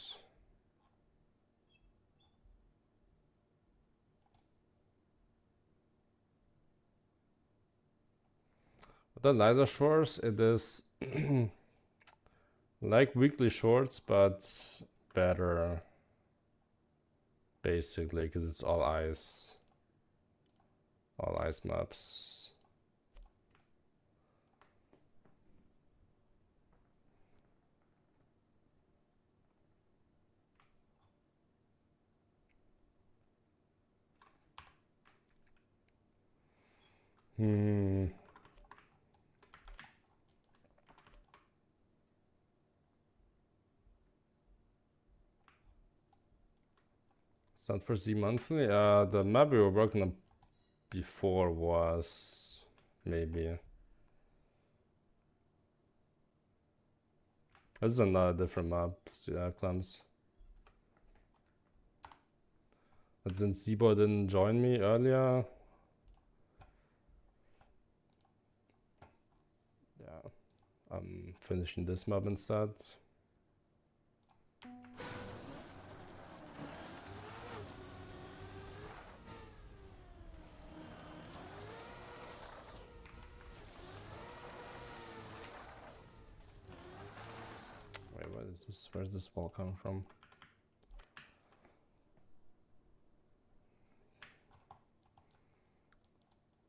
[SPEAKER 1] The lighter shores, it is Like weekly shorts, but better. Basically, because it's all ice. All ice maps. It's not for Z monthly. The map we were working on before was maybe. This is another different map. Clems. But since Zibo didn't join me earlier, yeah, I'm finishing this map instead. Wait, what is this? Where's this wall coming from?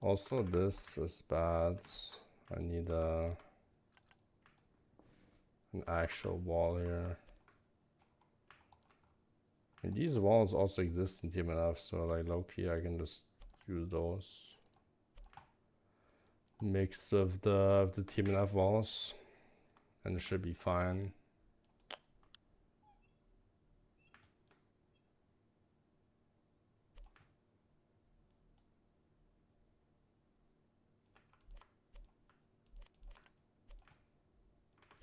[SPEAKER 1] Also, this is bad. I need an actual wall here. And these walls also exist in TMNF, so like low-key I can just use those. Mix of the TMNF walls, and it should be fine.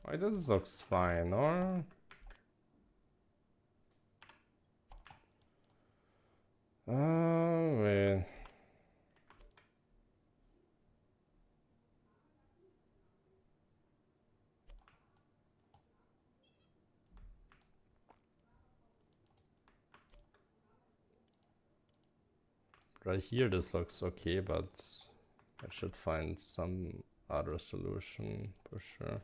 [SPEAKER 1] Why this looks fine, or? Wait. Right here this looks okay, but I should find some other solution for sure.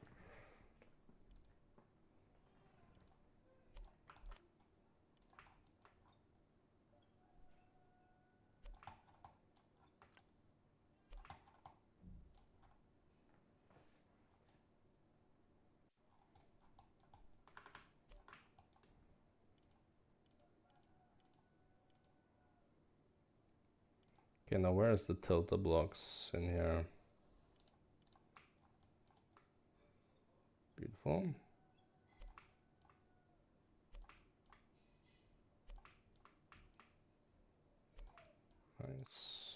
[SPEAKER 1] Okay, now where is the tilted blocks in here? Beautiful. Nice.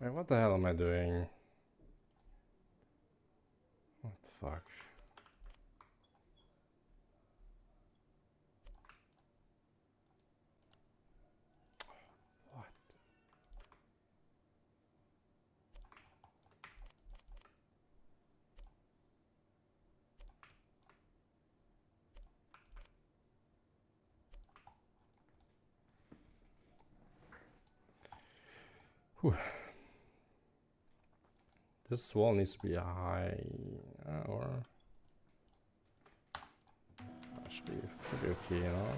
[SPEAKER 1] Wait, what the hell am I doing? What the fuck? What? Whew. This wall needs to be high, or that should be okay, you know.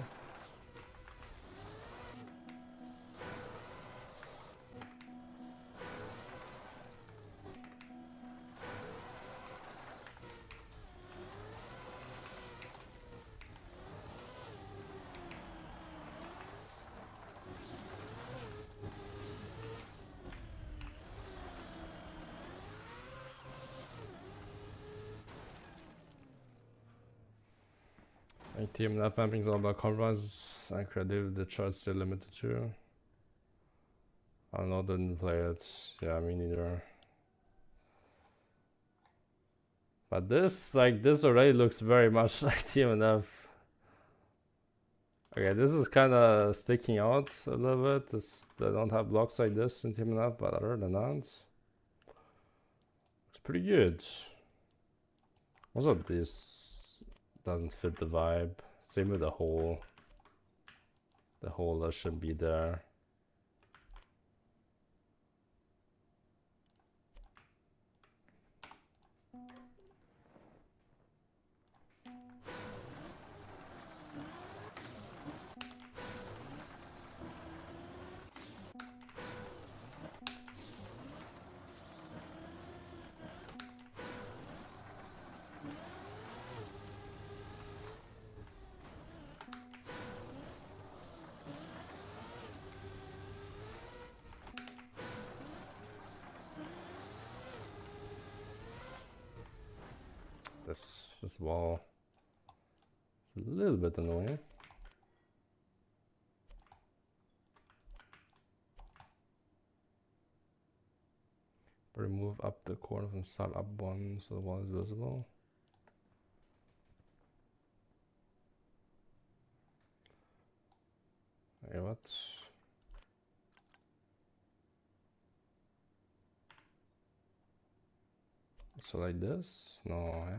[SPEAKER 1] Team left mapping is all about compromise and creativity. The chart's still limited to. I don't know, didn't play it. Yeah, me neither. But this, like, this already looks very much like TMNF. Okay, this is kind of sticking out a little bit. They don't have blocks like this in TMNF, but other than that. pretty good. Also, this doesn't fit the vibe. Same with the hole. The hole shouldn't be there. This wall is a little bit annoying. But move up the corner from side up one so the wall is visible. Okay, what? So like this? No, eh?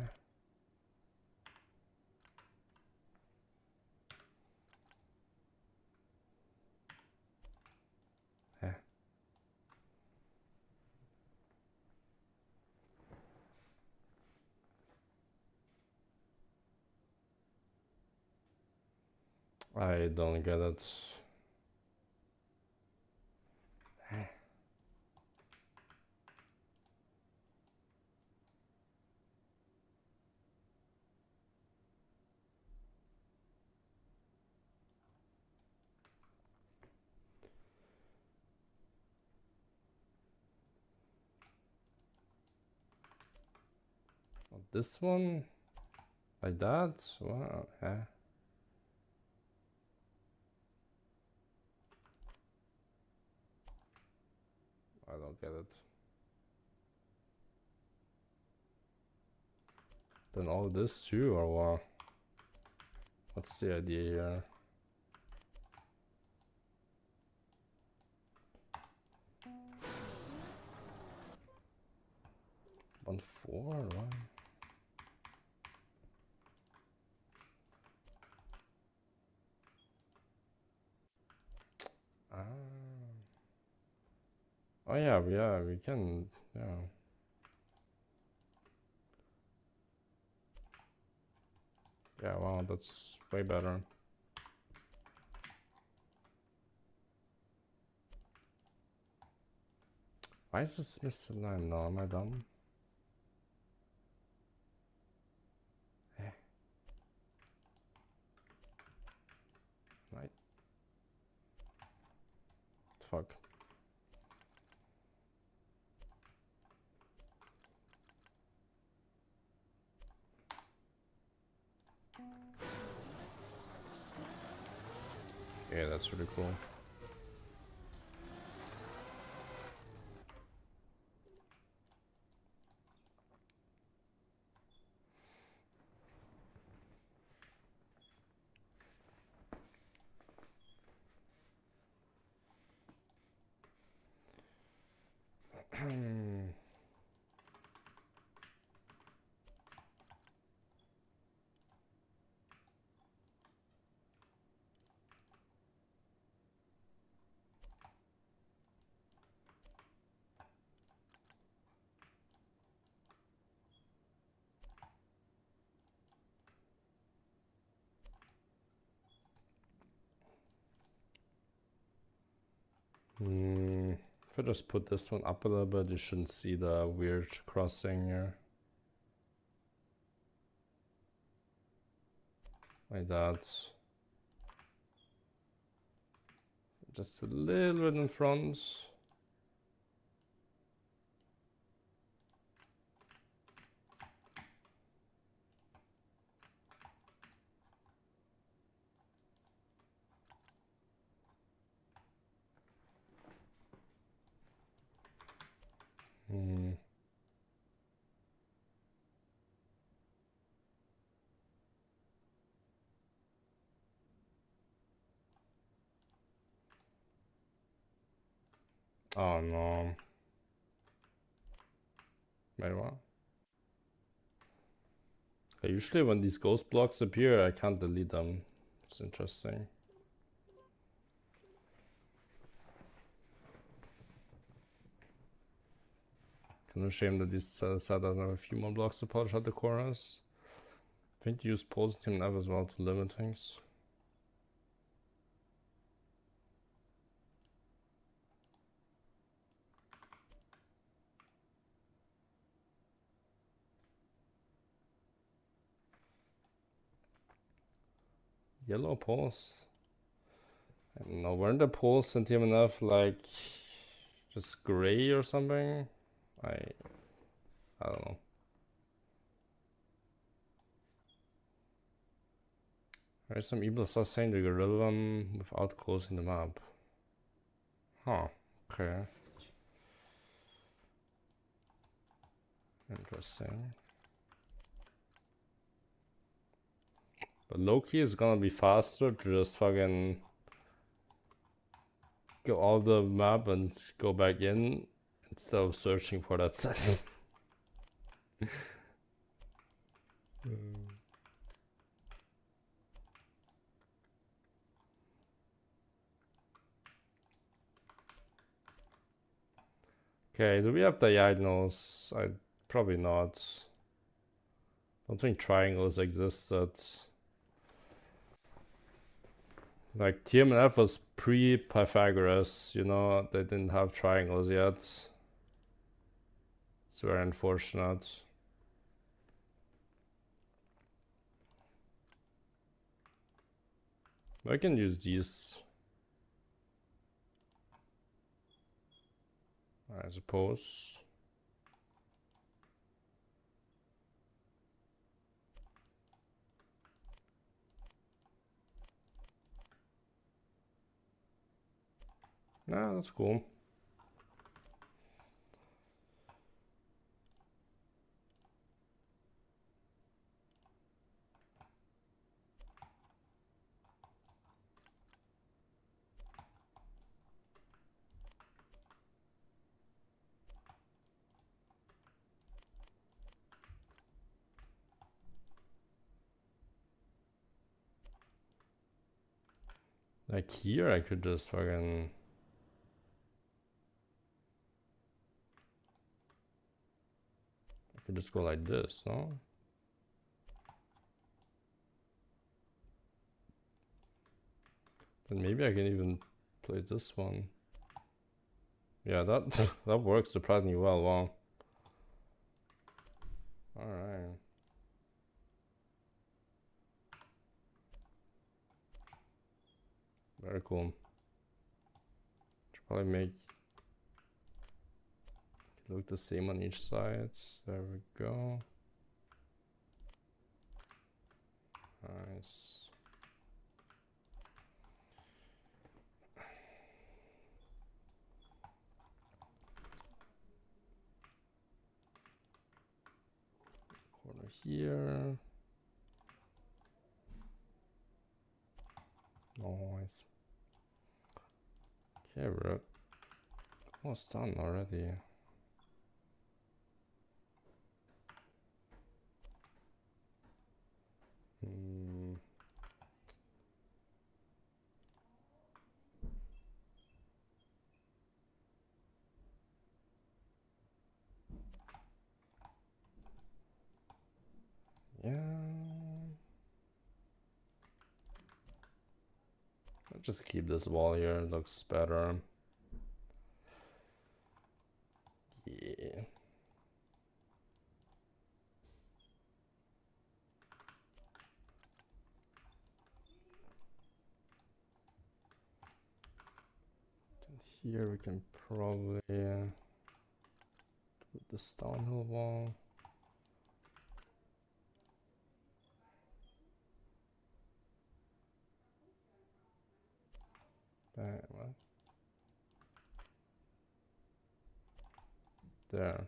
[SPEAKER 1] I don't get it. This one? Like that? Wow, yeah. I don't get it. Then all this too, or what? What's the idea here? On 4, right? Ah. Oh yeah, we can, yeah. Yeah, wow, that's way better. Why is this misaligned? No, am I dumb? Right. Fuck. Yeah, that's really cool. If I just put this one up a little bit, you shouldn't see the weird crossing here. Like that. Just a little bit in front. Oh no. Wait, what? Usually when these ghost blocks appear, I can't delete them. It's interesting. Kind of shame that this set doesn't have a few more blocks to polish out the corners. I think use Pulse Team Nav as well to limit things. Yellow Pulse. I don't know, weren't the Pulse in TMNF like just gray or something? I don't know. There's some evil stuff saying to get rid of them without closing the map. Huh, okay. Interesting. But Loki is gonna be faster to just fucking go out the map and go back in instead of searching for that set. Okay, do we have diagonals? Probably not. Don't think triangles existed. Like TMNF was pre-Pythagoras, you know, they didn't have triangles yet. It's very unfortunate. I can use these, I suppose. Nah, that's cool. Like here, I could just fucking... I could just go like this, no? Then maybe I can even play this one. Yeah, that that works surprisingly well. Wow. All right. Very cool. Should probably make it look the same on each side. There we go. Nice. Corner here. Nice. Okay, we're almost done already. Yeah. I'll just keep this wall here, it looks better. Yeah. Here we can probably put this downhill wall. What? There.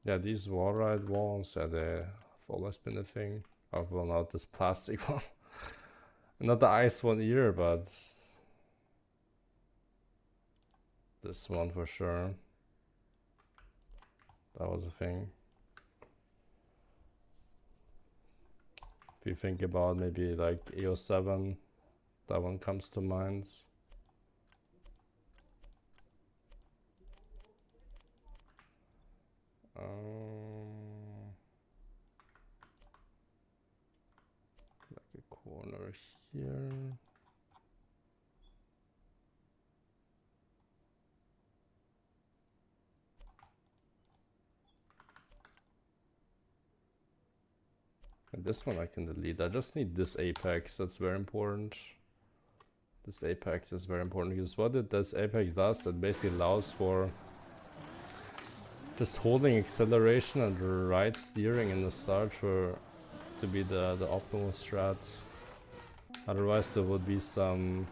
[SPEAKER 1] Yeah, these wall ride walls, they always been a thing. Oh, well, not this plastic one. Not the ice one either, but this one for sure. That was a thing. If you think about maybe like AO7, that one comes to mind. Like a corner here. And this one I can delete. I just need this apex. That's very important. This apex is very important because what this apex does, it basically allows for just holding acceleration and right steering in the start for to be the optimal strat. Otherwise there would be some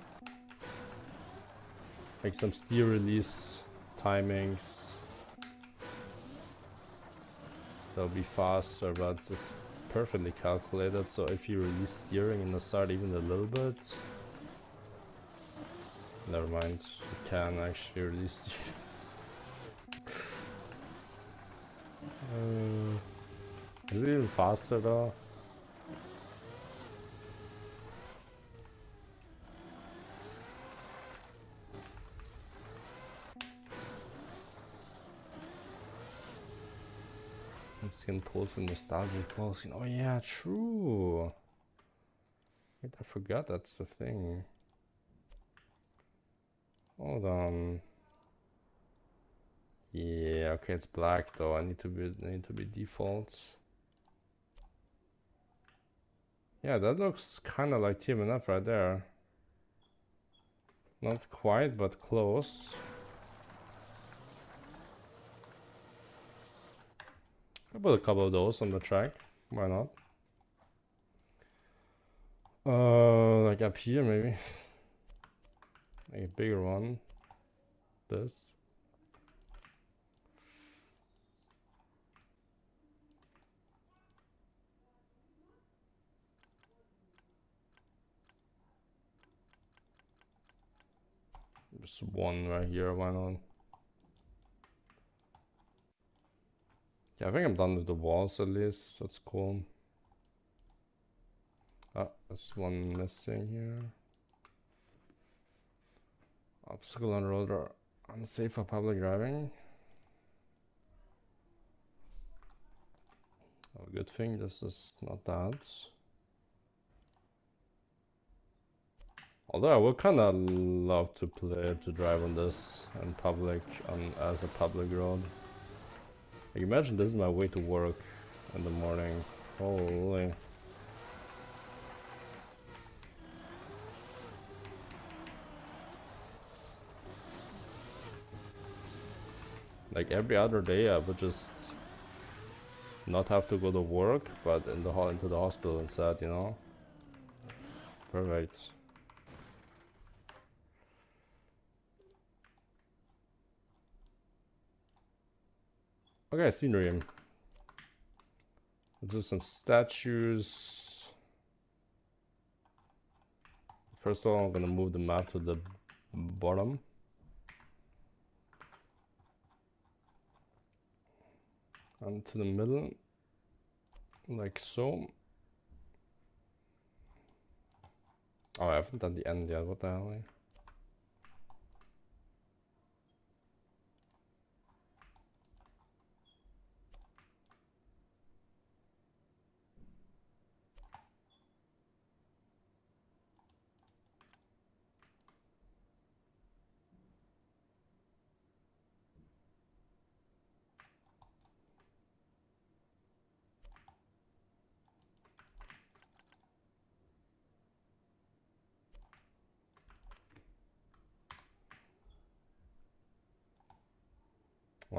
[SPEAKER 1] like some steer release timings that'll be faster, but it's perfectly calculated. So if you release steering in the start even a little bit, never mind, you can actually release. Is it even faster though? Skin pulls and nostalgic pulse. Oh yeah, true. Wait, I forgot that's the thing. Hold on. Yeah, okay, it's black though. I need to be default. Yeah, that looks kind of like TMNF right there. Not quite, but close. I'll put a couple of those on the track. Why not? Like up here maybe. Like a bigger one. This. Just one right here, why not? Yeah, I think I'm done with the walls at least. That's cool. Ah, there's one missing here. Obstacle on road are unsafe for public driving. Oh, good thing this is not that. Although I would kind of love to drive on this in public, as a public road. Like, imagine this is my way to work in the morning. Holy. Like every other day I would just not have to go to work, but into the hospital instead, you know? Perfect. Okay, scenery. Just some statues. First of all, I'm gonna move the map to the bottom. And to the middle. Like so. Oh, I haven't done the end yet, what the hell?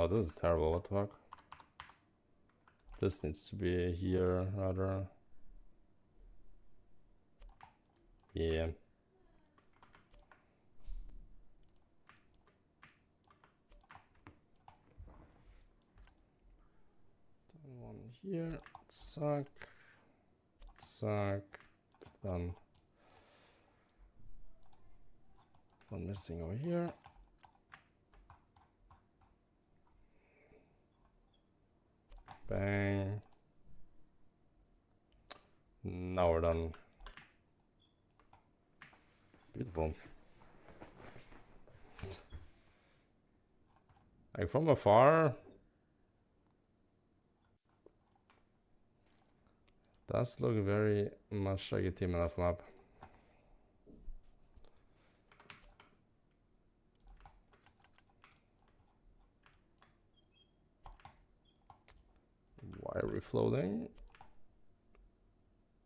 [SPEAKER 1] Oh, this is terrible, what the fuck? This needs to be here, rather. Yeah. One here. Suck. Suck. Done. One missing over here. Bang. Now we're done. Beautiful. Like from afar, does look very much like a TMNF map. Why are we floating?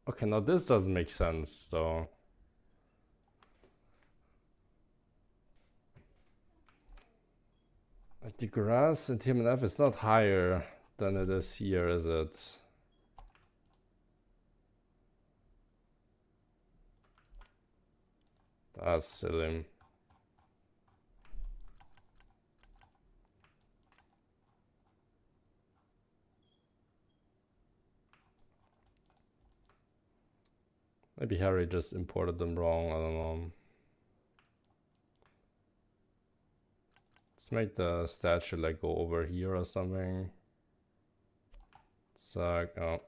[SPEAKER 1] Okay, now this doesn't make sense though. Like the grass in TMNF is not higher than it is here, is it? That's silly. Maybe Harry just imported them wrong, I don't know. Let's make the statue like go over here or something. Suck. Oh.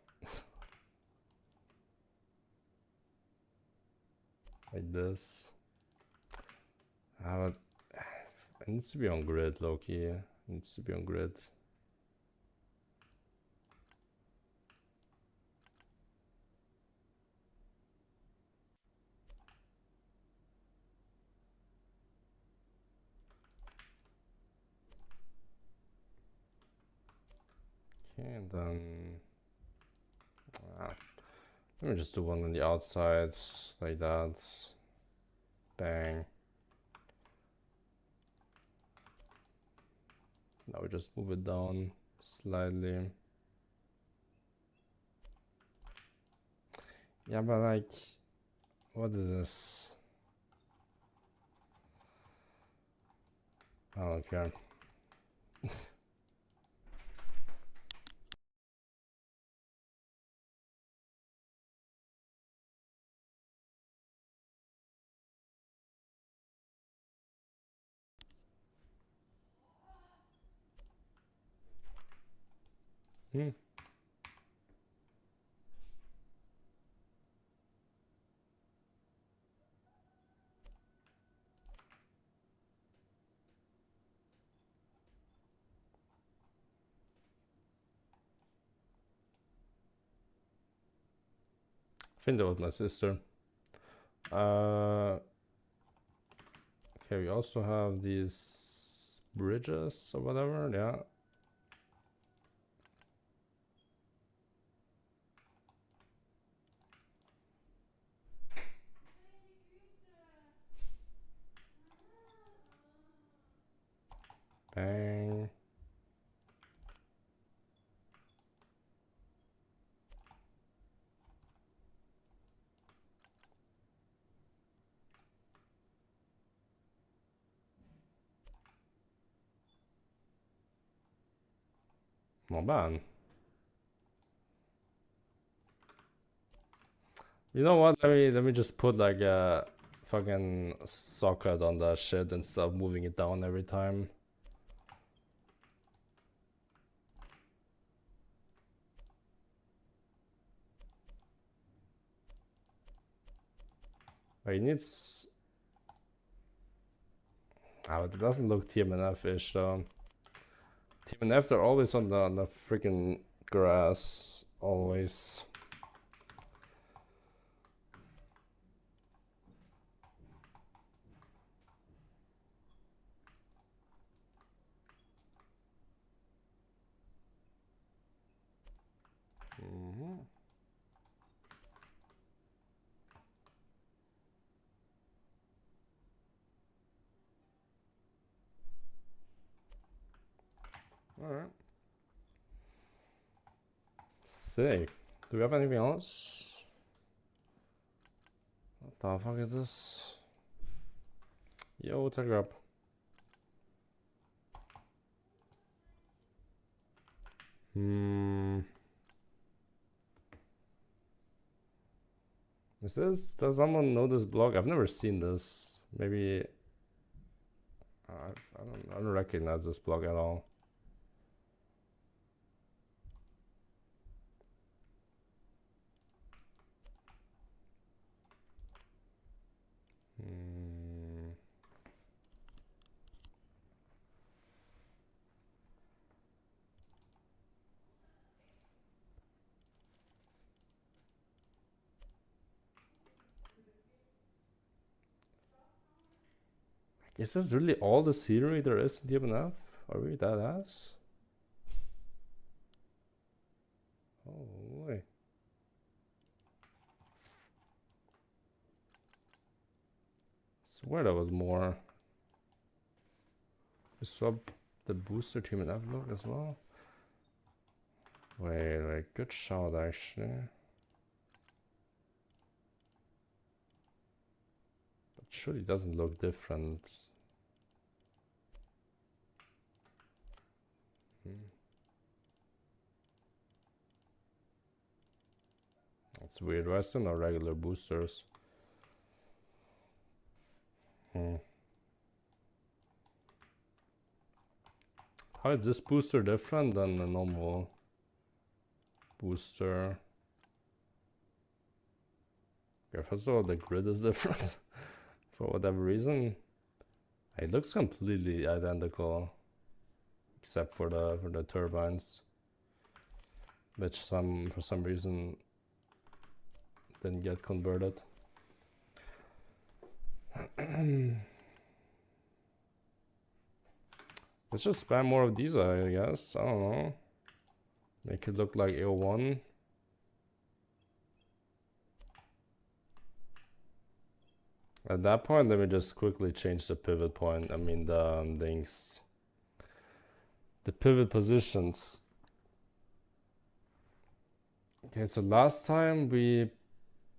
[SPEAKER 1] Like this. It needs to be on grid, low-key. It needs to be on grid. Okay, and then let me just do one on the outside, like that. Bang. Now we just move it down slightly. Yeah, but like, what is this? I don't care. Hmm. I think that was my sister. Okay, we also have these bridges or whatever, yeah. Bang. Not bad. You know what? Let me just put like a fucking socket on that shit instead of moving it down every time. It needs. Oh, it doesn't look TMNF-ish though. TMNF, they're always on the freaking grass, always. Alright. Sick. Do we have anything else? What the fuck is this? Yo, Telegraph. Does someone know this block? I've never seen this. Maybe I don't recognize this block at all. Is this really all the scenery there is in TMNF? Are we that ass? Oh boy. Swear there was more. We swap the booster TMNF look as well. Wait, good shot actually. But surely it doesn't look different. That's weird. Why still no regular boosters? How is this booster different than the normal booster? Okay, first of all, the grid is different for whatever reason. It looks completely identical, except for the turbines, which for some reason didn't get converted. Let's just spam more of these, I guess. I don't know. Make it look like AO1. At that point, let me just quickly change the pivot point. I mean the things. The pivot positions. Okay, so last time we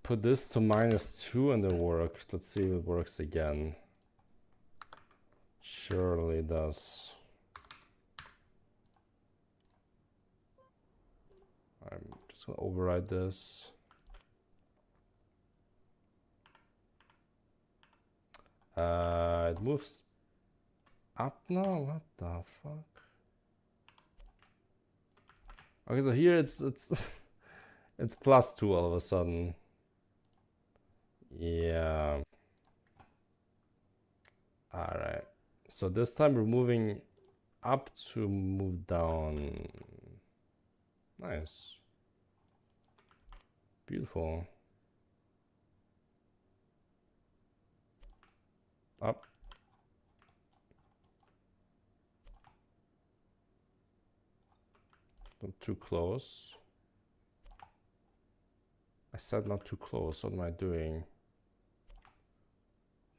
[SPEAKER 1] put this to -2 and it worked. Let's see if it works again. Surely it does. I'm just gonna override this. It moves up now? What the fuck? Okay, so here it's it's +2 all of a sudden. Yeah. Alright. So this time we're moving up to move down. Nice. Beautiful. Up. Not too close. I said not too close. What am I doing?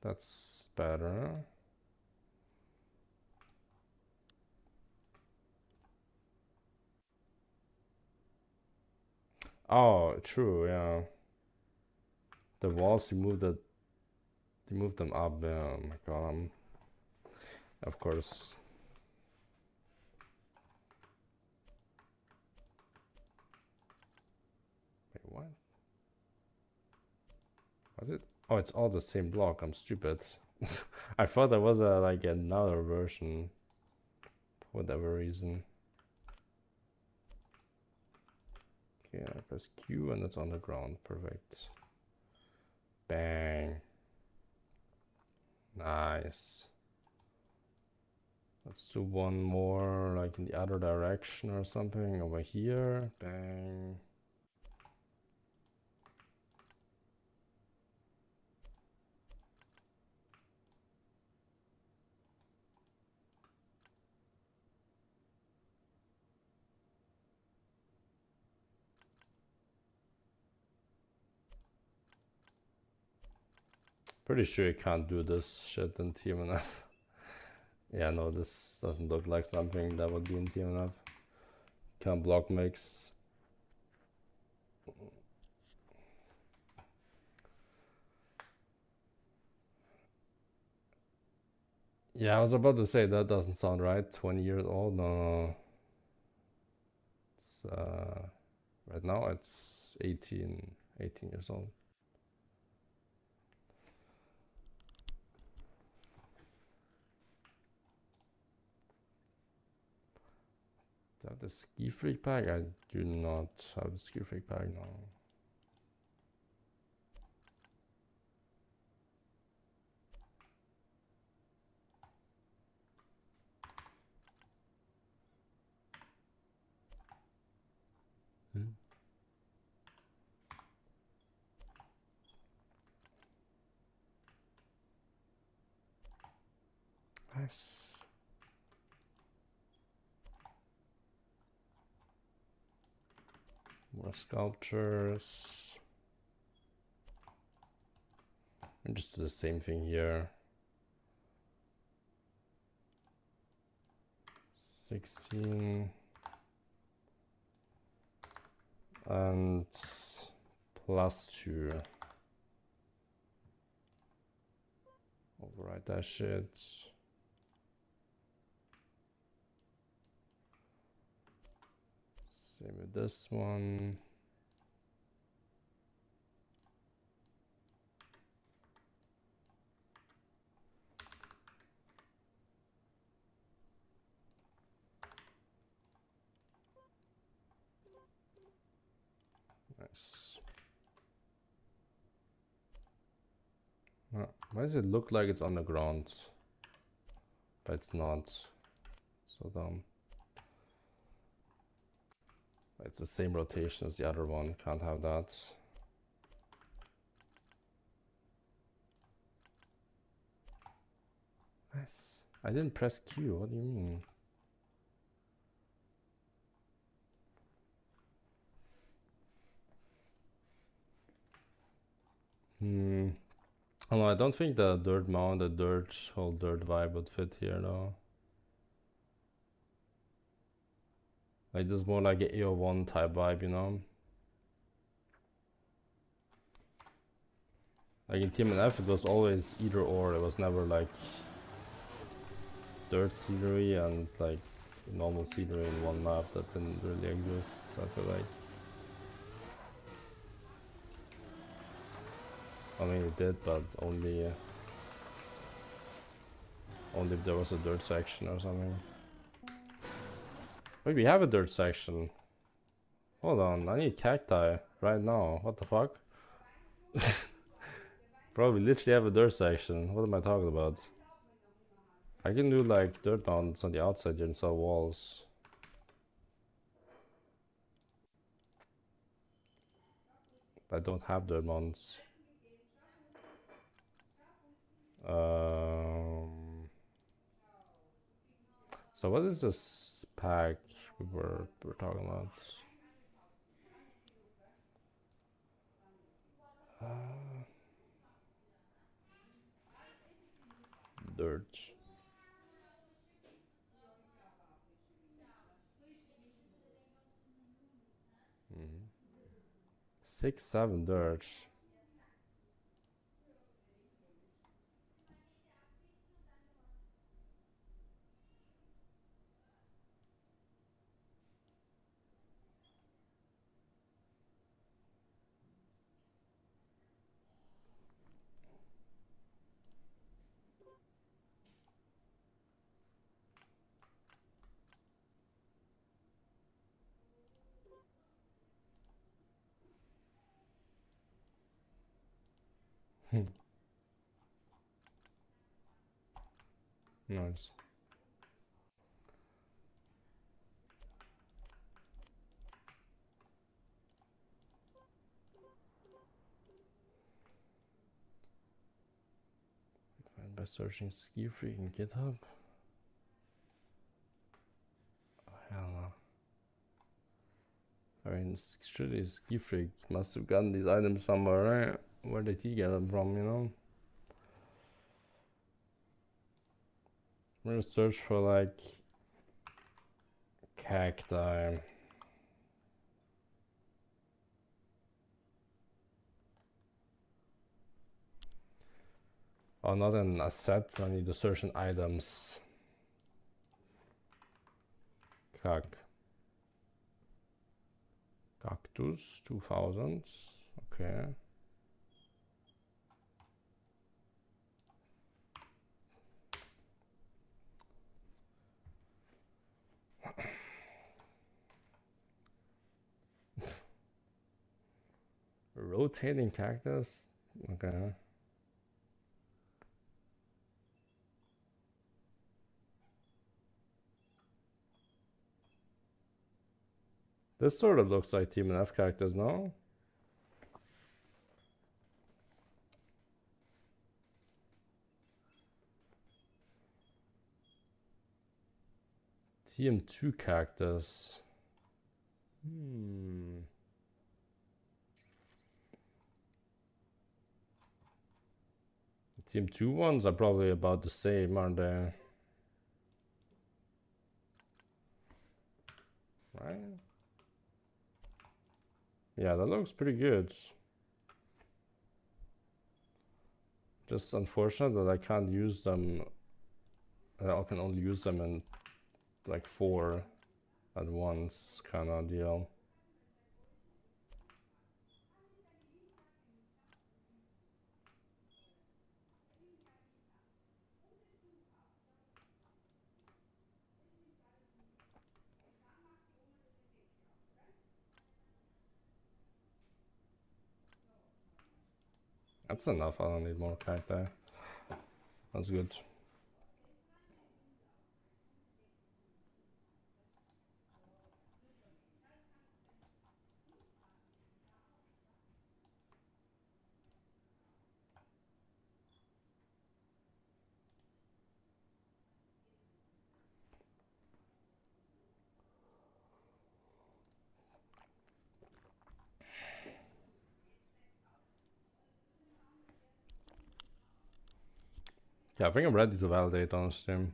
[SPEAKER 1] That's better. Oh, true, yeah. The walls, you move them up. Yeah, oh my god. Of course. Wait, what? Was it? Oh, it's all the same block. I'm stupid. I thought there was like another version for whatever reason. Okay, I press Q and it's on the ground. Perfect. Bang. Nice. Let's do one more like in the other direction or something over here. Bang. Pretty sure you can't do this shit in TMNF. Yeah, no, this doesn't look like something that would be in TMNF. Can't block mix. Yeah, I was about to say that doesn't sound right. 20 years old? No. It's, right now it's 18 years old. That the Ski Freak pack? I do not have the Ski Freak pack now. Nice. More sculptures. And just do the same thing here. 16. And +2. Override that shit. Same with this one. Nice. Why does it look like it's on the ground? But it's not. So dumb. It's the same rotation as the other one. Can't have that. Nice. I didn't press Q. What do you mean? Oh, no, I don't think the dirt mount, the whole dirt vibe would fit here though. Like this is more like an AO1 type vibe, you know? Like in TMNF it was always either or, it was never like dirt scenery and like normal scenery in one map. That didn't really exist, I feel like. I mean it did, but only if there was a dirt section or something. Wait, we have a dirt section. Hold on, I need cacti right now. What the fuck? Bro, we literally have a dirt section. What am I talking about? I can do like dirt mounts on the outside here and sell walls. I don't have dirt mounts. So what is this pack we were talking about? Dirt. 6, 7 dirt. Nice. Find by searching Ski Freak in GitHub. Oh, hell no. I mean, surely Ski Freak must have gotten these items somewhere, right? Where did he get them from, you know? I'm gonna search for like cacti. Oh, not in a set. I need to search in items. Cactus 2000. Okay. rotating cactus? Okay. This sort of looks like Team NF cactus, no? TM2 cactus. TM2 ones are probably about the same, aren't they? Right? Yeah, that looks pretty good. Just unfortunate that I can't use them. I can only use them in like 4 at once kind of deal. That's enough, I don't need more cacti. That's good. Yeah, I think I'm ready to validate on stream.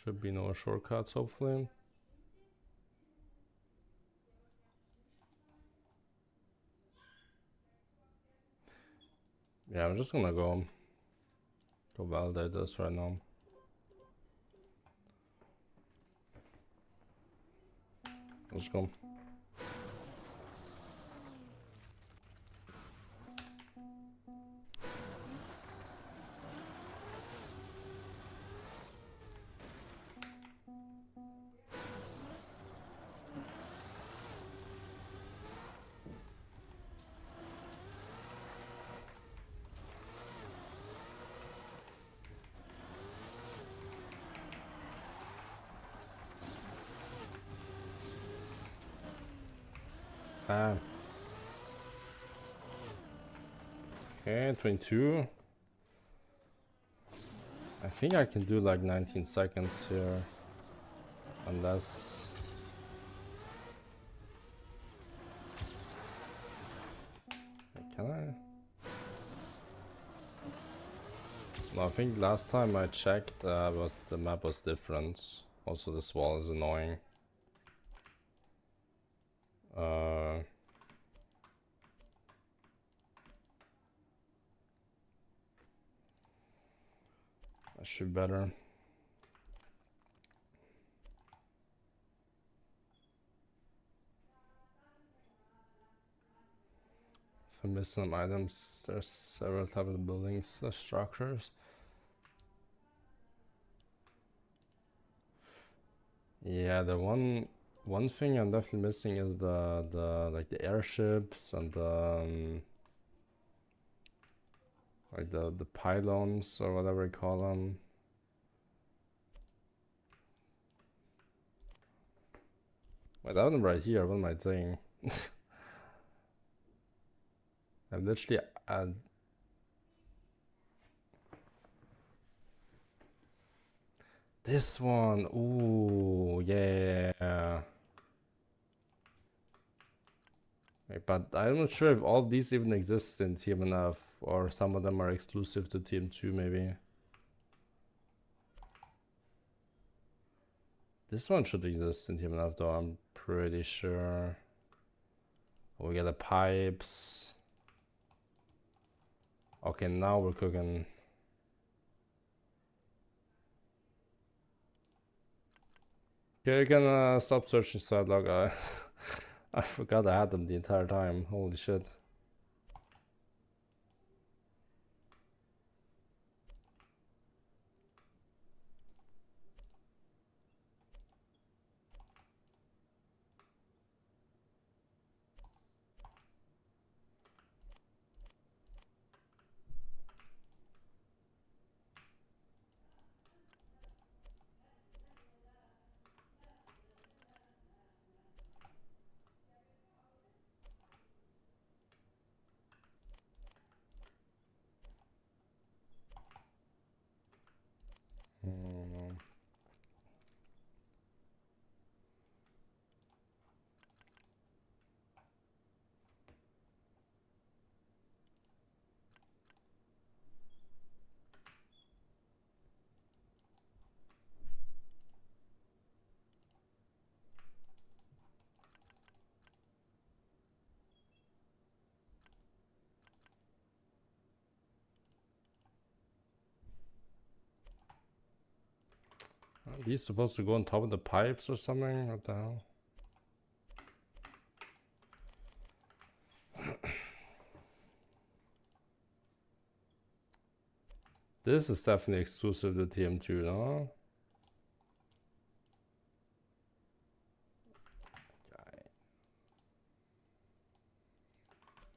[SPEAKER 1] Should be no shortcuts, hopefully. Yeah, I'm just gonna go validate this right now. Let's go. Okay, 22. I think I can do like 19 seconds here. Unless... Can I? No, I think last time I checked, the map was different. Also, this wall is annoying. That should be better. If I miss some items, there's several types of buildings, structures. Yeah, the one thing I'm definitely missing is the like the airships and like the pylons or whatever you call them. Wait, I have them right here. What am I saying? I've literally this one. Ooh, yeah. Wait, but I'm not sure if all these even exist in TMNF or some of them are exclusive to TM2 maybe. This one should exist in TMNF though, I'm pretty sure. Oh, we got the pipes. Okay, now we're cooking. Okay, you can stop searching side log. I forgot I had them the entire time. Holy shit. Are these supposed to go on top of the pipes or something? What the hell? This is definitely exclusive to TM2, no? I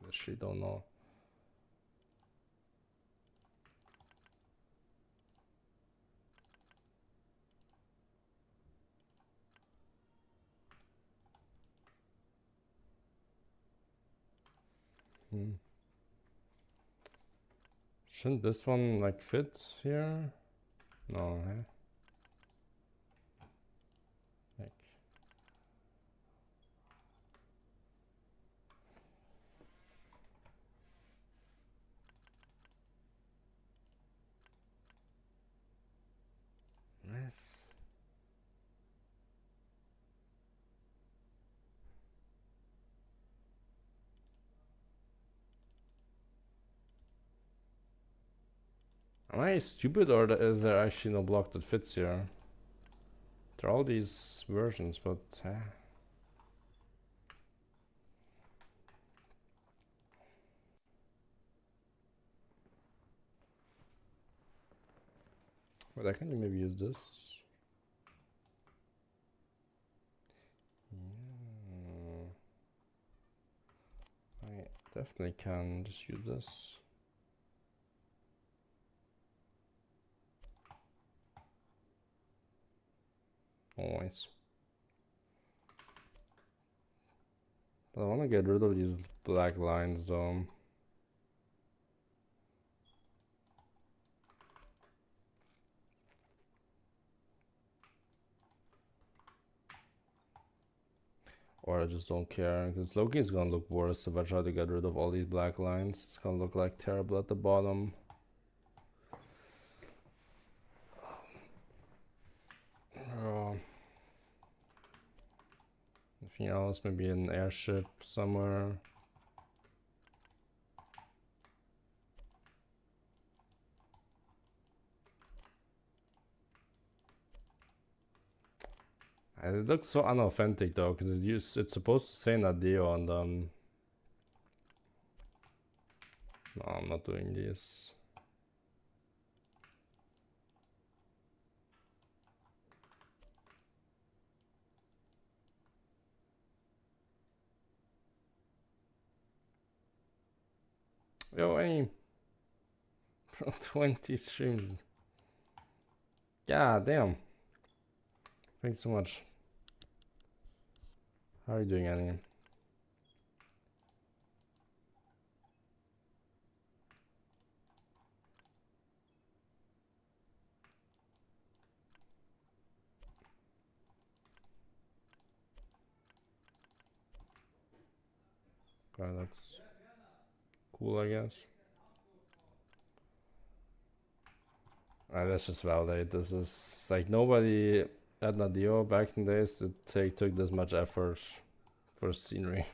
[SPEAKER 1] actually don't know. Shouldn't this one like fit here? No, eh? Like. Nice. Am I stupid or is there actually no block that fits here? There are all these versions, but Wait, I can maybe use this. Yeah. I definitely can just use this. Always. But I want to get rid of these black lines though. Or I just don't care, because Loki is gonna look worse if I try to get rid of all these black lines. It's gonna look like terrible at the bottom. Anything else? Maybe an airship somewhere. And it looks so unauthentic though, because it's supposed to say Nadeo on them. No, I'm not doing this. Yo, any 20 streams. God damn. Thanks so much. How are you doing, Annie? Okay, that's cool, I guess. Let's just validate this is like nobody at Nadeo back in the days took this much effort for scenery.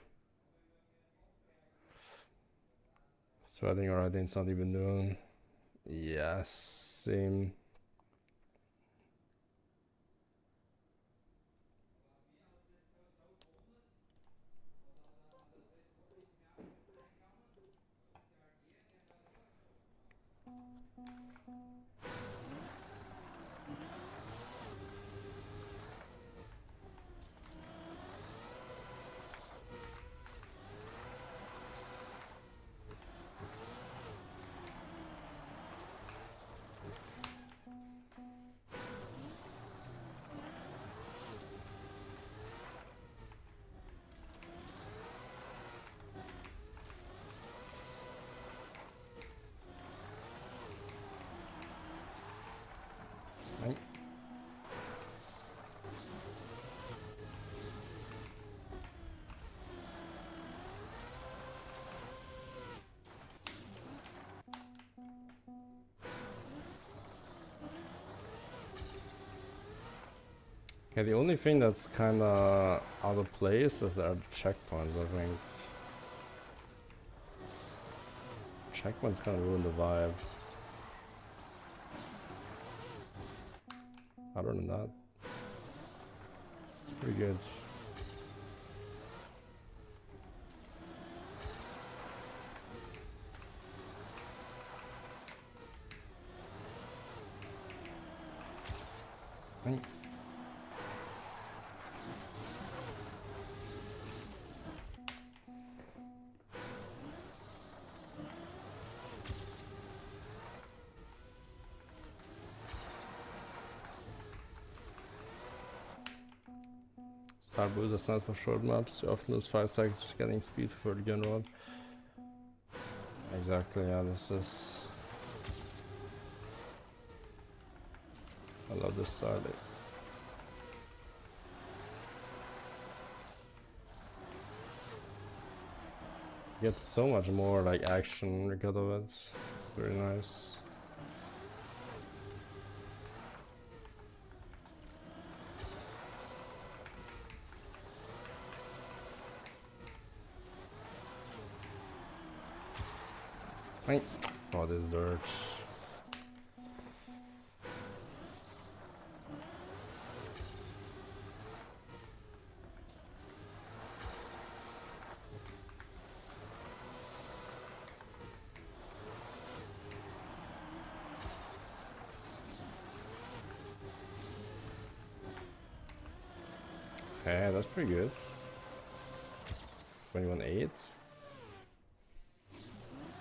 [SPEAKER 1] Sweating already, it's not even noon. Yes, same. Okay, the only thing that's kind of out of place is there are the checkpoints, I think. Checkpoints kind of ruin the vibe. Other than that, it's pretty good. Start boost is not for short maps. You often lose 5 seconds getting speed for the gun rod. Exactly, yeah, this is... I love this start. You get so much more like action because of it. It's very nice. Oh, this dirt. Okay, that's pretty good. 21.8.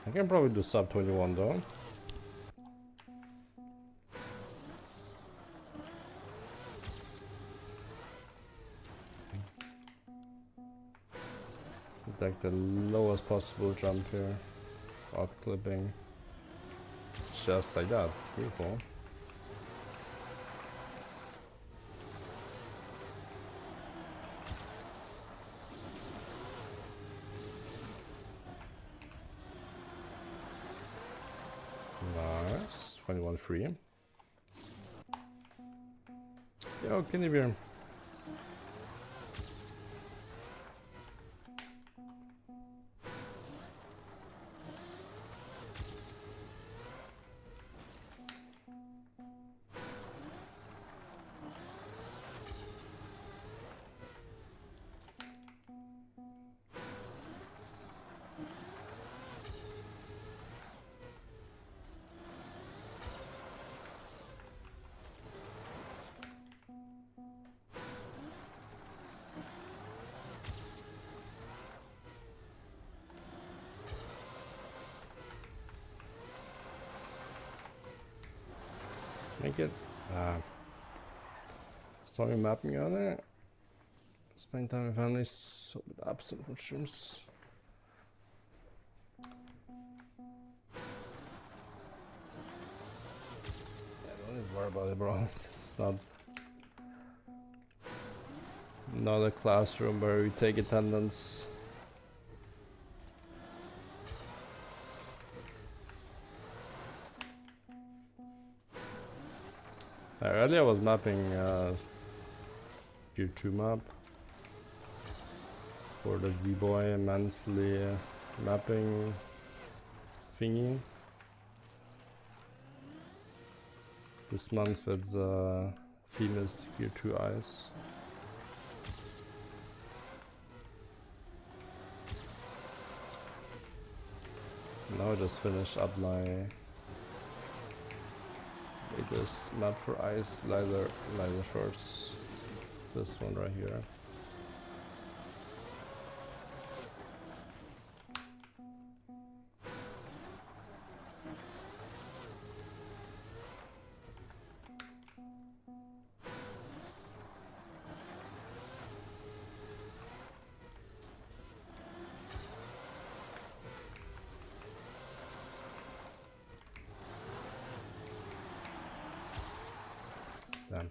[SPEAKER 1] I can probably do sub 21 though. Like the lowest possible jump here. Out clipping. Just like that. Beautiful. Nice. 21 free. Yo, Kenny Beer. Make it. Starting mapping on it. Spending time with families, so absent from streams. Yeah, don't even worry about it, bro. This is not a classroom where we take attendance. Earlier I was mapping Gear 2 map for the Z-Boy monthly mapping thingy. This month it's Famous Gear 2 Eyes. Now I just finished up my latest map for Ice Lighter Shorts. This one right here. Damn.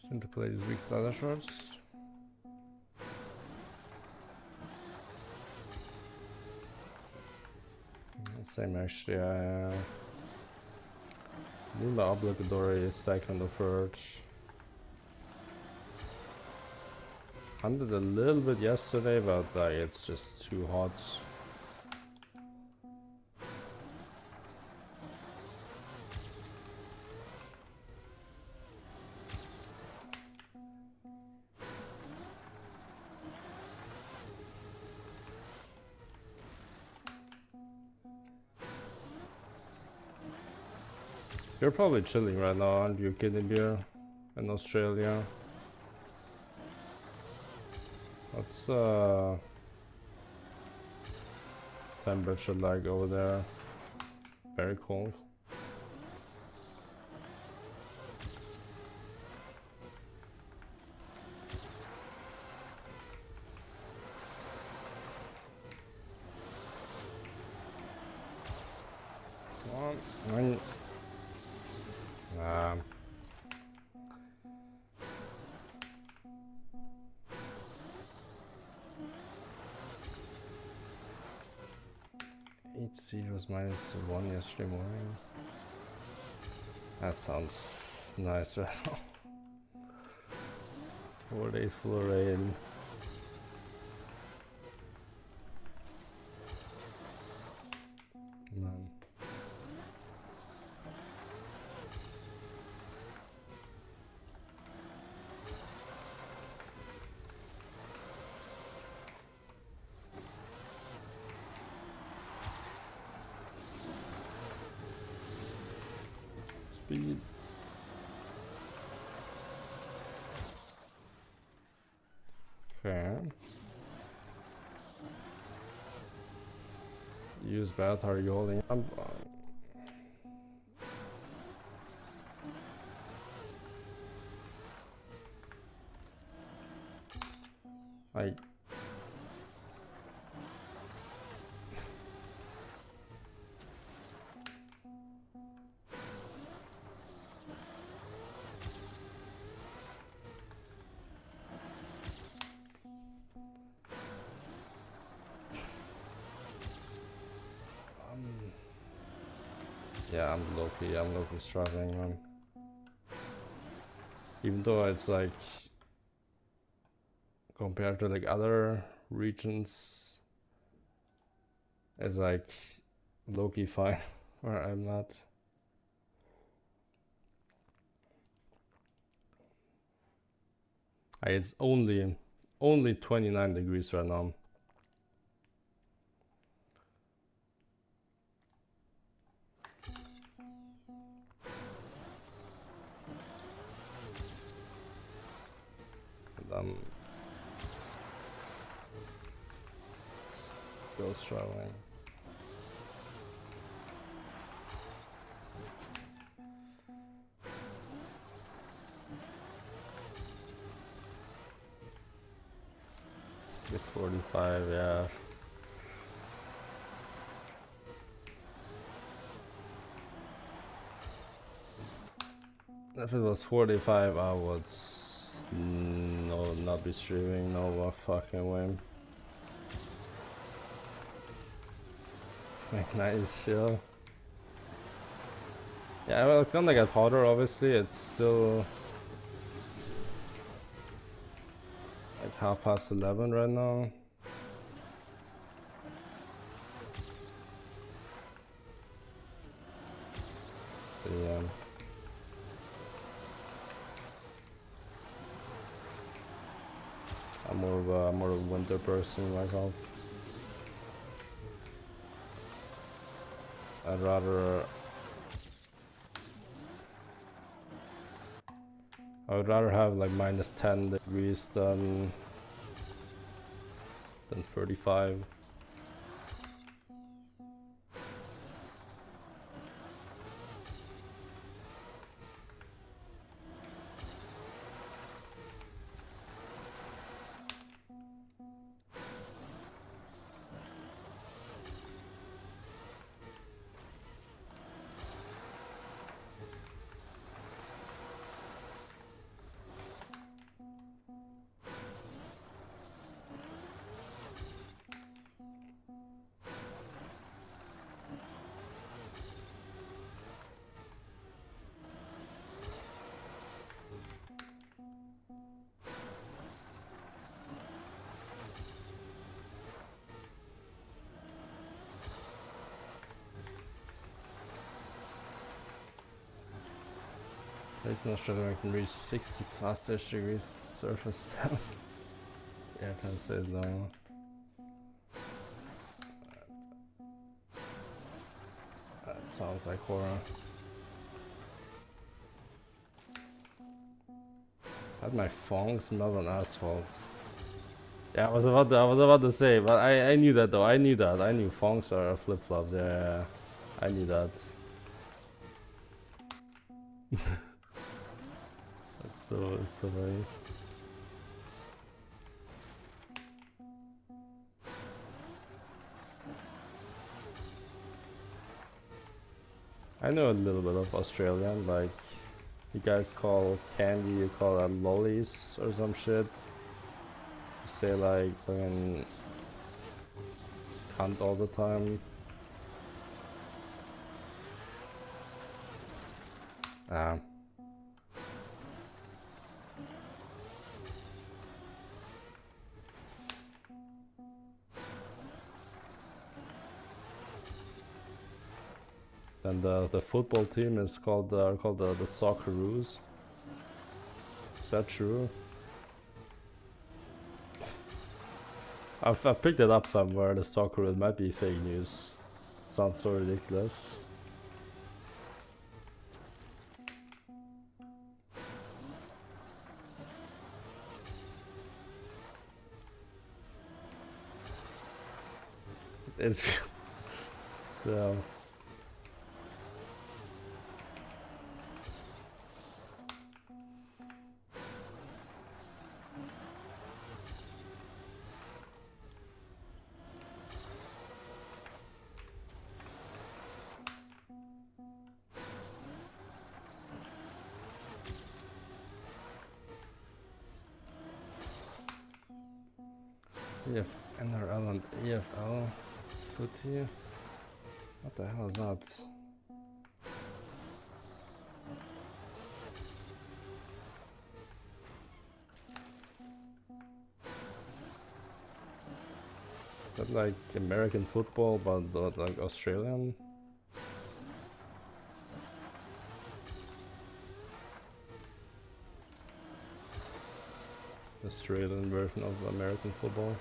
[SPEAKER 1] Time to play this week's Lighter Shorts. Same actually. think the obligatory stack on the Verge. Hunted a little bit yesterday, but like it's just too hot. You're probably chilling right now, aren't you, Kidney Beer, in Australia? What's temperature like over there? Very cold. Nah. Eight zeros -1 yesterday morning. That sounds nice right now. 4 days full of rain. Man. Speed. Okay. Use bath, are you holding up? I yeah, I'm low-key struggling, man. Even though it's like compared to like other regions, it's like low-key fine where I'm not. It's only 29 degrees right now. And still struggling. Get 45, yeah. If it was 45, I would not be streaming, no fucking way. It's nice, chill. Yeah, well, it's gonna get hotter, obviously. It's still like 11:30 right now. But yeah. I'm more of a winter person myself. I would rather have like -10 degrees than 35. Place in Australia can reach 60 plus degrees surface temp. Airtime stays low. That sounds like horror. Had my thongs melt on asphalt. Yeah, I was about to say, but I knew that though. I knew thongs are flip flops. Yeah, I knew that. It's so funny. I know a little bit of Australian, like you guys call candy, you call them lollies or some shit. You say like fucking cunt all the time. And the football team is called the Socceroos. Is that true? I've picked it up somewhere. The Socceroo. It might be fake news. It sounds so ridiculous. It's yeah. NRL and EFL footy. What the hell is that? Is that like American football but like Australian? Australian version of American football.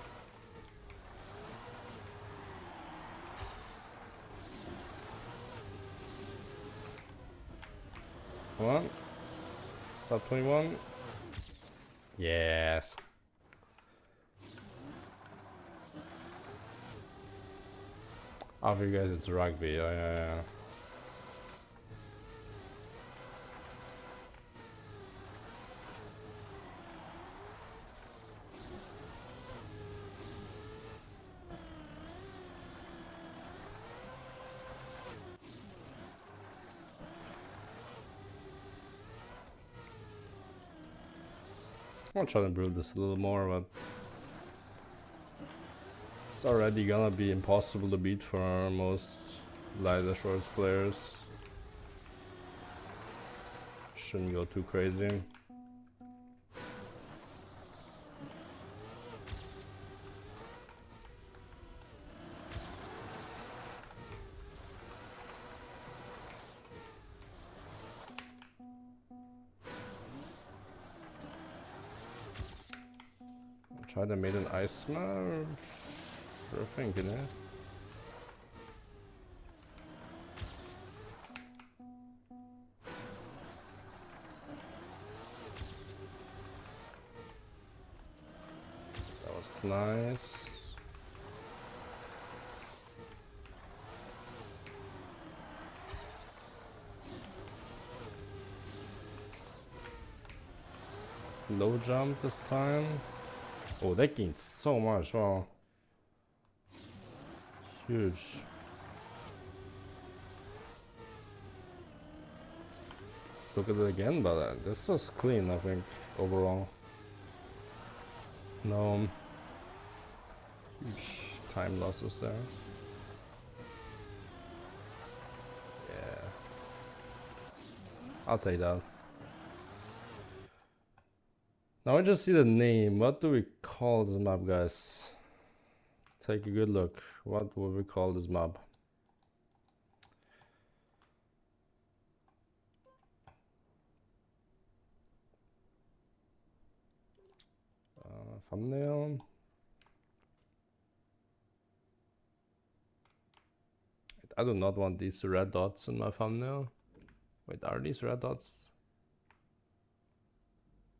[SPEAKER 1] Come on. Sub 21. Yes. Oh, for you guys, it's rugby. Oh, yeah. I'm trying to improve this a little more, but it's already gonna be impossible to beat for most lighter shorts players. Shouldn't go too crazy. Try to make an ice smash. Sure thing, you know. That was nice. Low jump this time. Oh, that gained so much. Wow. Huge. Look at it again, but this was clean, I think, overall. No huge time losses there. Yeah. I'll take that. Now I just see the name. What do we call this map, guys? Take a good look. What would we call this map? thumbnail. I do not want these red dots in my thumbnail. Wait, are these red dots?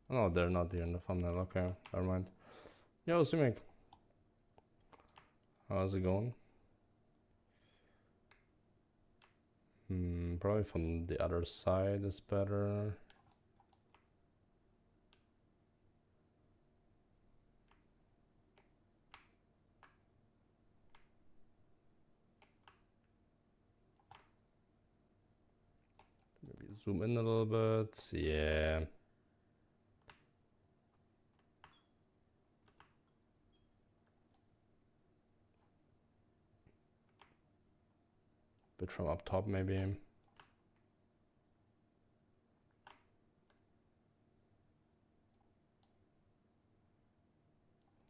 [SPEAKER 1] No, they're not here in the thumbnail. Okay, never mind. Yo, Simic. How's it going? Probably from the other side is better. Maybe zoom in a little bit. Yeah. Bit from up top, maybe.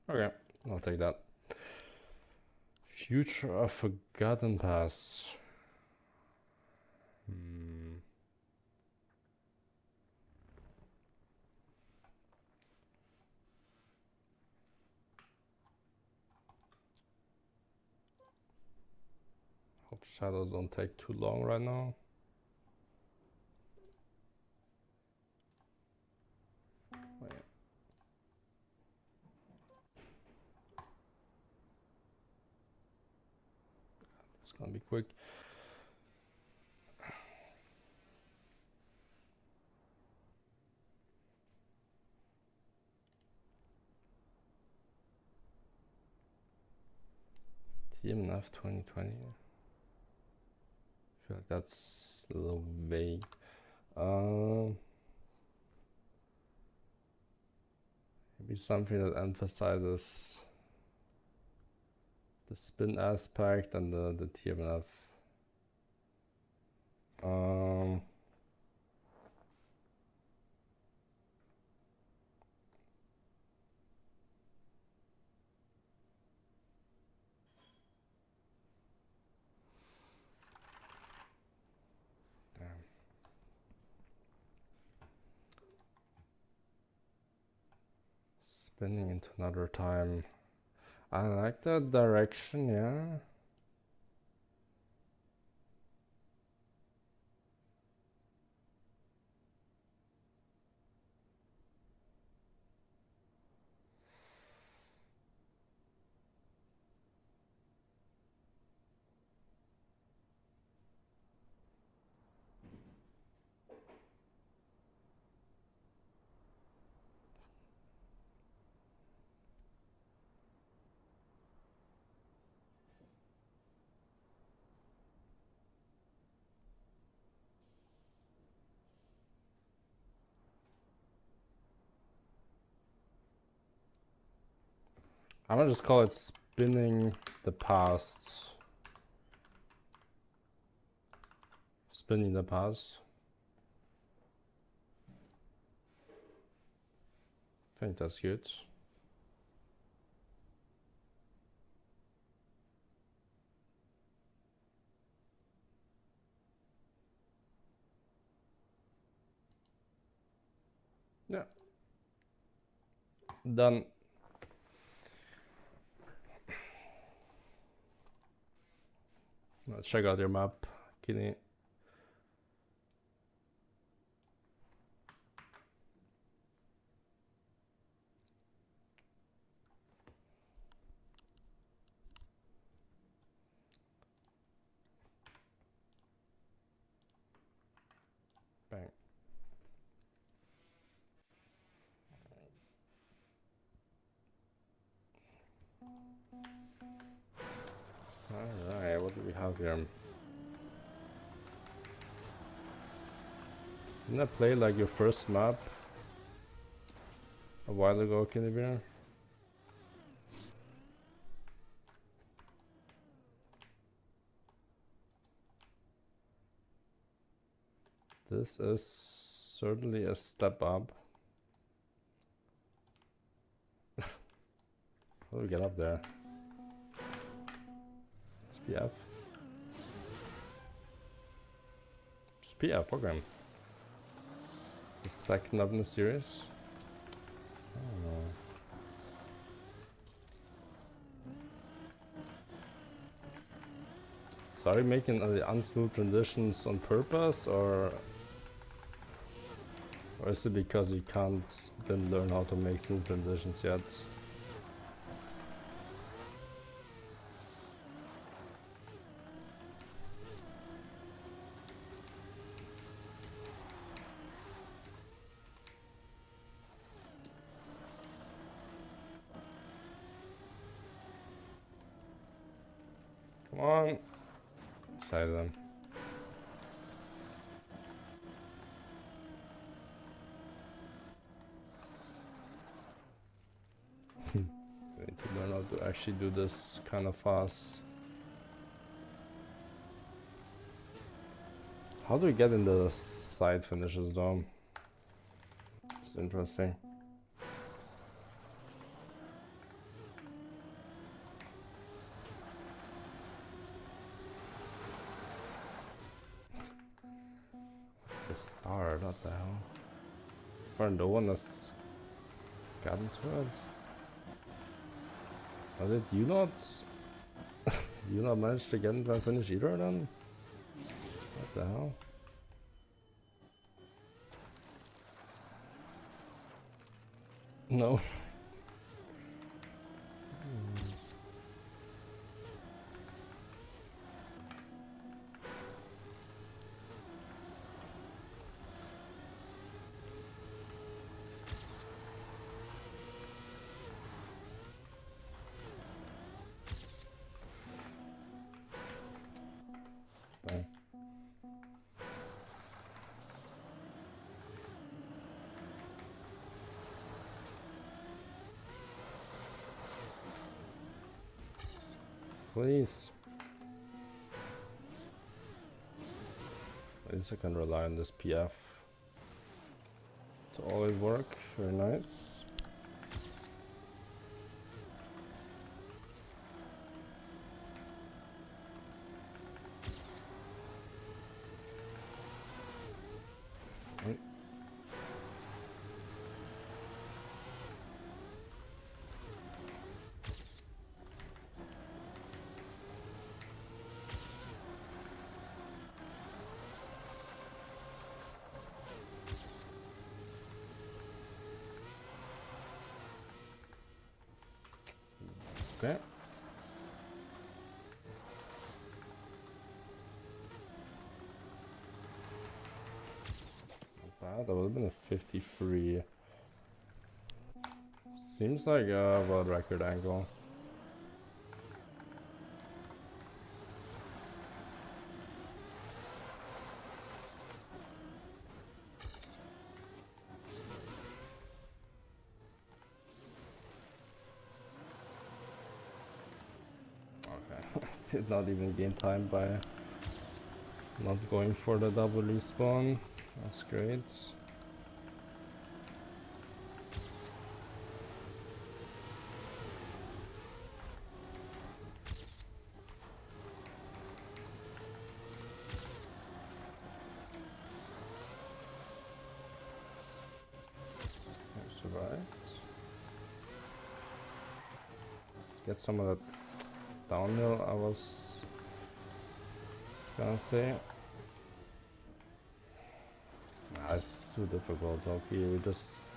[SPEAKER 1] Okay, I'll take that. Future of Forgotten Past. Hope shadows don't take too long right now. It's gonna be quick. TMNF 2020. I feel like that's a little vague. Maybe something that emphasizes the spin aspect and the TMNF. Spinning into another time. I like that direction, yeah. I'm gonna just call it spinning the past. Spinning the past. I think that's good. Yeah. Done. Let's check out your map, Kinney. Bang. Alright, what do we have here? Didn't I play like your first map a while ago, Kinney Bear? This is certainly a step up. How do we get up there? SPF? SPF, okay. The second up in the series? I don't know. Sorry, making unsmooth transitions on purpose, or is it because you didn't learn how to make smooth transitions yet? Come on. Say them. I need to learn how to actually do this kind of fast. How do we get in the side finishes though? It's interesting. It's the star, what the hell? For no one has gotten to it. Or did you not? You not manage to get into that finish either then? What the hell? No. Dang. Please. At least I can rely on this PF to always work. Very nice. Okay. Okay. Not bad. That would have been a 53. Seems like a world record angle. Okay. Did not even gain time by not going for the double respawn. That's great. Survived. Let's get some of that downhill I was gonna say. Nah, it's too difficult. Okay, we just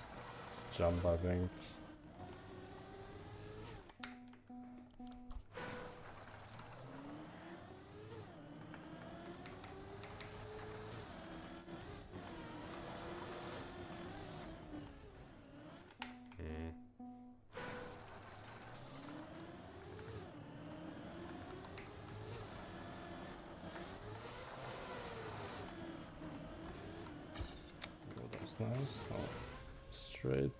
[SPEAKER 1] jump, I think. Nice. Oh, straight.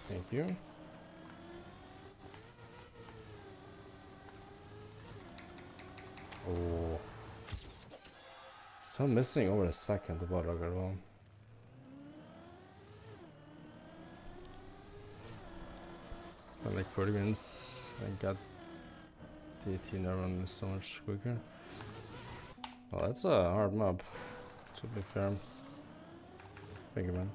[SPEAKER 1] Thank you. Oh. Still missing over a second to Barragarval. So like 40 minutes. I got the 18 run so much quicker. Well, that's a hard map, to be fair. Thank you, man.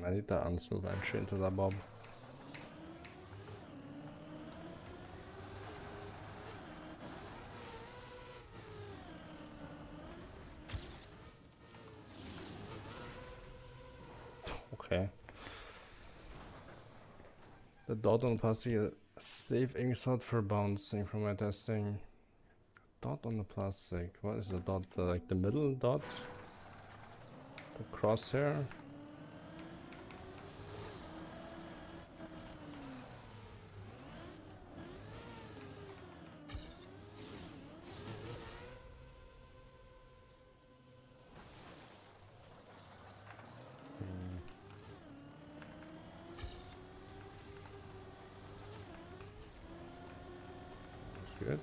[SPEAKER 1] I need that unsmooth entry into that bob. Okay. The dot on the plastic is a safe ink shot for bouncing from my testing. Dot on the plastic. What is the dot? Like the middle dot? The crosshair? Good.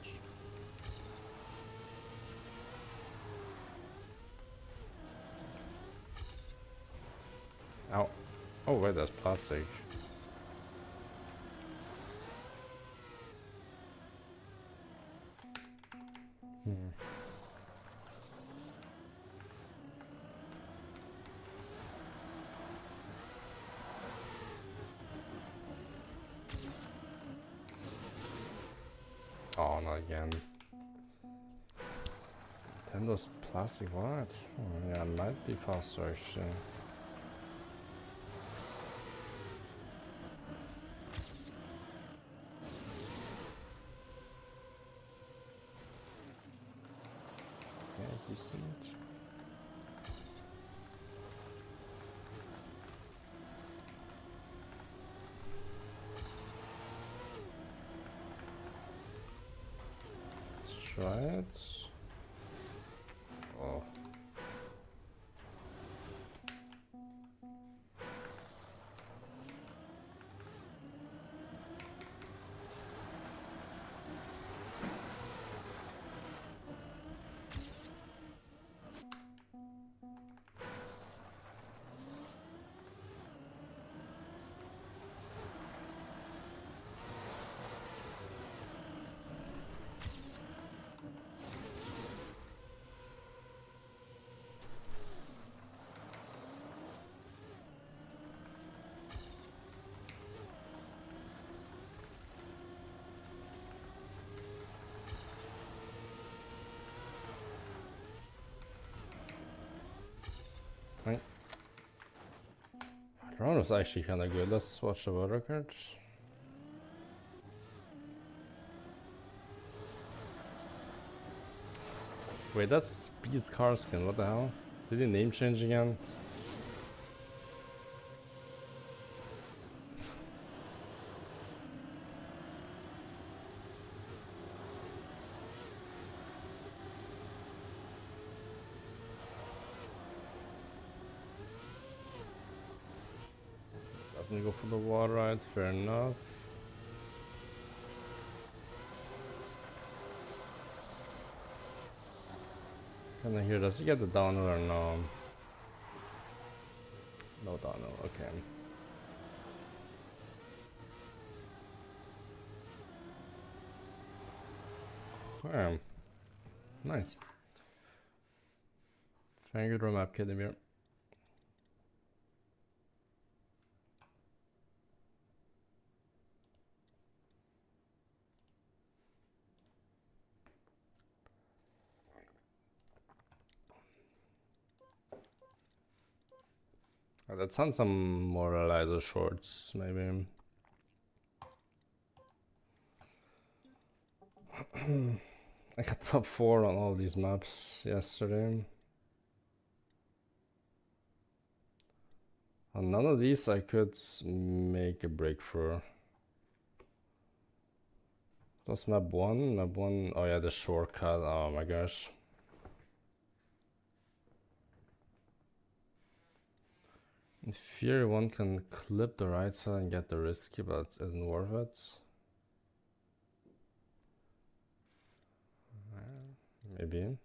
[SPEAKER 1] Ow. Oh wait, that's plastic. Oh, not again. Nintendo's plastic, what? Oh, yeah, it might be faster actually. Yeah, decent. Let's try it. Oh. Right. The round was actually kind of good. Let's watch the world records. Wait, that's Speed's car skin. What the hell? Did he name change again? Doesn't go for the wall ride, fair enough. Can I hear, does he get the downhill or no? No downhill, okay. Nice. Very good roadmap, Kedemir. Let's hunt some more lighter shorts, maybe. I got top 4 on all these maps yesterday. On none of these I could make a breakthrough. That's map 1. Map 1. Oh yeah, the shortcut. Oh my gosh. In theory, one can clip the right side and get the risky, but it isn't worth it. Maybe.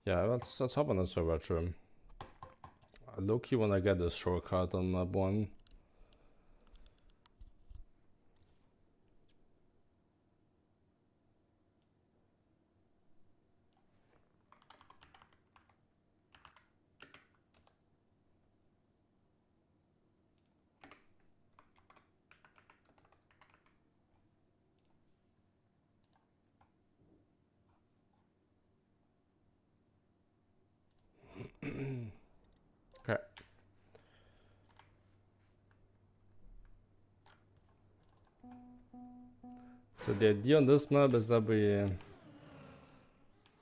[SPEAKER 1] Yeah, let's hop on the server trim. Low-key when I get this shortcut on map 1. Okay. So the idea on this map is that we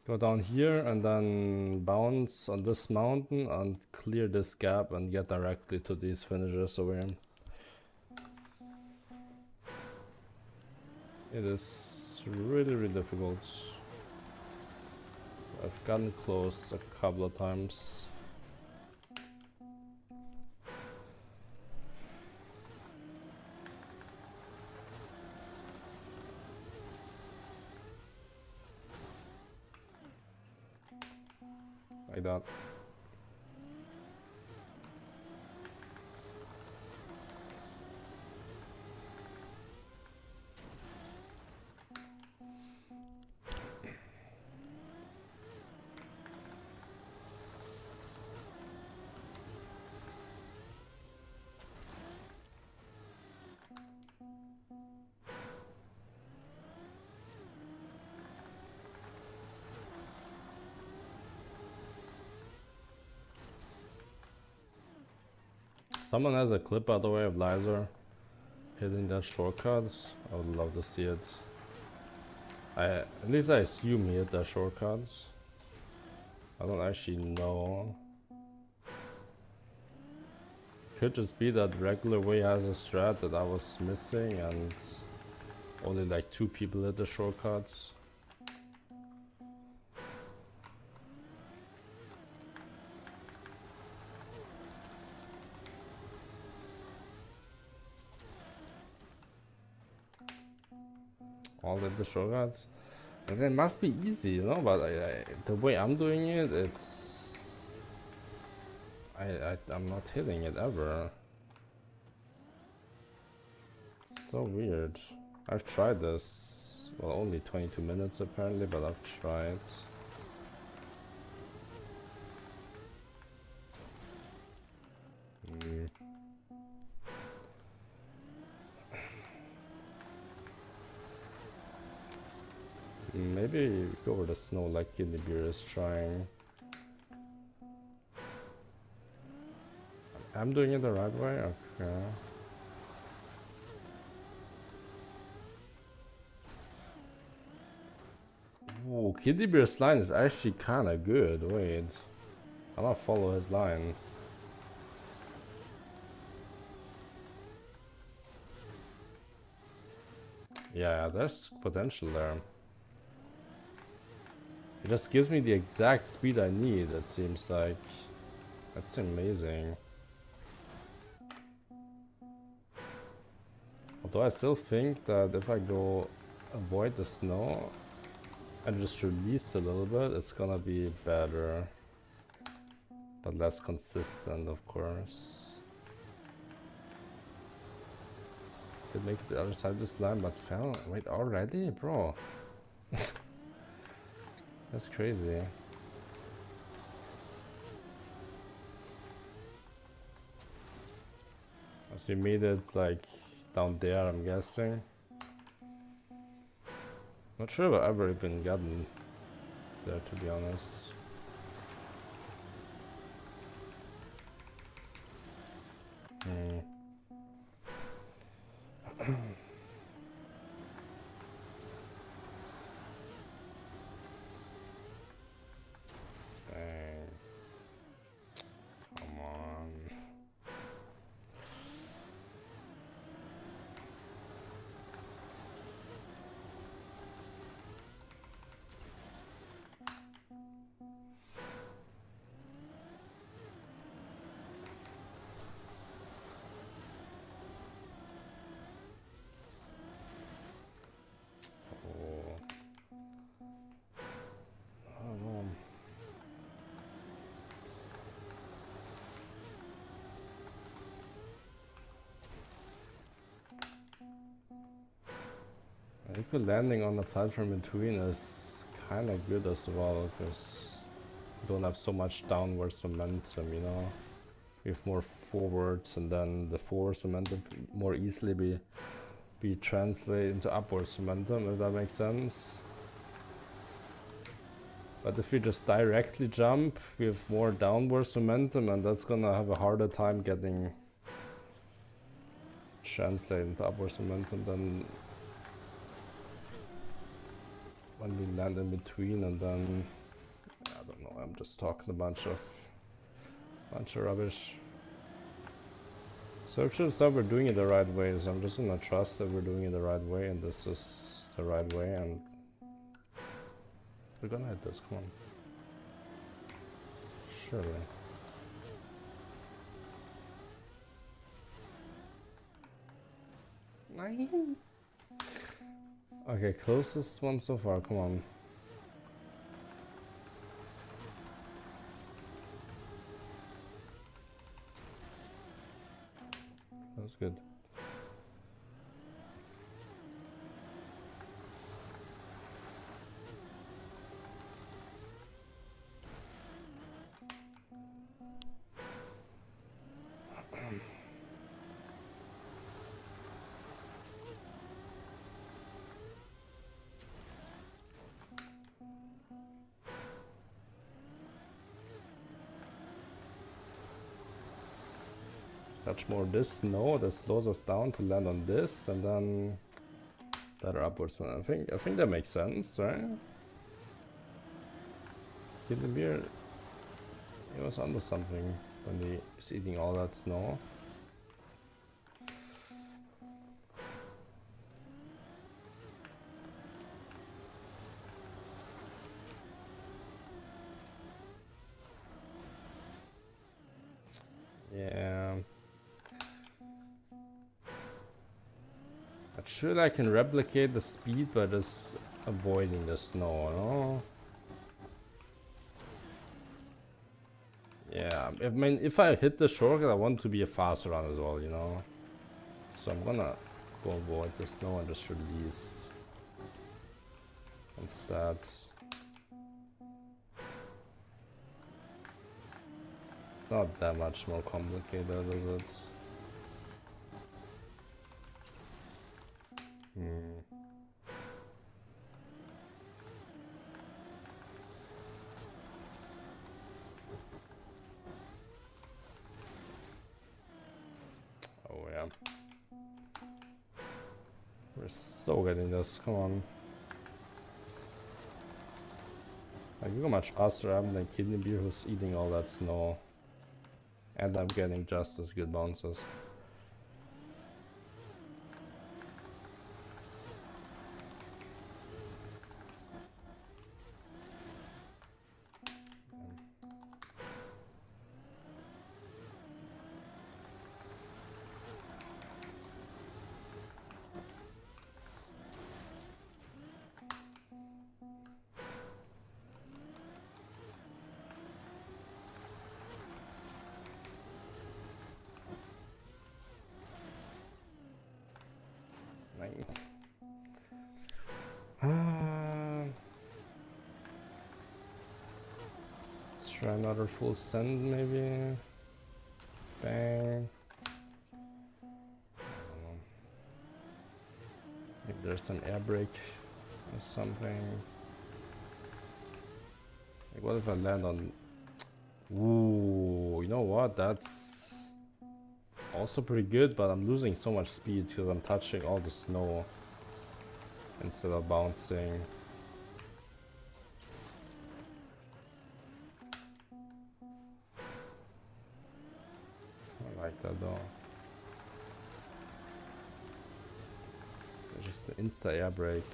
[SPEAKER 1] go down here and then bounce on this mountain and clear this gap and get directly to these finishers over here. It is really difficult. I've gotten close a couple of times. Like that. Someone has a clip, by the way, of Lizer hitting that shortcut. I would love to see it. At least I assume he hit that shortcut. I don't actually know. Could just be that regular way has a strat that I was missing and only like 2 people hit the shortcuts. All hit the shortcuts. And it must be easy, you know, but the way I'm doing it, it's... I'm not hitting it ever. It's so weird. I've tried this. Well, only 22 minutes apparently, but I've tried. Maybe go over the snow like Kidney Beer is trying. I'm doing it the right way? Okay. Ooh, Kidney Beer's line is actually kinda good. Wait. I'm gonna follow his line. Yeah, there's potential there. It just gives me the exact speed I need, it seems like. That's amazing. Although I still think that if I go avoid the snow and just release a little bit, it's gonna be better. But less consistent, of course. Did make it the other side of this line, but fell. Wait, already? Bro. That's crazy. So you made it like down there, I'm guessing. Not sure if I've ever even gotten there, to be honest. Liquid landing on the platform in between is kind of good as well, because you don't have so much downwards momentum, you know? You have more forwards, and then the forwards momentum can more easily be translated into upwards momentum, if that makes sense. But if you just directly jump, we have more downwards momentum, and that's gonna have a harder time getting translated into upwards momentum than when we land in between. And then I don't know, I'm just talking a bunch of rubbish. So it shows that we're doing it the right way, so I'm just gonna trust that we're doing it the right way, and this is the right way, and we're gonna hit this, come on. Surely. Nine. Okay, closest one so far, come on. That was good. Touch more this snow, that slows us down to land on this, and then better upwards one. I think that makes sense, right? Beer, he was onto something when he is eating all that snow. Yeah. But should I can replicate the speed by just avoiding the snow, no? Yeah, I mean, if I hit the shortcut, I want to be a fast run as well, you know? So I'm gonna go avoid the snow and just release instead. It's not that much more complicated, is it? Oh yeah. We're so getting this, come on. Like, look how much faster I am than Kidney Beer, who's eating all that snow. And I'm getting just as good bounces. Let's try another full send, maybe. Bang. Maybe there's some air brake or something. Like, what if I land on... Ooh, you know what? That's also pretty good, but I'm losing so much speed because I'm touching all the snow instead of bouncing. I like that though. Just an insta air brake.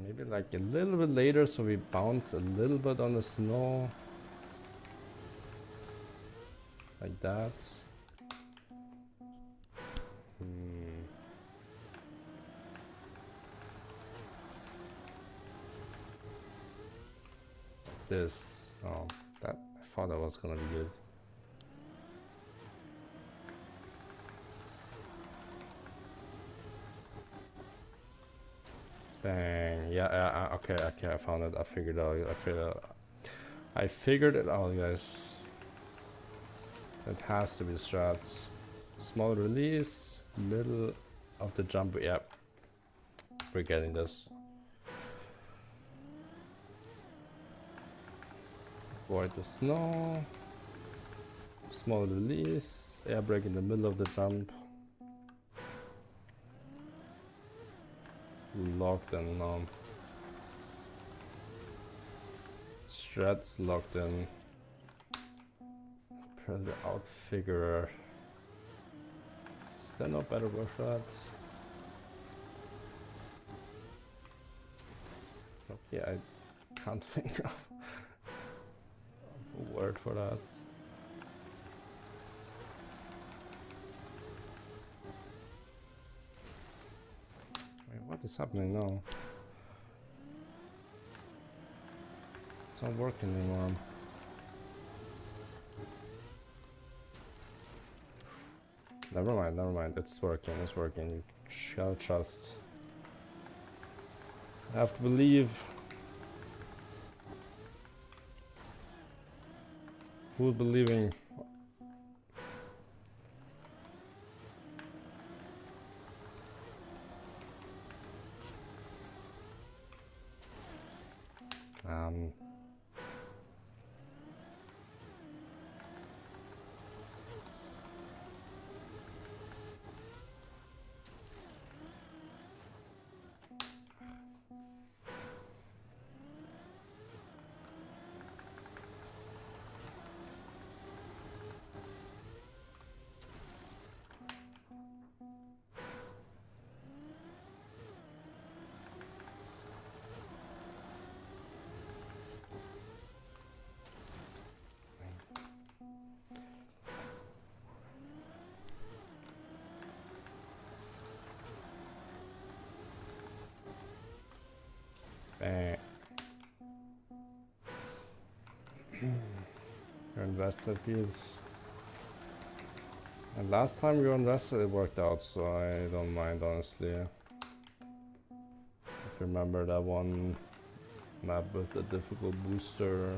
[SPEAKER 1] Maybe like a little bit later so we bounce a little bit on the snow. Like that. This. Oh, that I thought that was gonna be good. Bang. Yeah, okay, I found it. I figured it out. I figured it out, guys. It has to be strats. Small release, middle of the jump. Yep. We're getting this. Avoid the snow. Small release. Air brake in the middle of the jump. Locked in. Strats locked in. Predator outfigurer. Is there no better word for that? Okay, I can't think of a word for that. Wait, what is happening now? It's not working anymore. Never mind. It's working. You shall trust. I have to believe. Who's believing? You're invested, please. And last time you invested, it worked out, so I don't mind, honestly. If you remember that one map with the difficult booster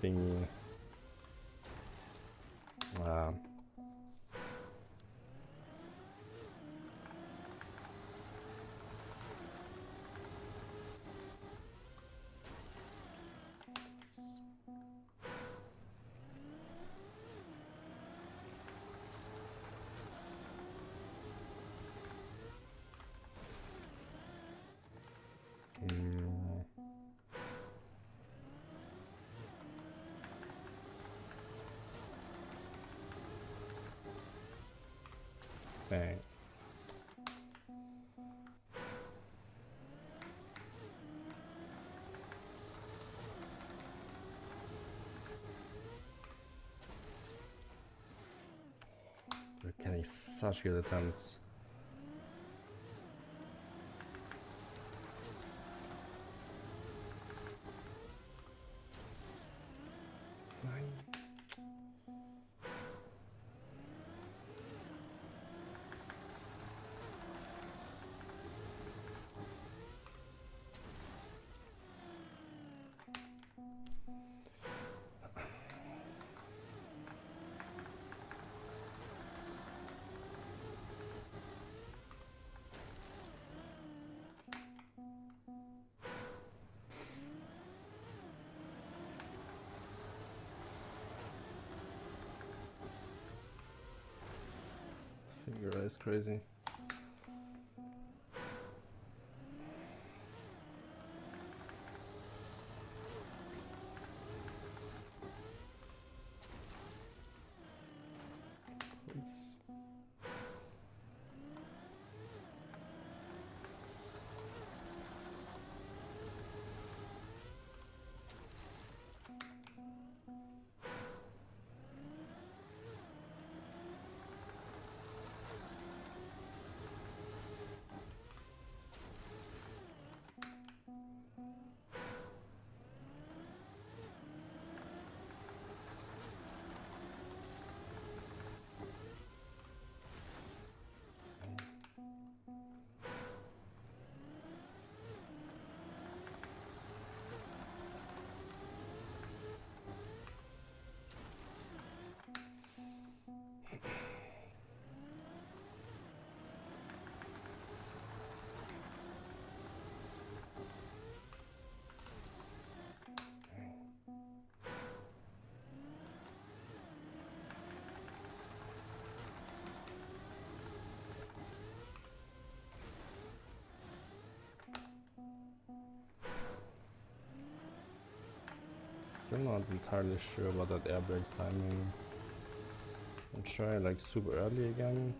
[SPEAKER 1] thingy. Bang. We're getting such good attempts. Finger is crazy. Still not entirely sure about that air brake timing. I'll try like super early again.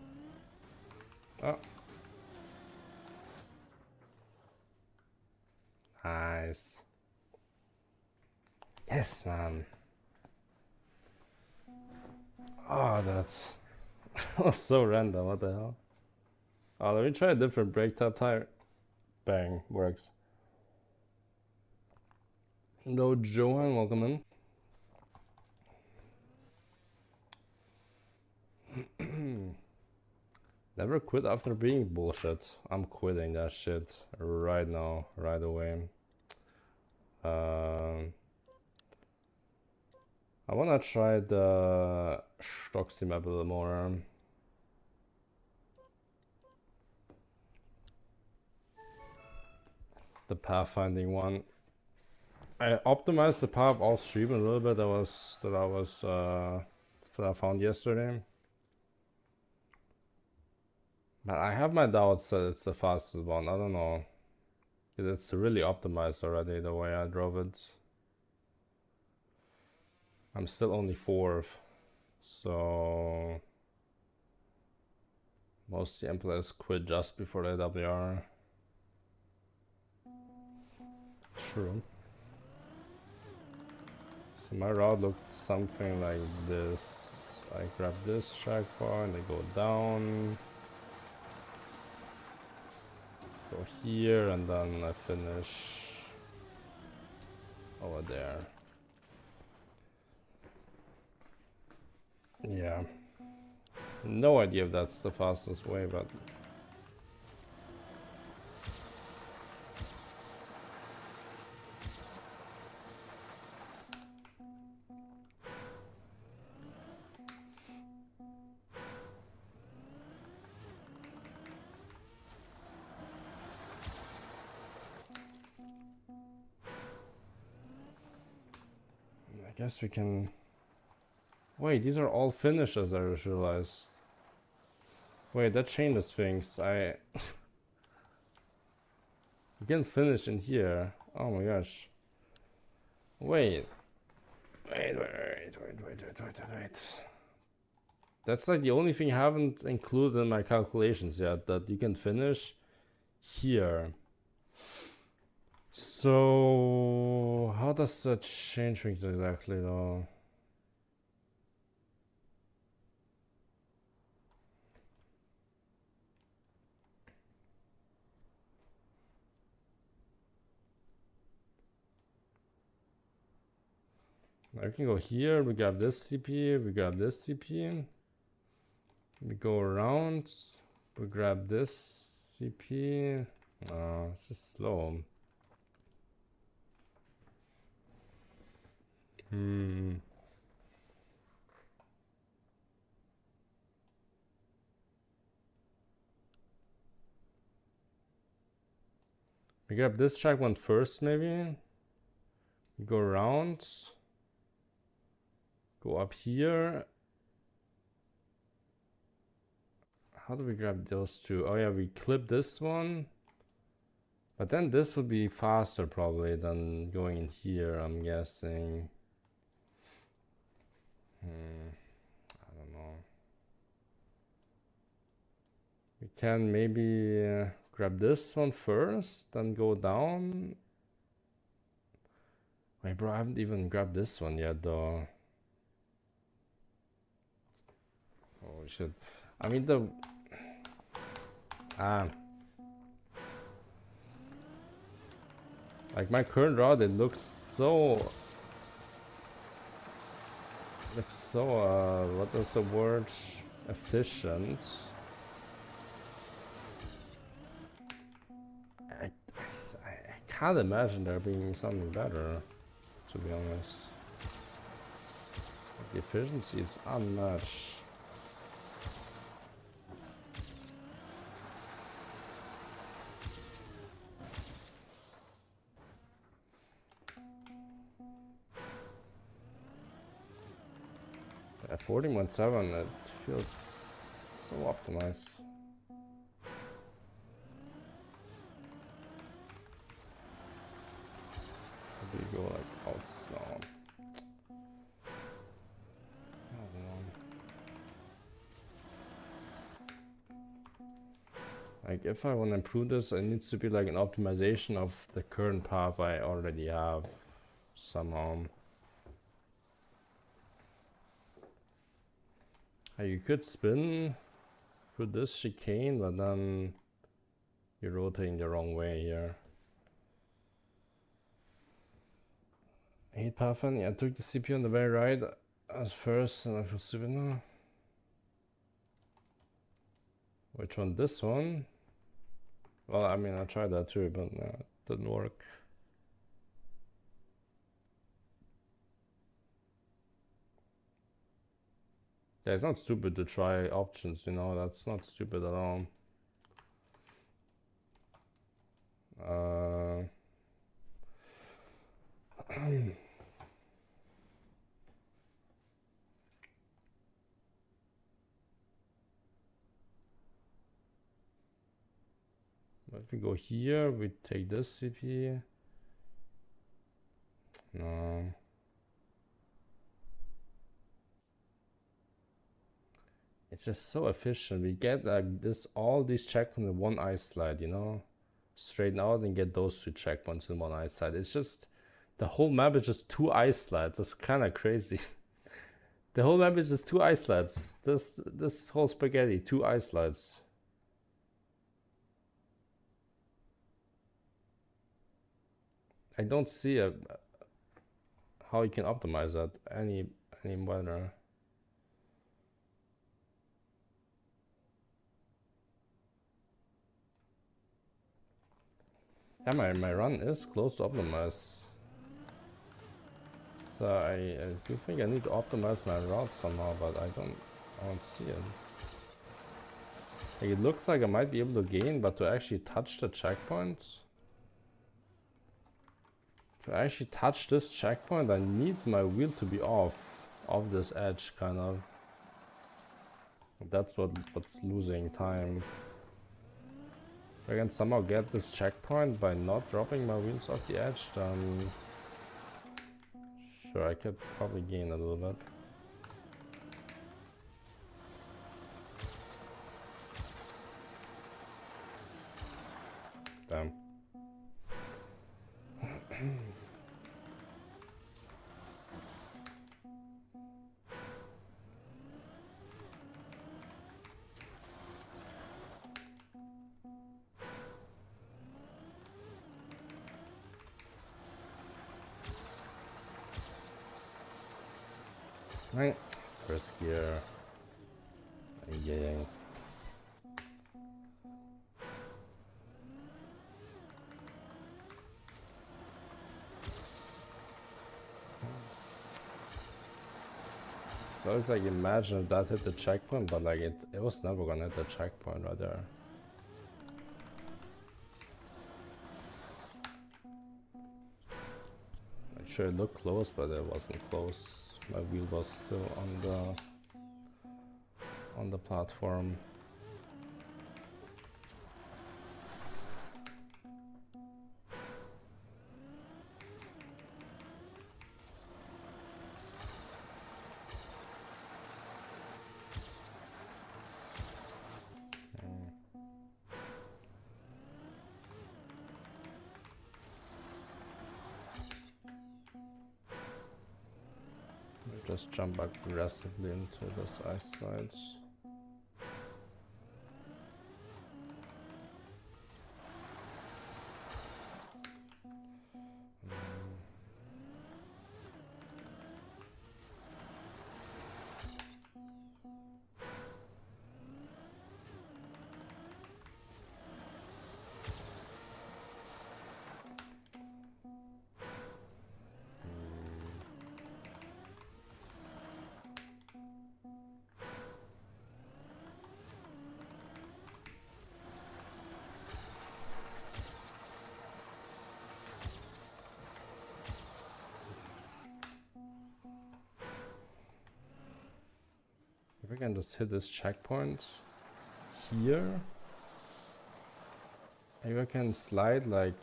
[SPEAKER 1] Oh. Nice. Yes, man. Oh, that's was so random. What the hell? Oh, let me try a different brake tap tire. Bang, works. Hello, Johan, welcome in. Never quit after being bullshit. I'm quitting that shit right now, right away. I wanna try the Stocksy map a little more. The pathfinding one. I optimized the path off stream a little bit. That I found yesterday. But I have my doubts that it's the fastest one. I don't know. It's really optimized already the way I drove it. I'm still only 4th, so most of the players quit just before the AWR. True. So my route looked something like this. I grab this checkpoint, I go down, go here, and then I finish over there. Yeah. No idea if that's the fastest way, but I guess we can... Wait, these are all finishes, I just realized. Wait, that changes things. You can finish in here. Oh my gosh. Wait. That's like the only thing I haven't included in my calculations yet, that you can finish here. So how does that change things exactly though? I can go here, we got this CP, we got this CP. We go around, we grab this CP. This is slow. We grab this checkpoint first, maybe. We go around. Go up here. How do we grab those two? Oh yeah, we clip this one. But then this would be faster probably than going in here, I'm guessing. I don't know. We can maybe grab this one first, then go down. Wait, bro, I haven't even grabbed this one yet, though. Oh, we should. I mean, like my current route, it looks so... what is the word? Efficient. I can't imagine there being something better, to be honest. The efficiency is unmatched. At 14.7, it feels so optimized. We go like out now. Like if I want to improve this, it needs to be like an optimization of the current path I already have somehow. You could spin through this chicane, but then you're rotating the wrong way here. 8 pathing, yeah, I took the CPU on the very right as first, and I feel stupid now. Which one? This one? Well, I mean, I tried that too, but no, it didn't work. Yeah, it's not stupid to try options, you know, that's not stupid at all. If we go here, we take this CP. No. It's just so efficient. We get like this, all these checkpoints in one ice slide, you know? Straighten out and get those 2 checkpoints in one ice slide. It's just, the whole map is just 2 ice slides. That's kind of crazy. The whole map is just 2 ice slides. This whole spaghetti, 2 ice slides. I don't see how you can optimize that any better. Yeah, my run is close to optimize. So I do think I need to optimize my route somehow, but I don't see it. Like, it looks like I might be able to gain, but to actually touch the checkpoint, this checkpoint, I need my wheel to be off this edge, kind of. That's what's losing time. If I can somehow get this checkpoint by not dropping my wheels off the edge, then sure, I could probably gain a little bit. Damn. Right, first gear. Yeah. So it's like, imagine if that hit the checkpoint, but like it was never gonna hit the checkpoint right there. Like, sure, it looked close, but it wasn't close. My wheel was still on the platform. Just jump aggressively into those ice slides. If I can just hit this checkpoint here, maybe I can slide like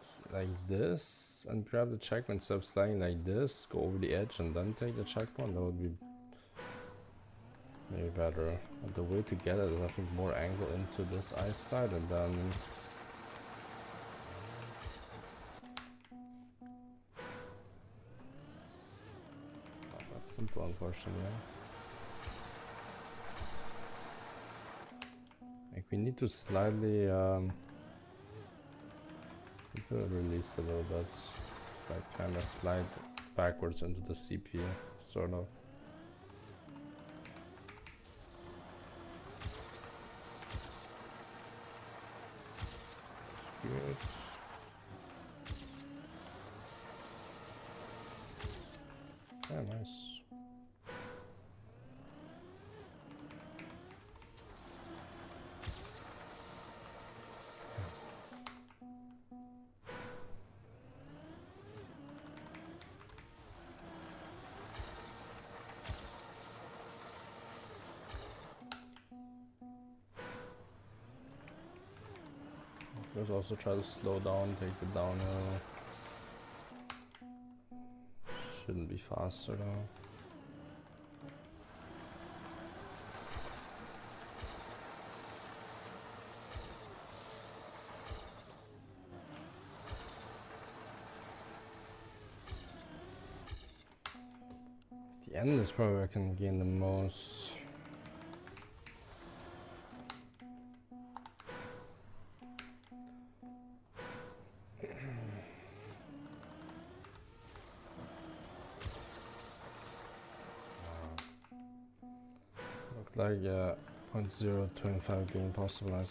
[SPEAKER 1] this and grab the checkpoint instead of sliding like this, go over the edge and then take the checkpoint. That would be Maybe better. And the way to get it is, I think, more angle into this ice slide and then not that simple, unfortunately. Like, we need to slightly we could release a little bit, like kind of slide backwards into the CP, sort of. Good. Yeah, nice. Let's also try to slow down, take the downhill. Shouldn't be faster though. The end is probably where I can gain the most. Looked like 0.025 gain possible. I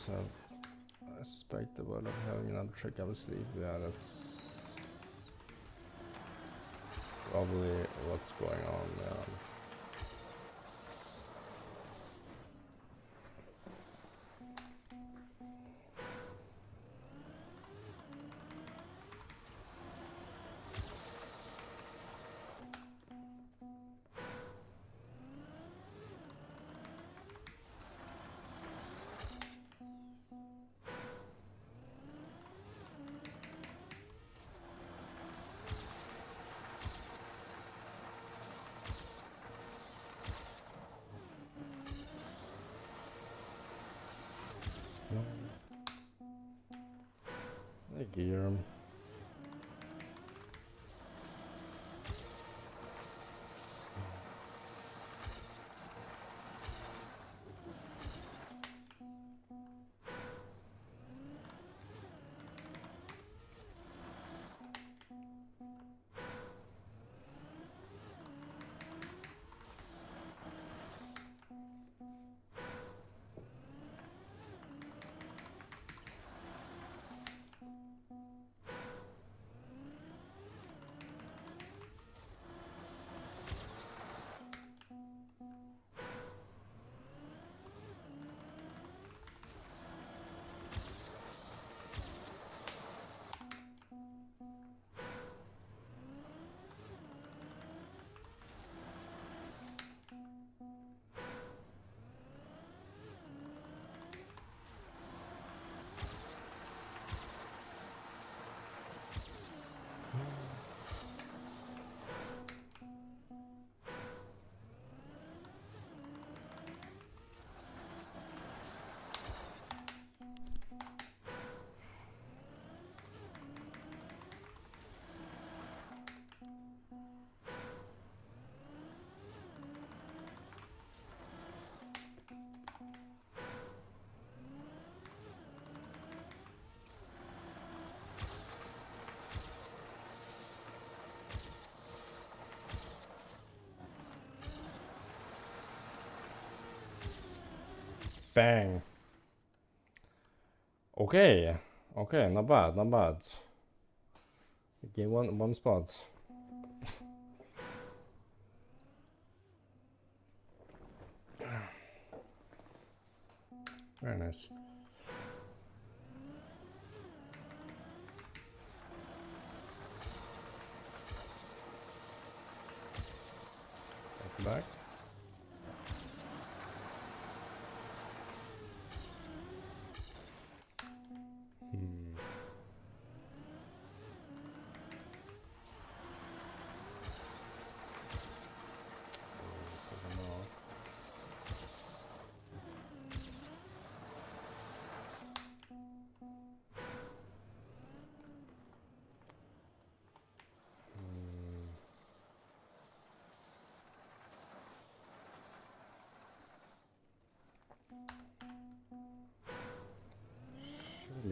[SPEAKER 1] suspect about having another trick up his sleeve. Yeah, that's probably what's going on. The gear. Bang. Okay. Okay, not bad, not bad. Gain one spot. Very nice. Back.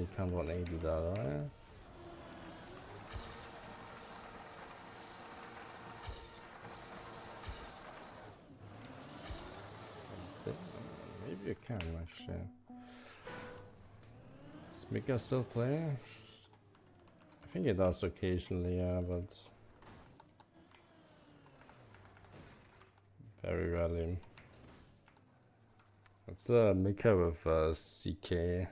[SPEAKER 1] really can't 180 that, right? Maybe you can actually. Does Mika still play? I think he does occasionally, yeah, but very rarely. It's Mika with CK.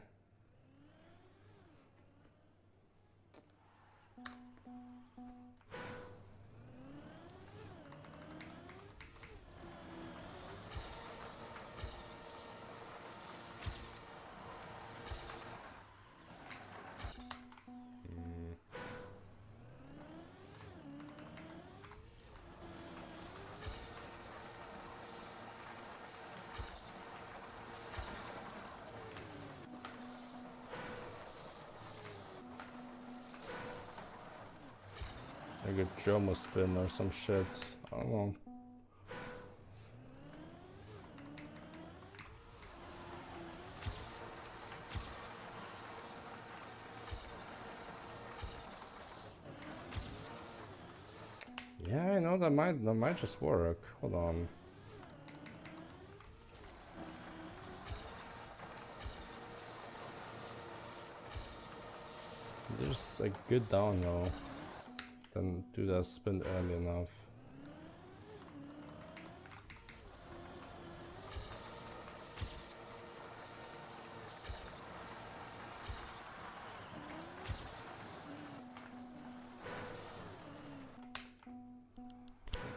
[SPEAKER 1] Like a Jomo spin or some shit. I don't know. Yeah, I know that might just work. Hold on. There's a good down though. Then do that spin early enough.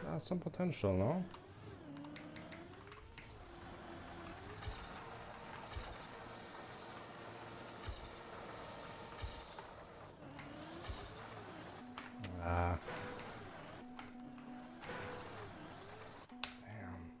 [SPEAKER 1] That's some potential, no? Ah. Damn.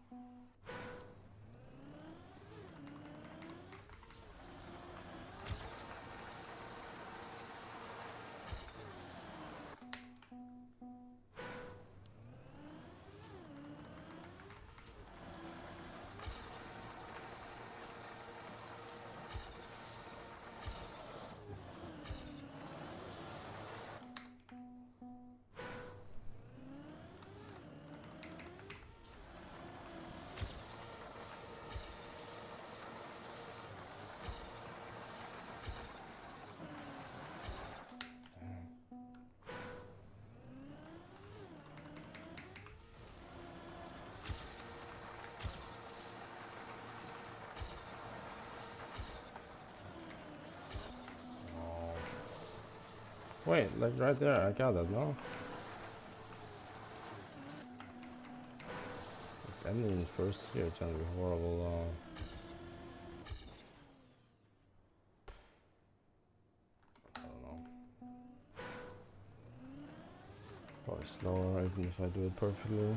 [SPEAKER 1] Wait, like right there, I got it, no? It's ending in first here, it's gonna be horrible. I don't know. Probably slower, even if I do it perfectly.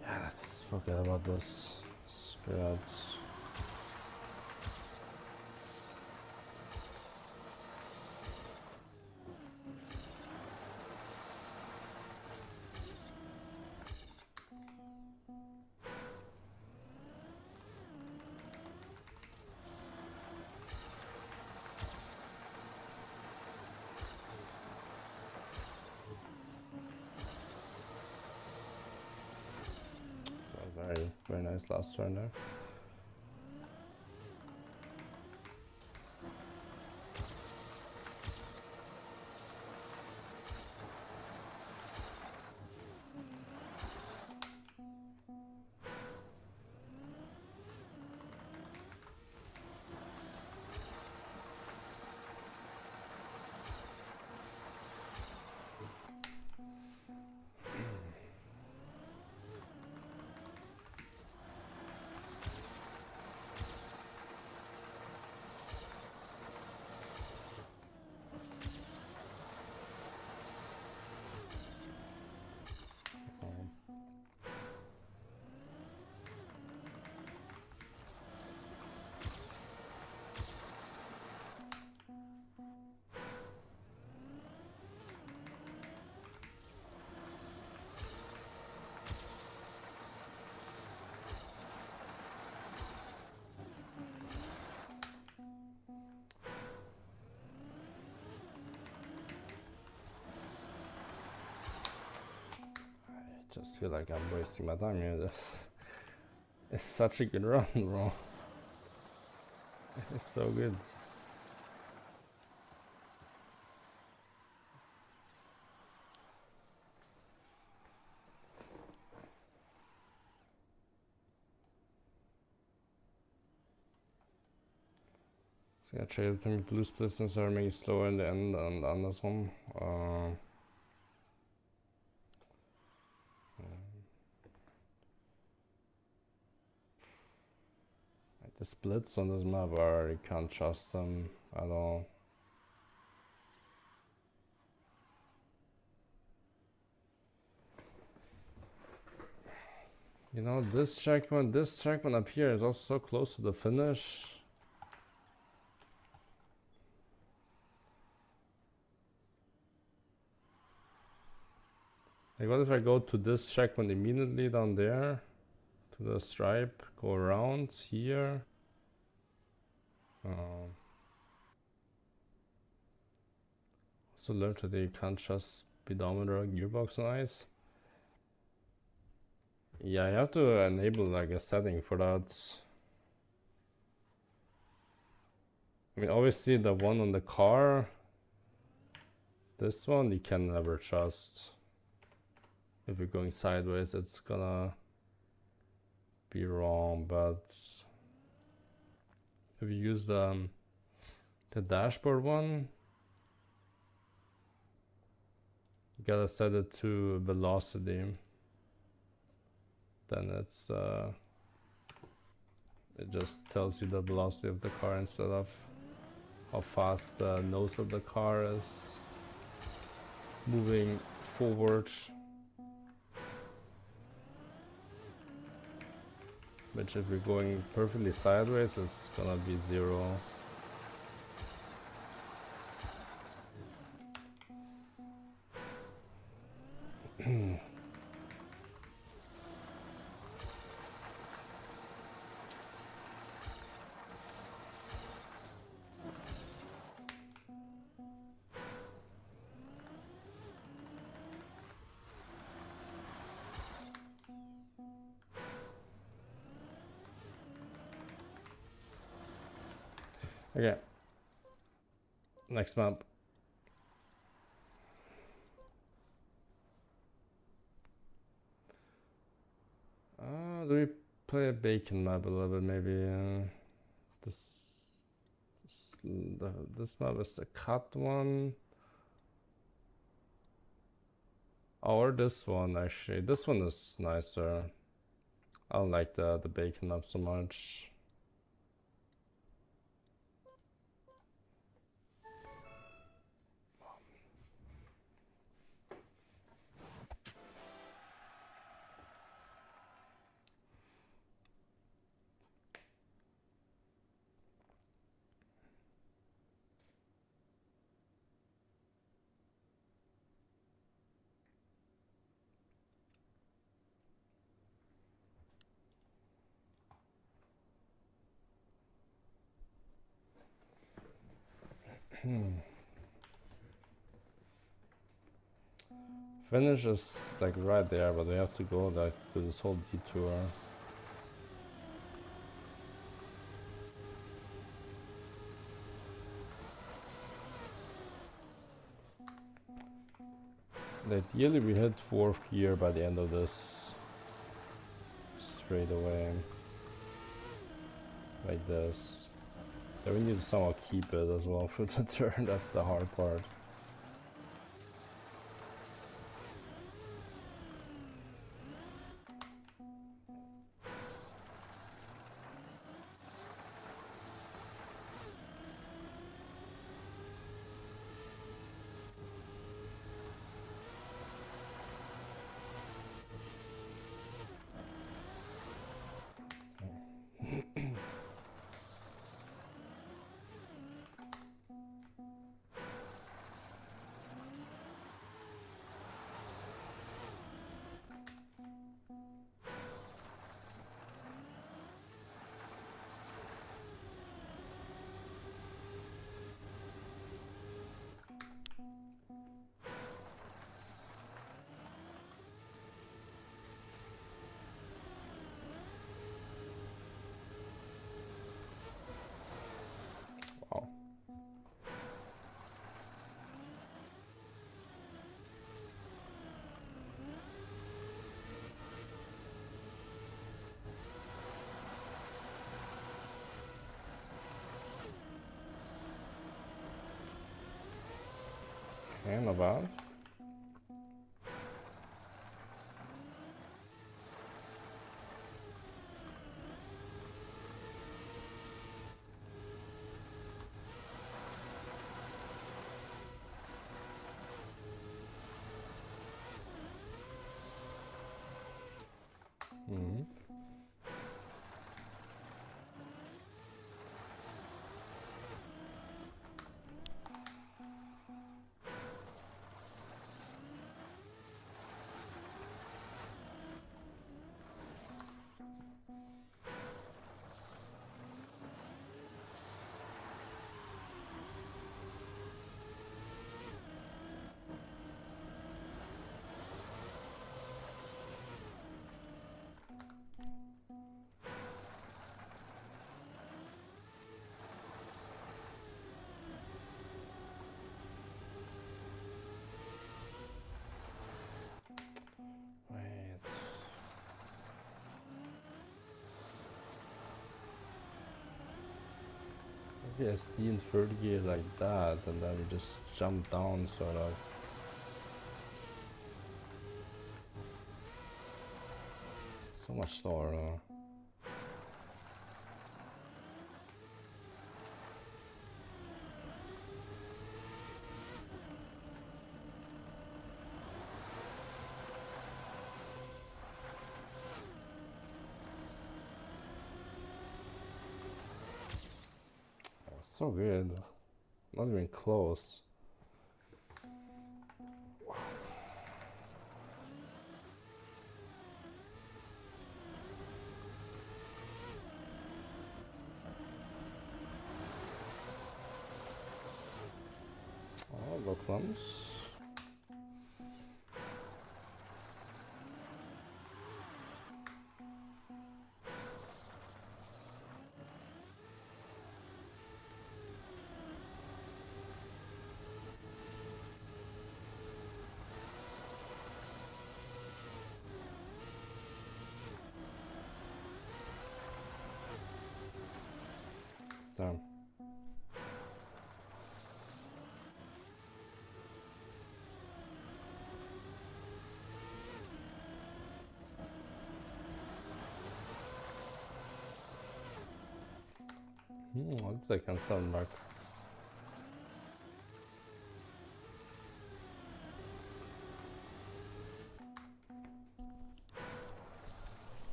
[SPEAKER 1] Yeah, let's forget about this. Scratch. Very nice last turn there. just feel like I'm wasting my time here. This is such a good run, bro. It's so good. So I traded him blue splits and started making it slower in the end on this one. The splits on this map are, you can't trust them at all. You know, this checkpoint up here is also so close to the finish. Like, what if I go to this checkpoint immediately down there? To the stripe, go around here. Also learned that you can't trust speedometer gearbox on ice. Yeah, you have to enable like a setting for that. I mean, obviously the one on the car, this one you can never trust. If you're going sideways, it's gonna be wrong, but if you use the dashboard one, you gotta set it to velocity. Then it's it just tells you the velocity of the car instead of how fast the nose of the car is moving forward. Which if you're going perfectly sideways, it's gonna be 0. Okay. Next map. Do we play a bacon map a little bit? Maybe this map is the cut one. Or this one actually. This one is nicer. I don't like the bacon map so much. Finish is like right there, but we have to go like to this whole detour. Ideally we hit 4th gear by the end of this straight away. Like this. Then we need to somehow keep it as well for the turn, that's the hard part. Okay, not bad. Mm-hmm. Wait. Maybe I steal third gear like that and then we just jump down sort of. So much slower. So weird. Not even close. Oh, look once. Damn. One second, sound back.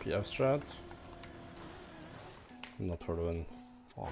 [SPEAKER 1] PF strat. Not for the win. Fuck.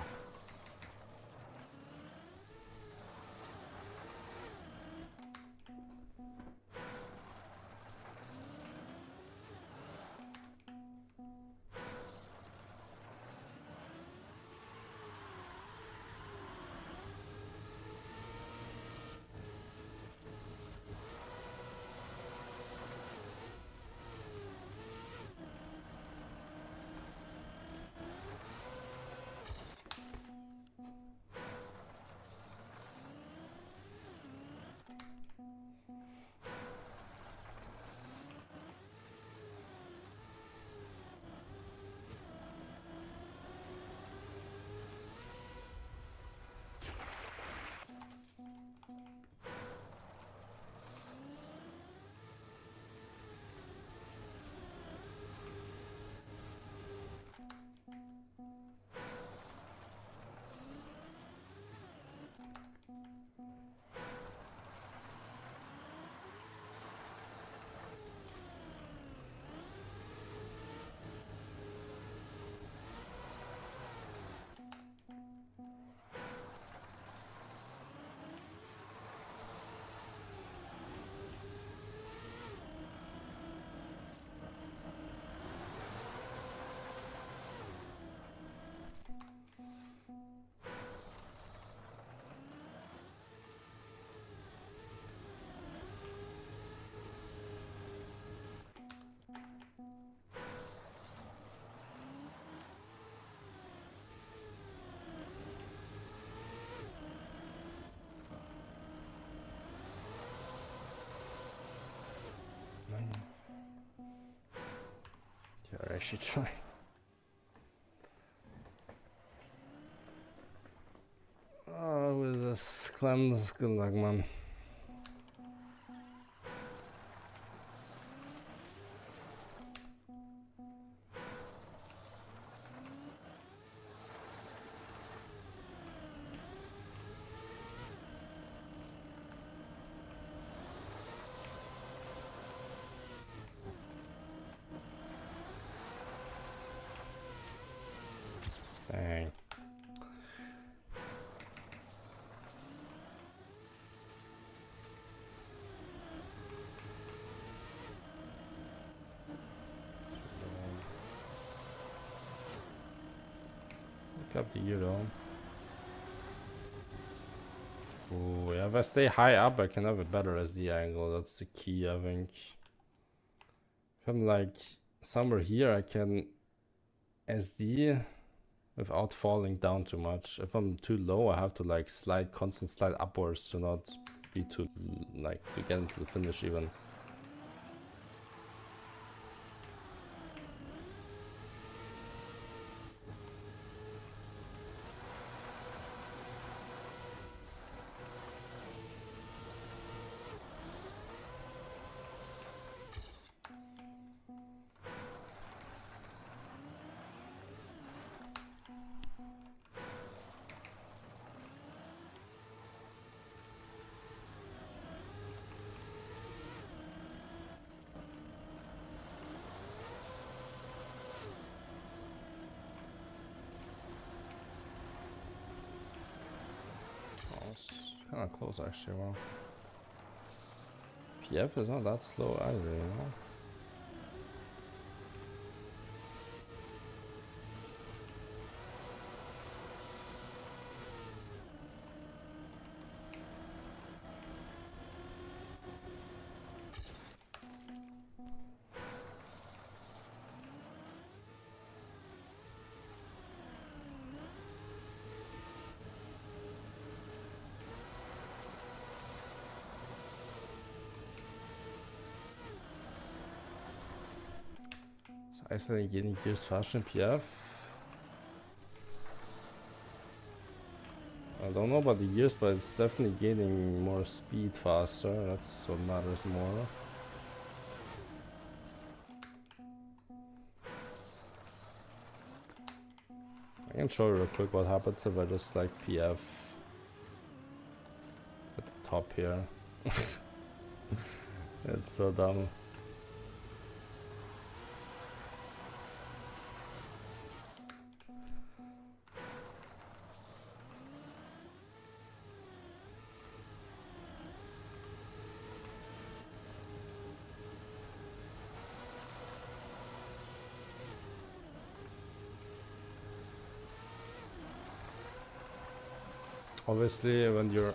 [SPEAKER 1] actually try. Oh, who is this? Clems, good luck, man. Dang. Look up the Euro. Ooh, yeah, if I stay high up, I can have a better SD angle. That's the key, I think. If I'm like somewhere here, I can SD without falling down too much. If I'm too low, I have to like constant slide upwards to not be too, like, to get into the finish even. Kind of close actually. Wow. PF is not that slow either, you know. Accidentally getting gears faster in PF. I don't know about the gears, but it's definitely getting more speed faster. That's what matters more. I can show you real quick what happens if I just like PF at the top here. It's so dumb. Obviously, when you're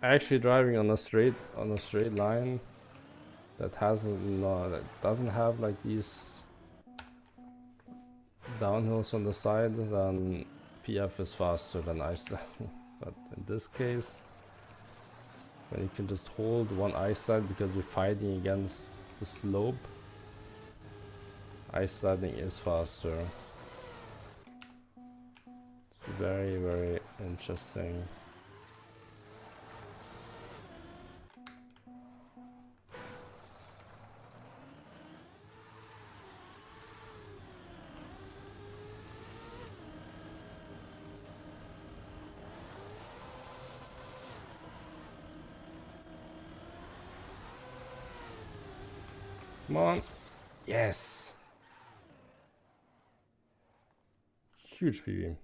[SPEAKER 1] actually driving on a straight line that doesn't have like these downhills on the side, then PF is faster than ice sliding. But in this case, when you can just hold one ice slide because you're fighting against the slope, ice sliding is faster. It's very, very interesting. Come on. Yes. Huge PB.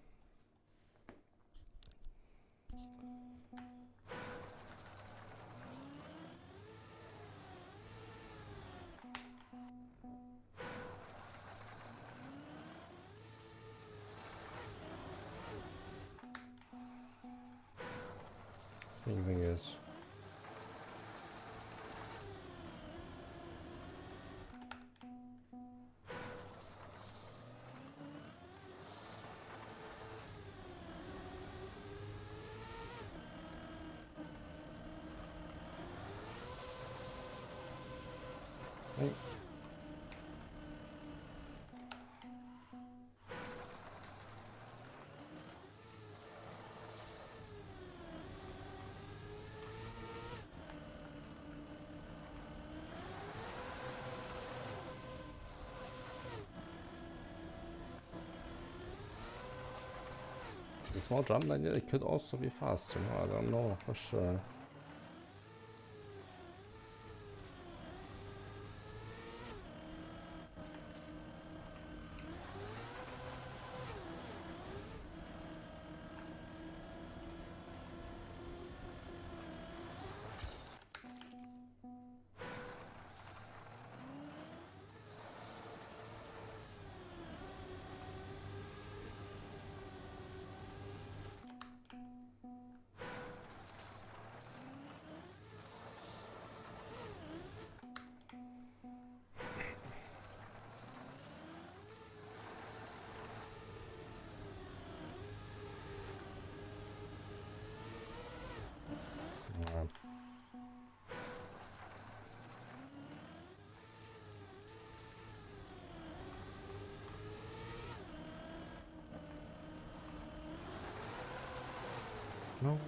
[SPEAKER 1] Thing is. The small jump then it could also be fast, you know, I don't know for sure. No.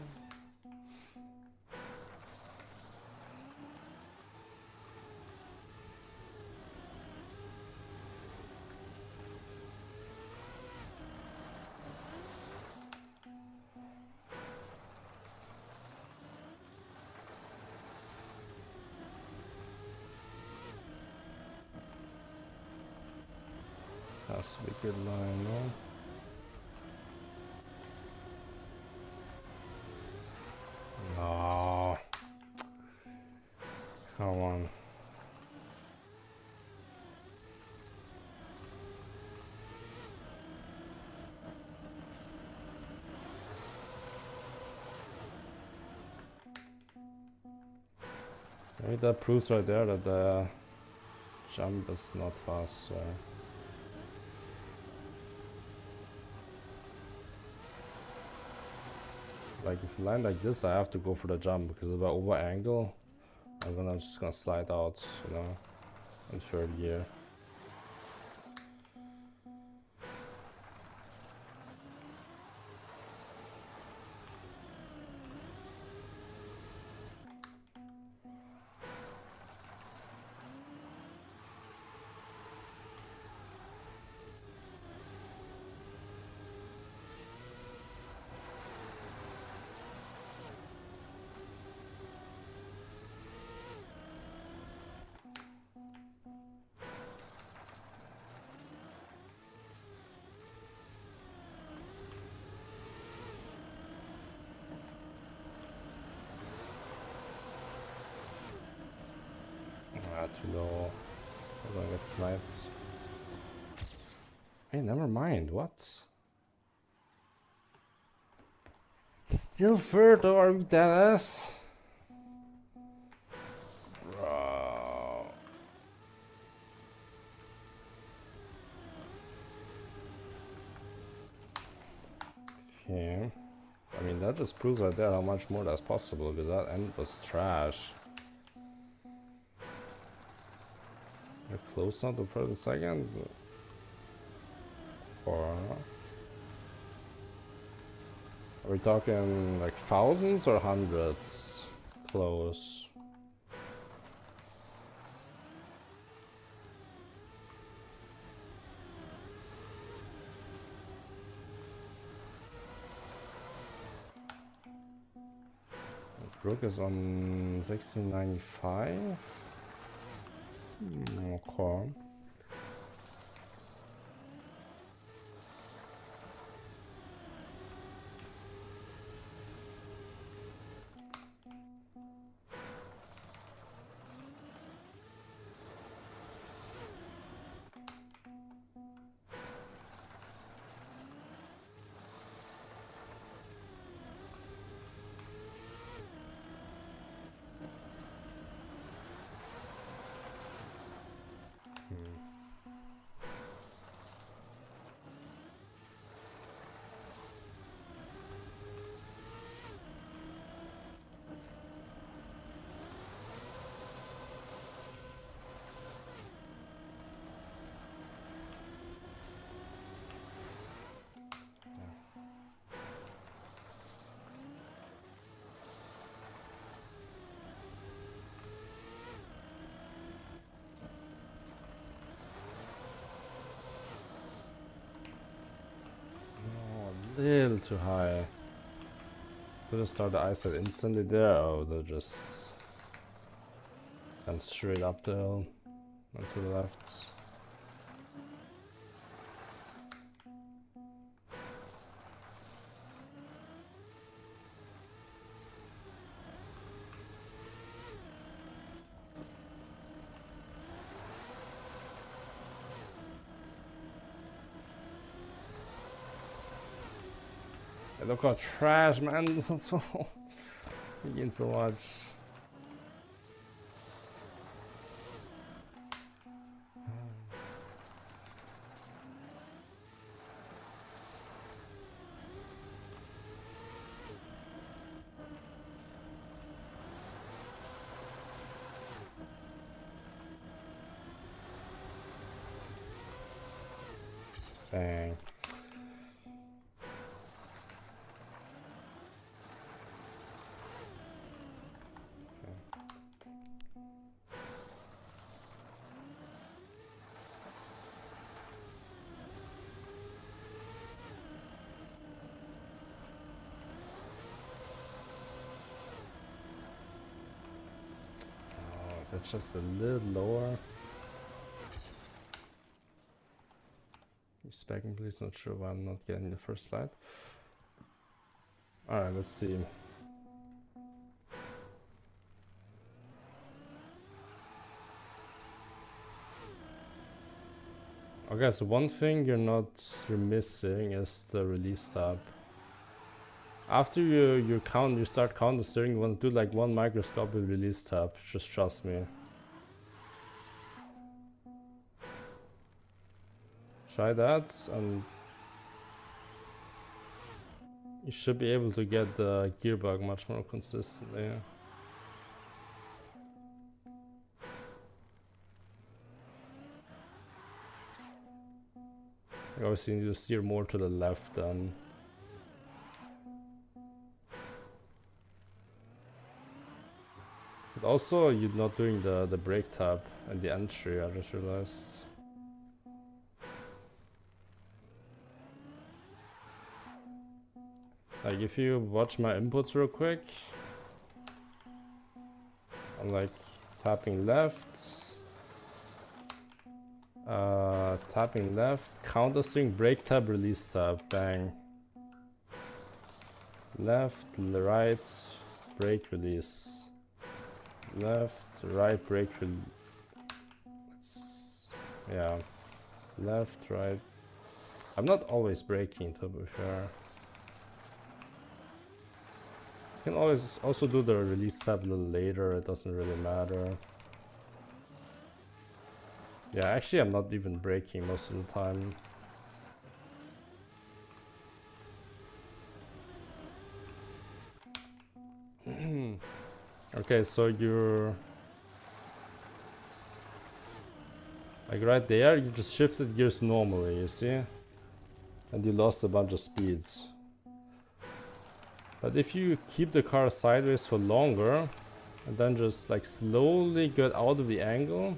[SPEAKER 1] It has to be a good line, no? No. Come on. Maybe that proves right there that the jump is not fast, so. Like if you land like this, I have to go for the jump because if I over angle, I'm just gonna slide out, you know, in third gear. Ah, too low. I'm gonna get sniped. Hey, never mind. What? Still third, though, are we dead ass? Bro. Okay. I mean, that just proves right there how much more that's possible, because that end was trash. We're close now to first and second. Or are we talking like thousands or hundreds? Close. Brook is on 1695. Okay. little too high. Couldn't start the eyesight instantly there. Oh, they're just and straight up the hill and to the left. Hey, look how trash, man. He gained so much. Dang. That's just a little lower. Specking, please. Not sure why I'm not getting the first slide. Alright, let's see. Okay, so one thing you're missing is the release tab. After you start counting the steering, you want to do like one microscopic release tab. Just trust me. Try that and you should be able to get the gearbug much more consistently. You obviously need to steer more to the left then. But also you're not doing the brake tab and the entry, I just realized. Like if you watch my inputs real quick, I'm like tapping left, counter string, brake tab, release tab, bang. Left, right, brake release. Left, right, brake release. Yeah. Left, right. I'm not always braking, to be fair. You can always also do the release tab a little later, it doesn't really matter. Yeah, actually I'm not even braking most of the time. Okay, so you're like right there, you just shifted gears normally, you see? And you lost a bunch of speeds. But if you keep the car sideways for longer and then just like slowly get out of the angle,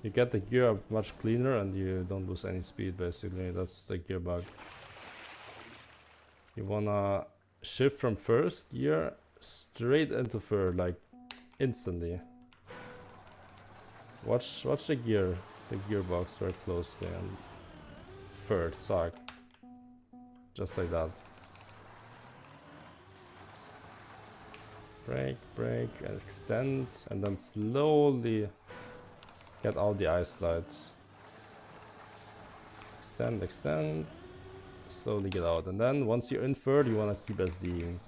[SPEAKER 1] you get the gear up much cleaner and you don't lose any speed basically. That's the gear bug. You wanna shift from first gear straight into third, like instantly. Watch the gearbox very closely and third, suck. Just like that. Brake, brake, and extend, and then slowly get out the ice slides. Extend, extend, slowly get out, and then once you're in third, you want to keep SDing.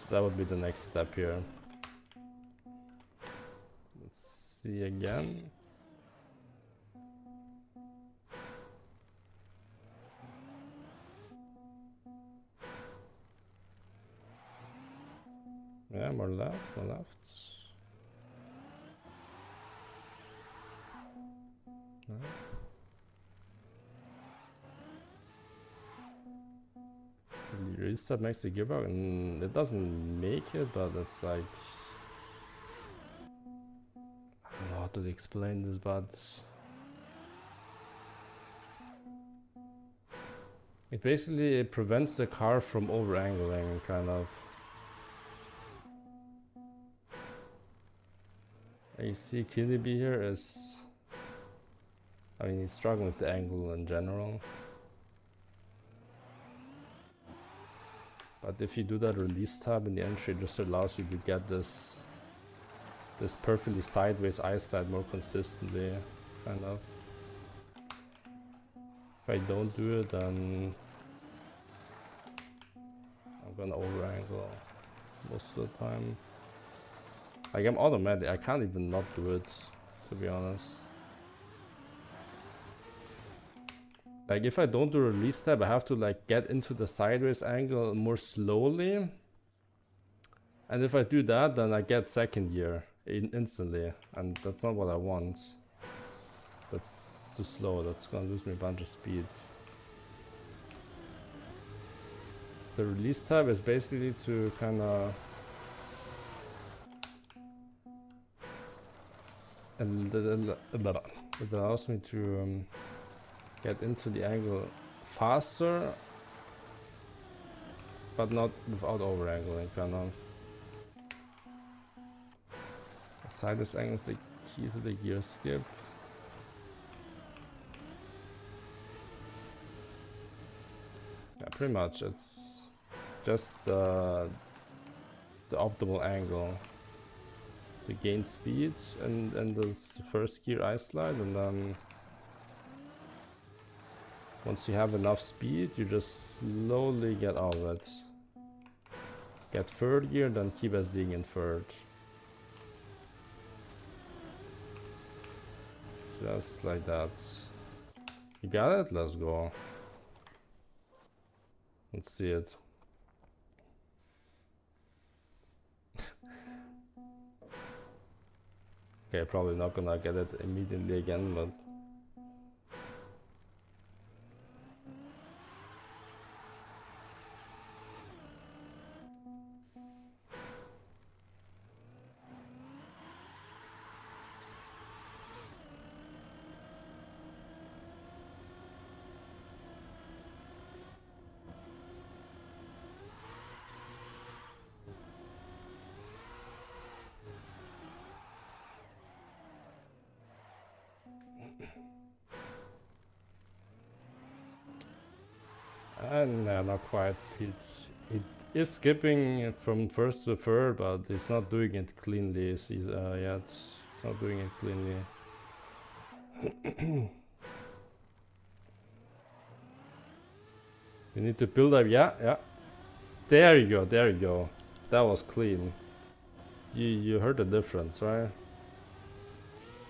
[SPEAKER 1] That would be the next step here. Let's see again. Yeah, more left, more left. No. The restart makes the gearbox, and it doesn't make it, but it's like, I don't know how to explain this, but It basically prevents the car from over-angling, kind of. You see Kilibi here is... I mean, he's struggling with the angle in general. But if you do that release tab in the entry, it just allows you to get this perfectly sideways ice slide more consistently, kind of. If I don't do it, then I'm gonna over angle most of the time. Like, I'm automatic, I can't even not do it, to be honest. Like, if I don't do release tab, I have to like get into the sideways angle more slowly. And if I do that, then I get second gear instantly, and that's not what I want. That's too slow, that's gonna lose me a bunch of speed. The release tab is basically to kinda... it allows me to get into the angle faster, but not without over angling, kinda. Sideways angle is the key to the gear skip. Yeah, pretty much. It's just the optimal angle to gain speed and this first gear ice slide, and then once you have enough speed, you just slowly get out of it. Get third gear, then keep SDing in third. Just like that. You got it? Let's go. Let's see it. Okay, probably not gonna get it immediately again, but... no, not quite. It is skipping from first to third, but it's not doing it cleanly yet. It's not doing it cleanly. You need to build up, yeah. There you go, there you go. That was clean. You heard the difference, right?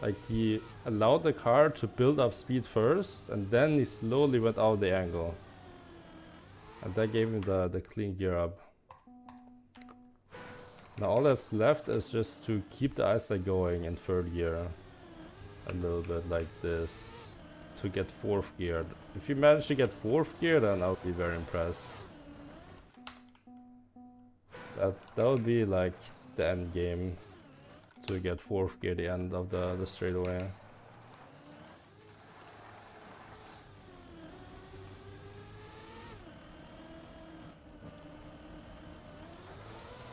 [SPEAKER 1] Like, he allowed the car to build up speed first, and then he slowly went out the angle. And that gave him the clean gear up. Now all that's left is just to keep the ice slide going in third gear. A little bit like this. To get fourth gear. If you manage to get fourth gear, then I would be very impressed. That would be like the end game. To get fourth gear, the end of the straightaway.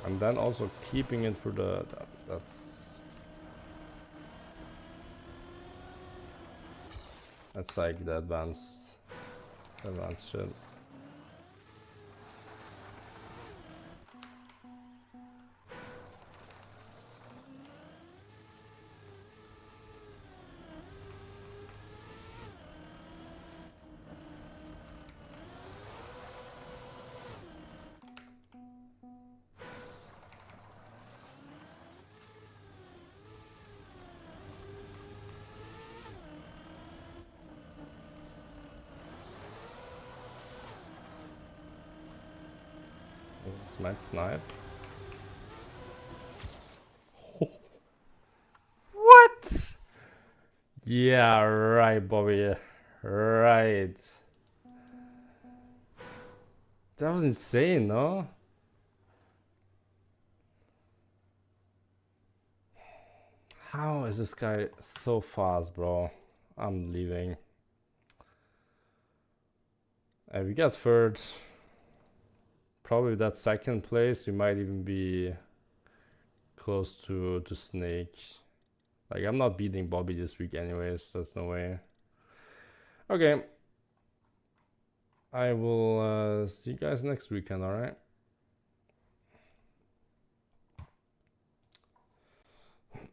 [SPEAKER 1] And then also keeping it for that's like the advanced shit. This might snipe. What? Yeah, right, Bobby. Right. That was insane, no? How is this guy so fast, bro? I'm leaving. And we got third. Probably that second place, we might even be close to Snake. Like, I'm not beating Bobby this week anyways, there's no way. Okay. I will see you guys next weekend, alright?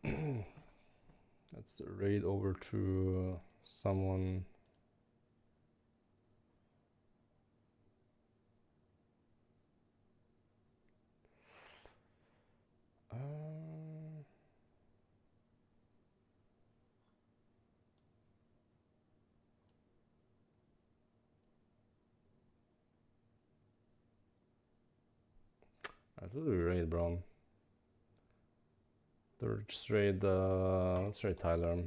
[SPEAKER 1] Let's raid over to someone. I do raid, bro. Let's raid Tyler.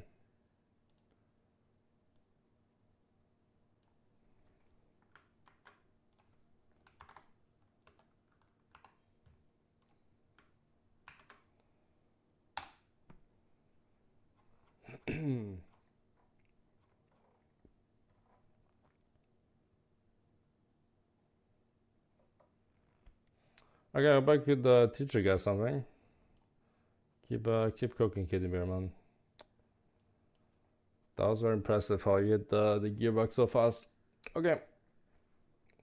[SPEAKER 1] Okay, I hope I could teach you guys something. Keep cooking, Kitty Bear, man. That was very impressive how you hit the gearbox so fast. Okay.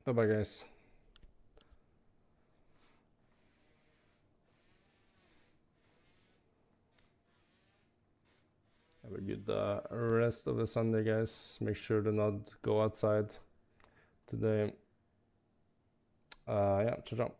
[SPEAKER 1] Bye bye, guys. Have a good rest of the Sunday, guys. Make sure to not go outside today. Yeah, ciao, ciao.